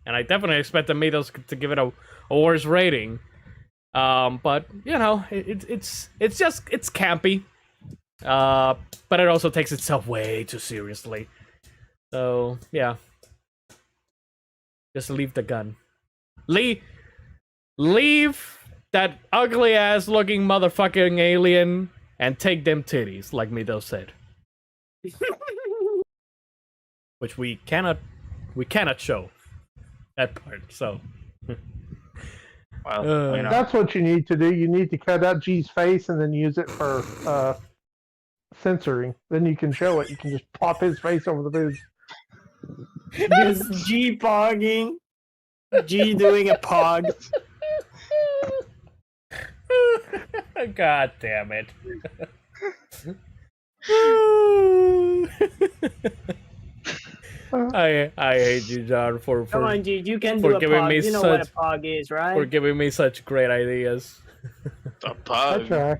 Speaker 1: and I definitely expected Tomatoes to give it a worse rating. But you know, it's campy. But it also takes itself way too seriously. So yeah, just leave the gun. Leave that ugly ass looking motherfucking alien and take them titties, like Mido said. Which we cannot show that part. So
Speaker 3: Well, you know.
Speaker 4: That's what you need to do. You need to cut out G's face and then use it for censoring. Then you can show it. You can just pop his face over the boobs.
Speaker 2: Just G pogging. G doing a pog.
Speaker 1: God damn it. I hate you, John, for
Speaker 2: Come on, G, you can
Speaker 1: for
Speaker 2: do a
Speaker 1: giving
Speaker 2: pog.
Speaker 1: me
Speaker 2: You know what a
Speaker 1: such-
Speaker 2: pog is, right?
Speaker 1: for giving me such great ideas.
Speaker 3: A
Speaker 4: I
Speaker 3: pug.
Speaker 4: try.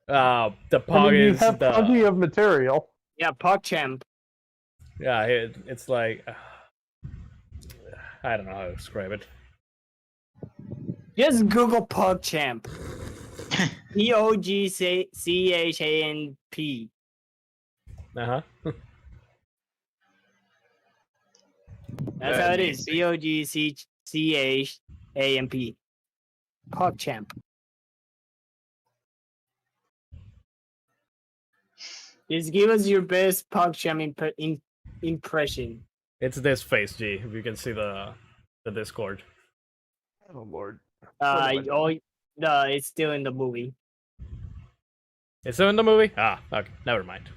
Speaker 1: The
Speaker 4: I
Speaker 1: pog
Speaker 4: mean, you
Speaker 1: is
Speaker 4: have plenty
Speaker 1: the
Speaker 4: of material.
Speaker 2: Yeah, pog champ.
Speaker 1: yeah. It's like I don't know how to describe it.
Speaker 2: Just Google pog champ. POGCHAMP.
Speaker 1: Uh huh.
Speaker 2: That's how it is. POGCHAMP. Pog champ. Just give us your best pog champ impression.
Speaker 1: It's this face, G. If you can see the Discord.
Speaker 4: Oh Lord.
Speaker 2: It's still in the movie.
Speaker 1: It's still in the movie. Ah, okay. Never mind.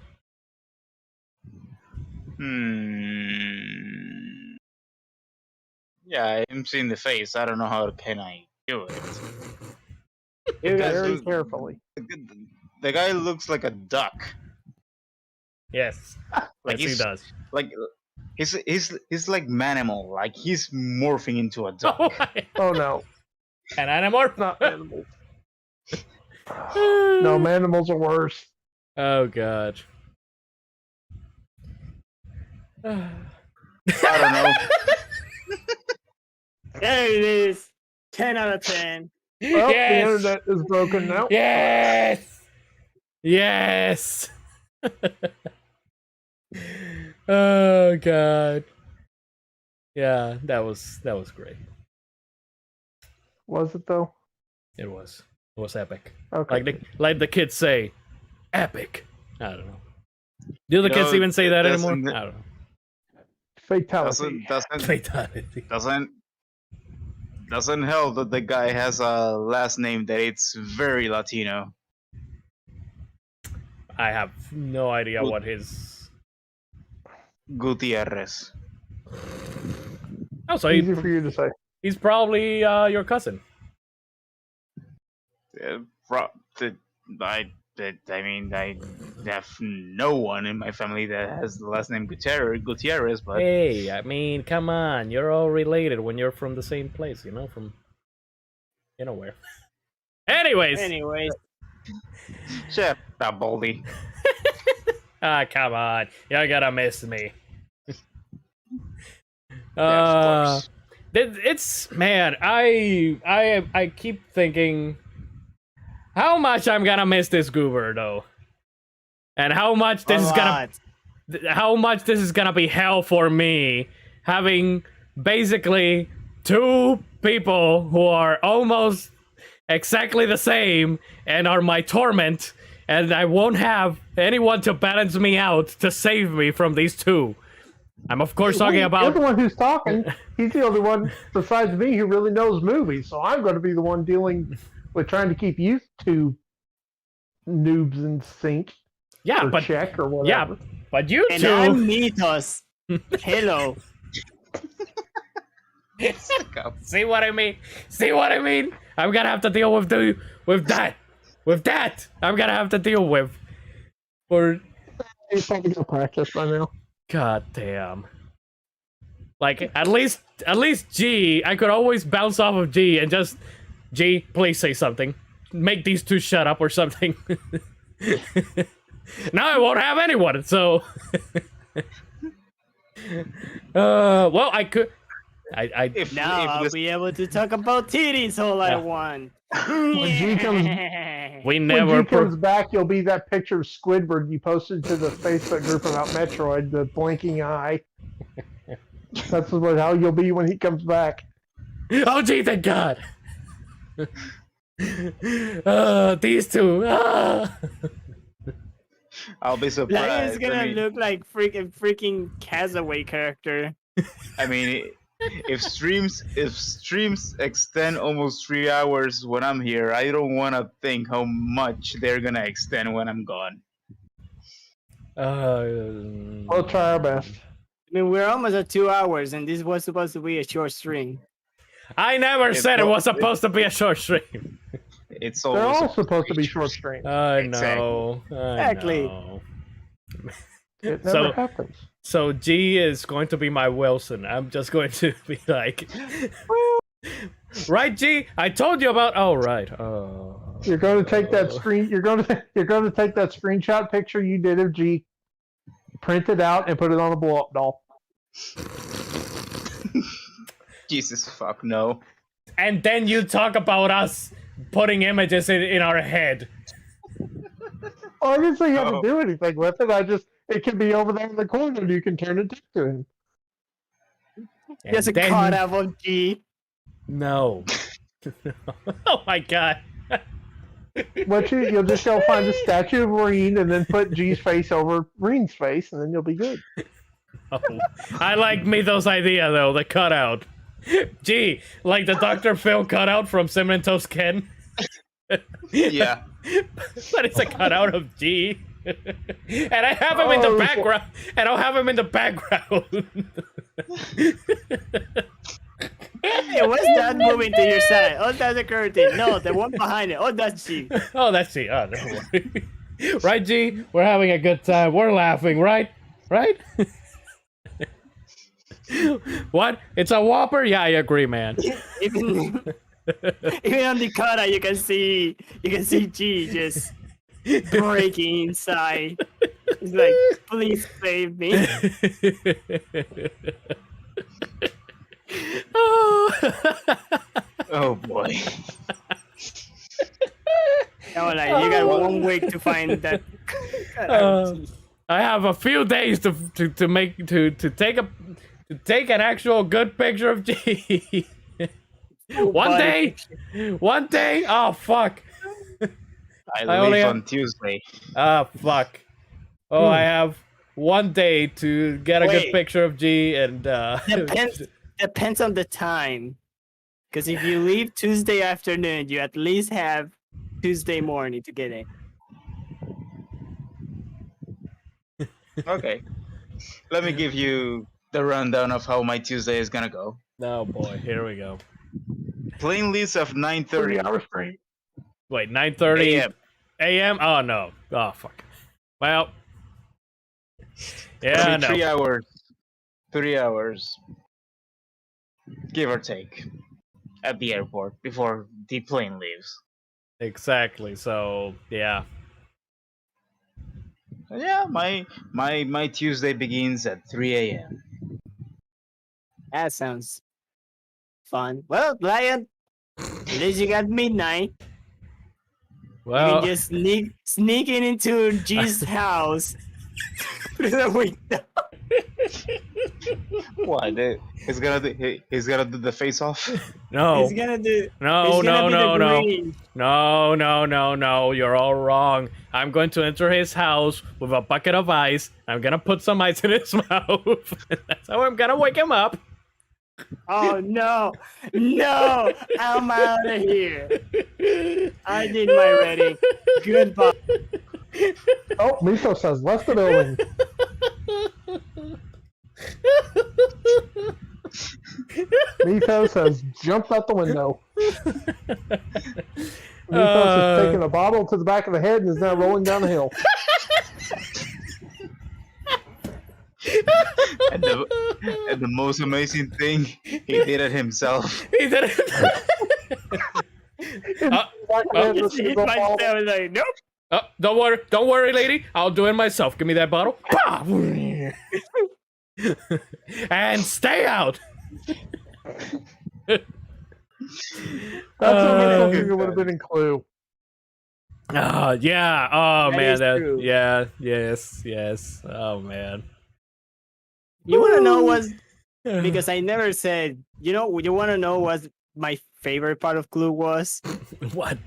Speaker 3: Yeah, I'm seeing the face. I don't know how can I do it.
Speaker 2: You guys-
Speaker 4: Very
Speaker 3: Dude.
Speaker 4: carefully.
Speaker 3: The guy looks like a duck.
Speaker 1: Yes.
Speaker 3: Like
Speaker 1: Yes, he
Speaker 3: he's
Speaker 1: does.
Speaker 3: like he's like Manimal. Like he's morphing into a duck.
Speaker 4: Oh no,
Speaker 1: An animal?
Speaker 4: not animals. No, manimals are worse.
Speaker 1: Oh god.
Speaker 3: I don't know.
Speaker 2: There it is. 10 out of 10.
Speaker 4: Oh,
Speaker 1: Yes!
Speaker 4: the internet is broken now.
Speaker 1: Yes. Yes. Oh god. Yeah, that was great.
Speaker 4: Was it though?
Speaker 1: It was epic.
Speaker 4: Okay.
Speaker 1: Like the kids say, epic. I don't know. Do the
Speaker 3: You
Speaker 1: kids
Speaker 3: know,
Speaker 1: even say that anymore?
Speaker 3: doesn't-
Speaker 1: I don't know.
Speaker 4: Fatality.
Speaker 1: Fatality.
Speaker 3: Doesn't help that the guy has a last name that it's very Latino.
Speaker 1: I have no idea what his.
Speaker 3: Gutierrez.
Speaker 1: Oh, so
Speaker 4: Easy for you to say.
Speaker 1: he's probably your cousin.
Speaker 3: I mean, I have no one in my family that has the last name Gutierrez, but
Speaker 1: Hey, I mean, come on, you're all related when you're from the same place, you know, from you know where. Anyways,
Speaker 2: Anyways,
Speaker 3: shut up, Baldy.
Speaker 1: come on, you're gonna miss me.
Speaker 3: Yeah, of course.
Speaker 1: It's man, I keep thinking how much I'm gonna miss this goober though, and how much this is gonna be hell for me, having basically two people who are almost exactly the same and are my torment, and I won't have anyone to balance me out to save me from these two. I'm of course talking
Speaker 4: You're
Speaker 1: about
Speaker 4: the one who's talking. He's the only one besides me who really knows movies, so I'm going to be the one dealing with trying to keep you two noobs in sync
Speaker 1: yeah,
Speaker 4: or
Speaker 1: but
Speaker 4: check or whatever.
Speaker 1: but you
Speaker 2: and
Speaker 1: two.
Speaker 2: I'm Mythos. Hello.
Speaker 1: See what I mean? See what I mean? I'm gonna have to deal with that. I'm gonna have to deal with. For
Speaker 4: He's probably going to practice by now.
Speaker 1: god damn. Like at least G, I could always bounce off of G and just G, please say something. Make these two shut up or something. Now I won't have anyone. So, well, I could. I
Speaker 3: If
Speaker 2: Now I'll
Speaker 3: this,
Speaker 2: be able to talk about titties all I
Speaker 1: Yeah.
Speaker 2: want.
Speaker 4: When G comes-
Speaker 1: we
Speaker 4: When
Speaker 1: never.
Speaker 4: G comes back, you'll be that picture of Squidward you posted to the Facebook group about Metroid, the blinking eye. That's how you'll be when he comes back.
Speaker 1: Oh, gee, thank God. These two.
Speaker 3: I'll be
Speaker 2: Like
Speaker 3: surprised.
Speaker 2: it's gonna look like freaking Castaway character.
Speaker 3: I mean, if streams extend almost 3 hours when I'm here, I don't want to think how much they're gonna extend when I'm gone.
Speaker 4: We'll try our best.
Speaker 2: I mean, we're almost at 2 hours, and this was supposed to be a short stream.
Speaker 1: I never said it was supposed to be a short stream.
Speaker 3: It's
Speaker 4: They're
Speaker 3: always
Speaker 4: all supposed to be short streams.
Speaker 1: I
Speaker 3: Exactly.
Speaker 1: know.
Speaker 2: Exactly.
Speaker 1: know.
Speaker 4: It never
Speaker 1: So-
Speaker 4: happens.
Speaker 1: So G is going to be my Wilson. I'm just going to be like, right, G? I told you about. Oh, right.
Speaker 4: You're going to take that screen. You're going to take that screenshot picture you did of G, print it out, and put it on a blow-up doll.
Speaker 3: Jesus fuck no.
Speaker 1: And then you talk about us putting images in our head.
Speaker 4: Oh, I didn't say you had
Speaker 3: Oh.
Speaker 4: to do anything with it. It can be over there in the corner. And you can turn it to him.
Speaker 1: And
Speaker 2: Just a
Speaker 1: then-
Speaker 2: cut out of G.
Speaker 1: No. Oh my God.
Speaker 4: You'll just go find a statue of Reen and then put G's face over Reen's face, and then you'll be good.
Speaker 1: Oh, I like Mythos' idea though. The cutout. G, like the Dr. Phil cutout from Cinnamon Toast Ken.
Speaker 3: Yeah.
Speaker 1: But it's a cutout of G. And I have him in the
Speaker 4: Oh,
Speaker 1: background. And I'll have him in the background.
Speaker 2: Hey, what's that moving to your side? Oh, that's a curtain. No, the one behind it. Oh, that's G.
Speaker 1: Oh, that's G. Oh, don't worry. Right, G? We're having a good time. We're laughing, right? Right? What? It's a Whopper? Yeah, I agree, man.
Speaker 2: Even, even on the cutout, you can see G just breaking inside. He's like, please save me.
Speaker 3: Oh boy.
Speaker 2: No, like you got 1 week to find that cutout. G.
Speaker 1: I have a few days to take an actual good picture of G. One day. Oh fuck.
Speaker 3: I
Speaker 1: only
Speaker 3: leave
Speaker 1: have-
Speaker 3: on Tuesday.
Speaker 1: Ah fuck. Oh, I have 1 day to get a good
Speaker 2: Wait.
Speaker 1: picture of G and
Speaker 2: Depends on the time. Because if you leave Tuesday afternoon, you at least have Tuesday morning to get it.
Speaker 3: Okay. Let me give you the rundown of how my Tuesday is gonna go.
Speaker 1: Oh boy, here we go.
Speaker 3: Plain list of 9:30
Speaker 4: 3-hour stream.
Speaker 1: Wait, 9:30
Speaker 3: a.m.
Speaker 1: a.m. Oh no. Oh fuck. Well. Yeah, no.
Speaker 3: 3 hours. 3 hours. Give or take. At the airport before the plane leaves.
Speaker 1: Exactly. So, yeah.
Speaker 3: Yeah, my Tuesday begins at 3 a.m.
Speaker 2: That sounds fun. Well, Lion, at least you got midnight. You
Speaker 1: Well,
Speaker 2: can just sneaking into G's house through the window.
Speaker 3: What? He's gonna do the face off?
Speaker 1: no.
Speaker 2: He's gonna do.
Speaker 1: No,
Speaker 2: he's gonna
Speaker 1: no,
Speaker 2: be
Speaker 1: no,
Speaker 2: the
Speaker 1: no.
Speaker 2: Green.
Speaker 1: No. You're all wrong. I'm going to enter his house with a bucket of ice. I'm going to put some ice in his mouth. That's how I'm going to wake him up.
Speaker 2: Oh no, no! I'm out of here. I did my reading. Goodbye.
Speaker 4: Oh, Miso says left the building. Miso says jumped out the window. Miso has taken a bottle to the back of the head and is now rolling down the hill.
Speaker 3: And the most amazing thing, he did it himself.
Speaker 1: He did it.
Speaker 4: Back of the head,
Speaker 2: Just
Speaker 4: listen to
Speaker 2: hit
Speaker 4: the
Speaker 2: myself
Speaker 4: ball.
Speaker 2: like, nope.
Speaker 1: Oh, don't worry, lady. I'll do it myself. Give me that bottle. Pah! And stay out.
Speaker 4: That's
Speaker 1: Uh,
Speaker 4: almost something that would have been in Clue.
Speaker 1: Yeah. Oh
Speaker 2: That
Speaker 1: man.
Speaker 2: is true.
Speaker 1: Yeah. Yes. Oh man.
Speaker 2: You want to know what's because I never said. You want to know what my favorite part of Clue was?
Speaker 1: What?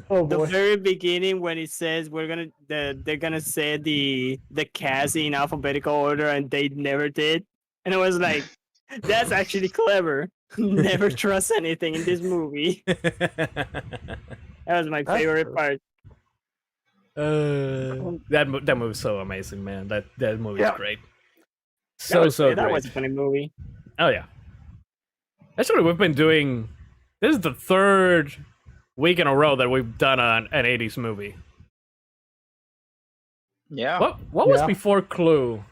Speaker 4: Oh
Speaker 2: The
Speaker 4: boy.
Speaker 2: very beginning when it says they're gonna say the cast in alphabetical order and they never did, and I was like, that's actually clever. Never trust anything in this movie. That was my
Speaker 4: That's
Speaker 2: favorite
Speaker 4: true.
Speaker 2: part.
Speaker 1: That movie's so amazing, man. That movie's
Speaker 4: Yeah.
Speaker 1: great.
Speaker 2: That
Speaker 1: Great.
Speaker 2: was a funny movie.
Speaker 1: Oh yeah. Actually, we've been doing. This is the third week in a row that we've done an '80s movie.
Speaker 3: Yeah.
Speaker 1: What was
Speaker 4: Yeah.
Speaker 1: before Clue?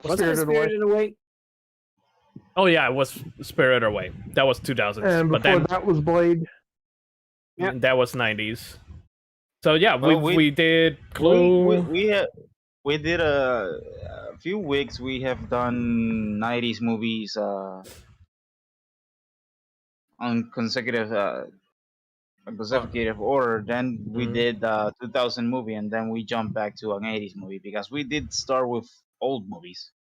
Speaker 2: Was it
Speaker 4: Spirited Away.
Speaker 2: Spirited Away?
Speaker 1: Oh yeah, it was Spirited Away. That was 2000s.
Speaker 4: And
Speaker 1: But
Speaker 4: before
Speaker 1: then
Speaker 4: that was Blade.
Speaker 2: Yeah.
Speaker 1: that was 90s. So yeah,
Speaker 3: Well,
Speaker 1: we did Clue.
Speaker 3: We did a few weeks. We have done 90s movies on consecutive order. Then we
Speaker 1: Mhm.
Speaker 3: did 2000 movie, and then we jumped back to an 80s movie because we did start with old movies.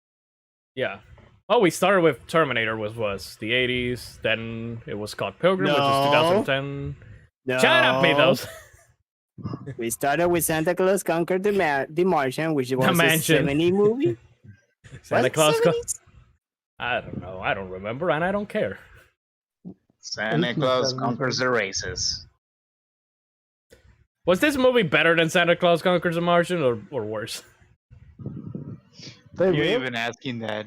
Speaker 1: Yeah. Oh, we started with Terminator, which was the 80s. Then it was Scott Pilgrim, which is
Speaker 2: No.
Speaker 1: 2010.
Speaker 2: No.
Speaker 1: Shut up, Mythos.
Speaker 2: We started with Santa Claus Conquered the Martian, which was a
Speaker 1: Mansion.
Speaker 2: 70 movie.
Speaker 1: Santa
Speaker 2: Was it
Speaker 1: Claus.
Speaker 2: 70s?
Speaker 1: I don't know. I don't remember, and I don't care.
Speaker 3: Santa
Speaker 4: 1870s
Speaker 3: Claus
Speaker 4: movie.
Speaker 3: conquers the races.
Speaker 1: Was this movie better than Santa Claus Conquers the Martian, or worse?
Speaker 4: They
Speaker 3: You're
Speaker 4: live.
Speaker 3: even asking that.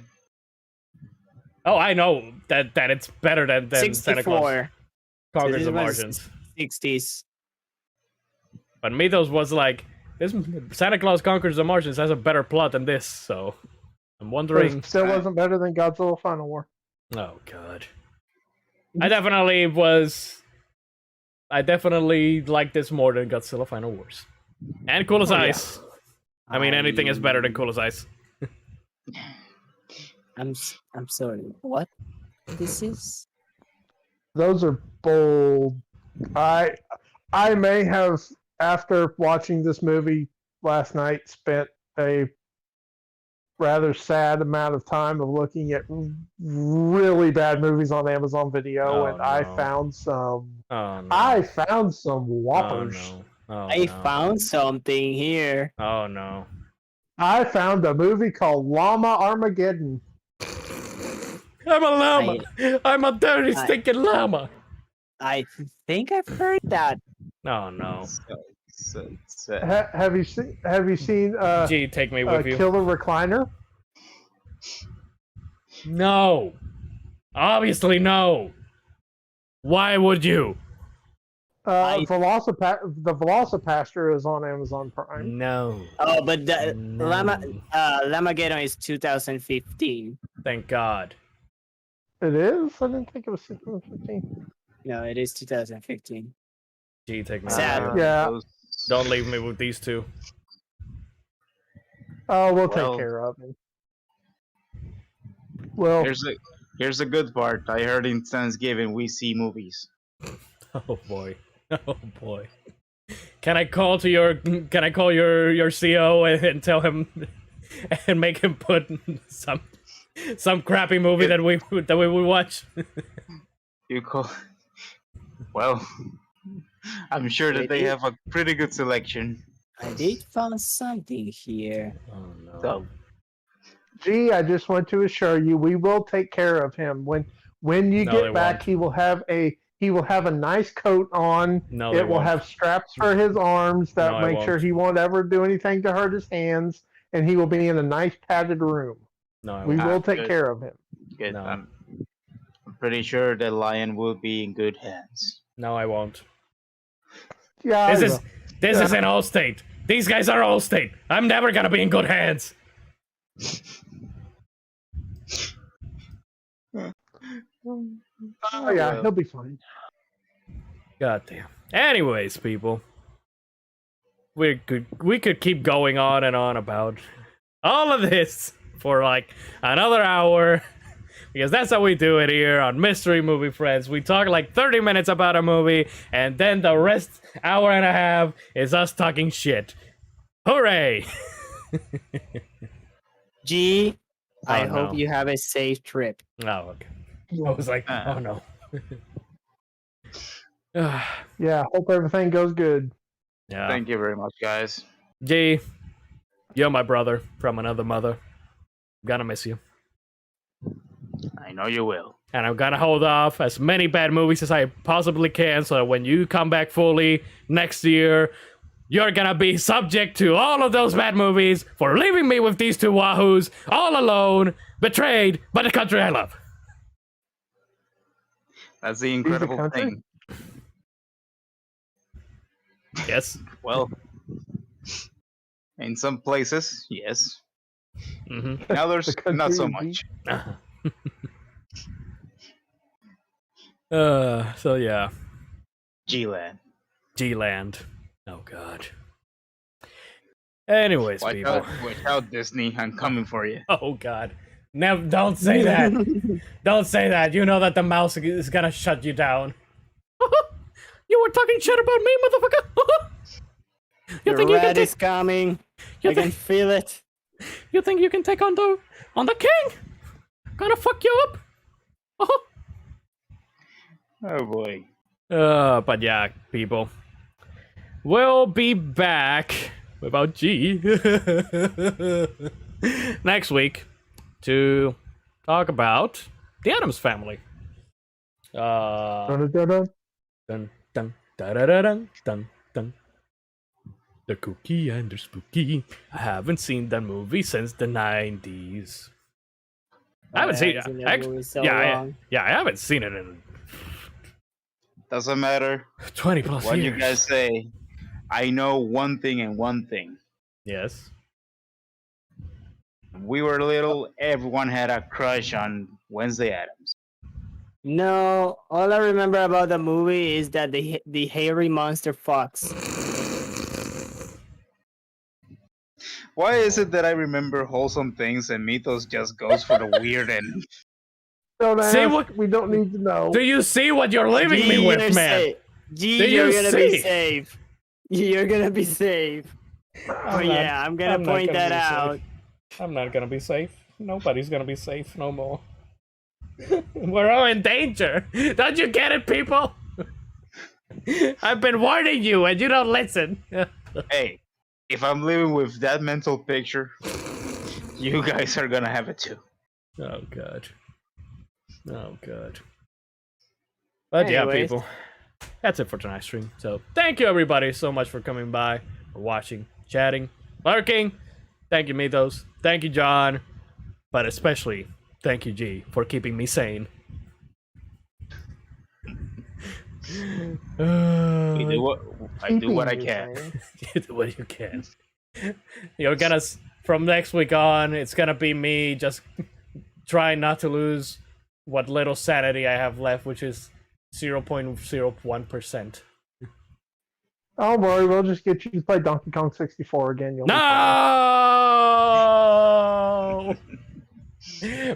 Speaker 1: Oh, I know that it's better than Santa Claus
Speaker 2: 64.
Speaker 1: Conquers
Speaker 2: this
Speaker 1: the
Speaker 2: was-
Speaker 1: Martians.
Speaker 2: 60s.
Speaker 1: But Mythos was like, this Santa Claus Conquers the Martians has a better plot than this, so I'm
Speaker 4: But
Speaker 1: wondering.
Speaker 4: it still wasn't better than Godzilla Final War.
Speaker 1: Oh god. I definitely like this more than Godzilla Final Wars. And Cool as
Speaker 2: Oh, yeah.
Speaker 1: Ice. I mean, anything is better than Cool as Ice.
Speaker 2: I'm sorry. What? This is
Speaker 4: Those are bold. I may have, after watching this movie last night, spent a rather sad amount of time of looking at really bad movies on Amazon Video,
Speaker 1: Oh,
Speaker 4: and I
Speaker 1: no.
Speaker 4: found some.
Speaker 1: Oh no.
Speaker 4: I found some
Speaker 1: Oh
Speaker 4: whoppers.
Speaker 1: no. Oh,
Speaker 2: I
Speaker 1: no.
Speaker 2: found something here.
Speaker 1: Oh no.
Speaker 4: I found a movie called Llama Armageddon.
Speaker 1: I'm a llama. I'm a dirty,
Speaker 2: I-
Speaker 1: stinking llama.
Speaker 2: I think I've heard that.
Speaker 1: Oh no.
Speaker 4: Have you seen? Have you seen?
Speaker 1: Gee, take me with you.
Speaker 4: Killer Recliner.
Speaker 1: No. Obviously no. Why would you?
Speaker 2: I-
Speaker 4: The Velocipaster is on Amazon Prime.
Speaker 1: No.
Speaker 2: Oh, but the
Speaker 1: No.
Speaker 2: Lamageddon is 2015.
Speaker 1: Thank God.
Speaker 4: It is. I didn't think it was 2015.
Speaker 2: No, it is 2015.
Speaker 1: Gee, take me
Speaker 2: Sad.
Speaker 1: with you.
Speaker 4: Yeah.
Speaker 1: Don't leave me with these two.
Speaker 4: Oh, we'll
Speaker 3: Well-
Speaker 4: take care of him. Well,
Speaker 3: Here's the good part. I heard in Thanksgiving we see movies.
Speaker 1: Oh boy. Oh boy. Can I call your CO and tell him and make him put some crappy movie that we would watch?
Speaker 3: You call. Well, I'm sure that they have a pretty good selection.
Speaker 2: I did find something here.
Speaker 1: Oh no.
Speaker 3: So,
Speaker 4: Gee, I just want to assure you, we will take care of him. When you
Speaker 1: No, they
Speaker 4: get back,
Speaker 1: won't.
Speaker 4: he will have a nice coat on.
Speaker 1: No, they
Speaker 4: It will
Speaker 1: won't.
Speaker 4: have straps for his arms that
Speaker 1: No, it
Speaker 4: make sure
Speaker 1: won't.
Speaker 4: he won't ever do anything to hurt his hands, and he will be in a nice padded room.
Speaker 1: No, I
Speaker 4: We
Speaker 1: won't.
Speaker 4: will take
Speaker 3: good.
Speaker 4: care of him.
Speaker 3: good.
Speaker 1: No.
Speaker 3: I'm pretty sure the lion will be in good hands.
Speaker 1: No, I won't.
Speaker 4: Yeah,
Speaker 1: This
Speaker 4: I
Speaker 1: is
Speaker 4: will.
Speaker 1: this is an Allstate. These guys are Allstate. I'm never gonna be in good hands.
Speaker 4: Oh yeah,
Speaker 3: well.
Speaker 4: he'll be fine.
Speaker 1: God damn. Anyways, people, we could keep going on and on about all of this for like another hour. Because that's how we do it here on Mystery Movie Friends. We talk like 30 minutes about a movie, and then the rest hour and a half is us talking shit. Hooray!
Speaker 2: G, I
Speaker 1: Oh,
Speaker 2: hope
Speaker 1: no.
Speaker 2: you have a safe trip.
Speaker 1: Oh, okay. I was like, oh no.
Speaker 4: Yeah, hope everything goes good.
Speaker 1: Yeah.
Speaker 3: Thank you very much, guys.
Speaker 1: G, you're my brother from another mother. I'm gonna miss you.
Speaker 3: I know you will.
Speaker 1: And I'm gonna hold off as many bad movies as I possibly can so that when you come back fully next year, you're gonna be subject to all of those bad movies for leaving me with these two wahoos all alone, betrayed by the country I love.
Speaker 3: That's the incredible
Speaker 4: country?
Speaker 3: thing.
Speaker 1: Yes.
Speaker 3: Well, in some places, yes.
Speaker 1: Mm-hmm.
Speaker 3: In others,
Speaker 4: The
Speaker 3: not so
Speaker 4: country
Speaker 3: much.
Speaker 1: So yeah.
Speaker 3: G-Land.
Speaker 1: G-Land. Oh god. Anyways,
Speaker 3: Watch
Speaker 1: people.
Speaker 3: out, Disney. I'm coming for you.
Speaker 1: Oh god. Never, don't say that. Don't say that. You know that the mouse is gonna shut you down. You were talking shit about me, motherfucker.
Speaker 2: The
Speaker 1: you can
Speaker 2: rat is
Speaker 1: take,
Speaker 2: coming.
Speaker 1: you
Speaker 2: I can
Speaker 1: think-
Speaker 2: feel it.
Speaker 1: you think you can take on the king? Gonna fuck you up.
Speaker 3: Oh boy.
Speaker 1: But yeah, people. We'll be back without G next week to talk about the Addams Family.
Speaker 4: Dun-dun-dun-dun.
Speaker 1: Dun dun da da da dun dun dun. The Cookie and the Spooky. I haven't seen that movie since the 90s. I haven't seen it.
Speaker 2: that movie so
Speaker 1: Yeah,
Speaker 2: long.
Speaker 1: I haven't seen it in
Speaker 3: Doesn't matter
Speaker 1: 20 plus
Speaker 3: what
Speaker 1: years.
Speaker 3: you guys say. I know one thing and one thing.
Speaker 1: Yes.
Speaker 3: When we were little, everyone had a crush on Wednesday Addams.
Speaker 2: No, all I remember about the movie is that the hairy monster fucks.
Speaker 3: Why is it that I remember wholesome things and Mythos just goes for the weird and
Speaker 4: Don't
Speaker 1: See
Speaker 4: ask.
Speaker 1: what-
Speaker 4: We don't need to know.
Speaker 1: Do you see what you're leaving me with, man?
Speaker 2: G,
Speaker 1: Do
Speaker 2: you're
Speaker 1: you
Speaker 2: gonna
Speaker 1: see?
Speaker 2: be safe. You're gonna be safe. Oh yeah, I'm gonna point that out.
Speaker 1: I'm not gonna be safe. Nobody's gonna be safe no more. We're all in danger. Don't you get it, people? I've been warning you and you don't listen.
Speaker 3: hey, if I'm living with that mental picture, you guys are gonna have it too.
Speaker 1: Oh god. Oh god. But yeah,
Speaker 2: Anyways.
Speaker 1: people. That's it for tonight's stream. So thank you everybody so much for coming by, for watching, chatting, lurking. Thank you, Mythos. Thank you, John. But especially thank you, G, for keeping me sane.
Speaker 3: I do what I can.
Speaker 1: You do what you can. You're gonna from next week on. It's gonna be me just trying not to lose what little sanity I have left, which is 0.01%.
Speaker 4: Don't worry, we'll just get you to play Donkey Kong 64 again. You'll be fine.
Speaker 1: No.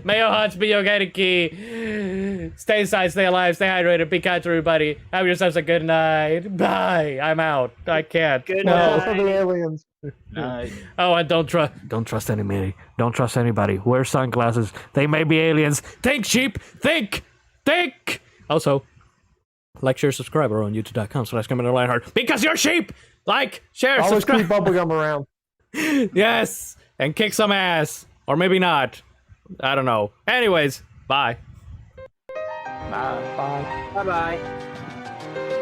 Speaker 1: Mayo Hunts, be okay, key. Stay inside, stay alive, stay hydrated, be kind to everybody. Have yourselves a good night. Bye. I'm out. I can't.
Speaker 2: Good
Speaker 1: No.
Speaker 2: night.
Speaker 4: Those are the aliens.
Speaker 1: Oh, and don't trust anybody. Don't trust anybody. Wear sunglasses. They may be aliens. Think, sheep. Think. Also, like, share, subscribe, or on youtube.com/CommanderLionheart. Because you're sheep. Like, share,
Speaker 4: Always keep
Speaker 1: subscribe.
Speaker 4: bubblegum around.
Speaker 1: Yes, and kick some ass, or maybe not. I don't know. Anyways, bye.
Speaker 4: Bye.
Speaker 2: Bye bye.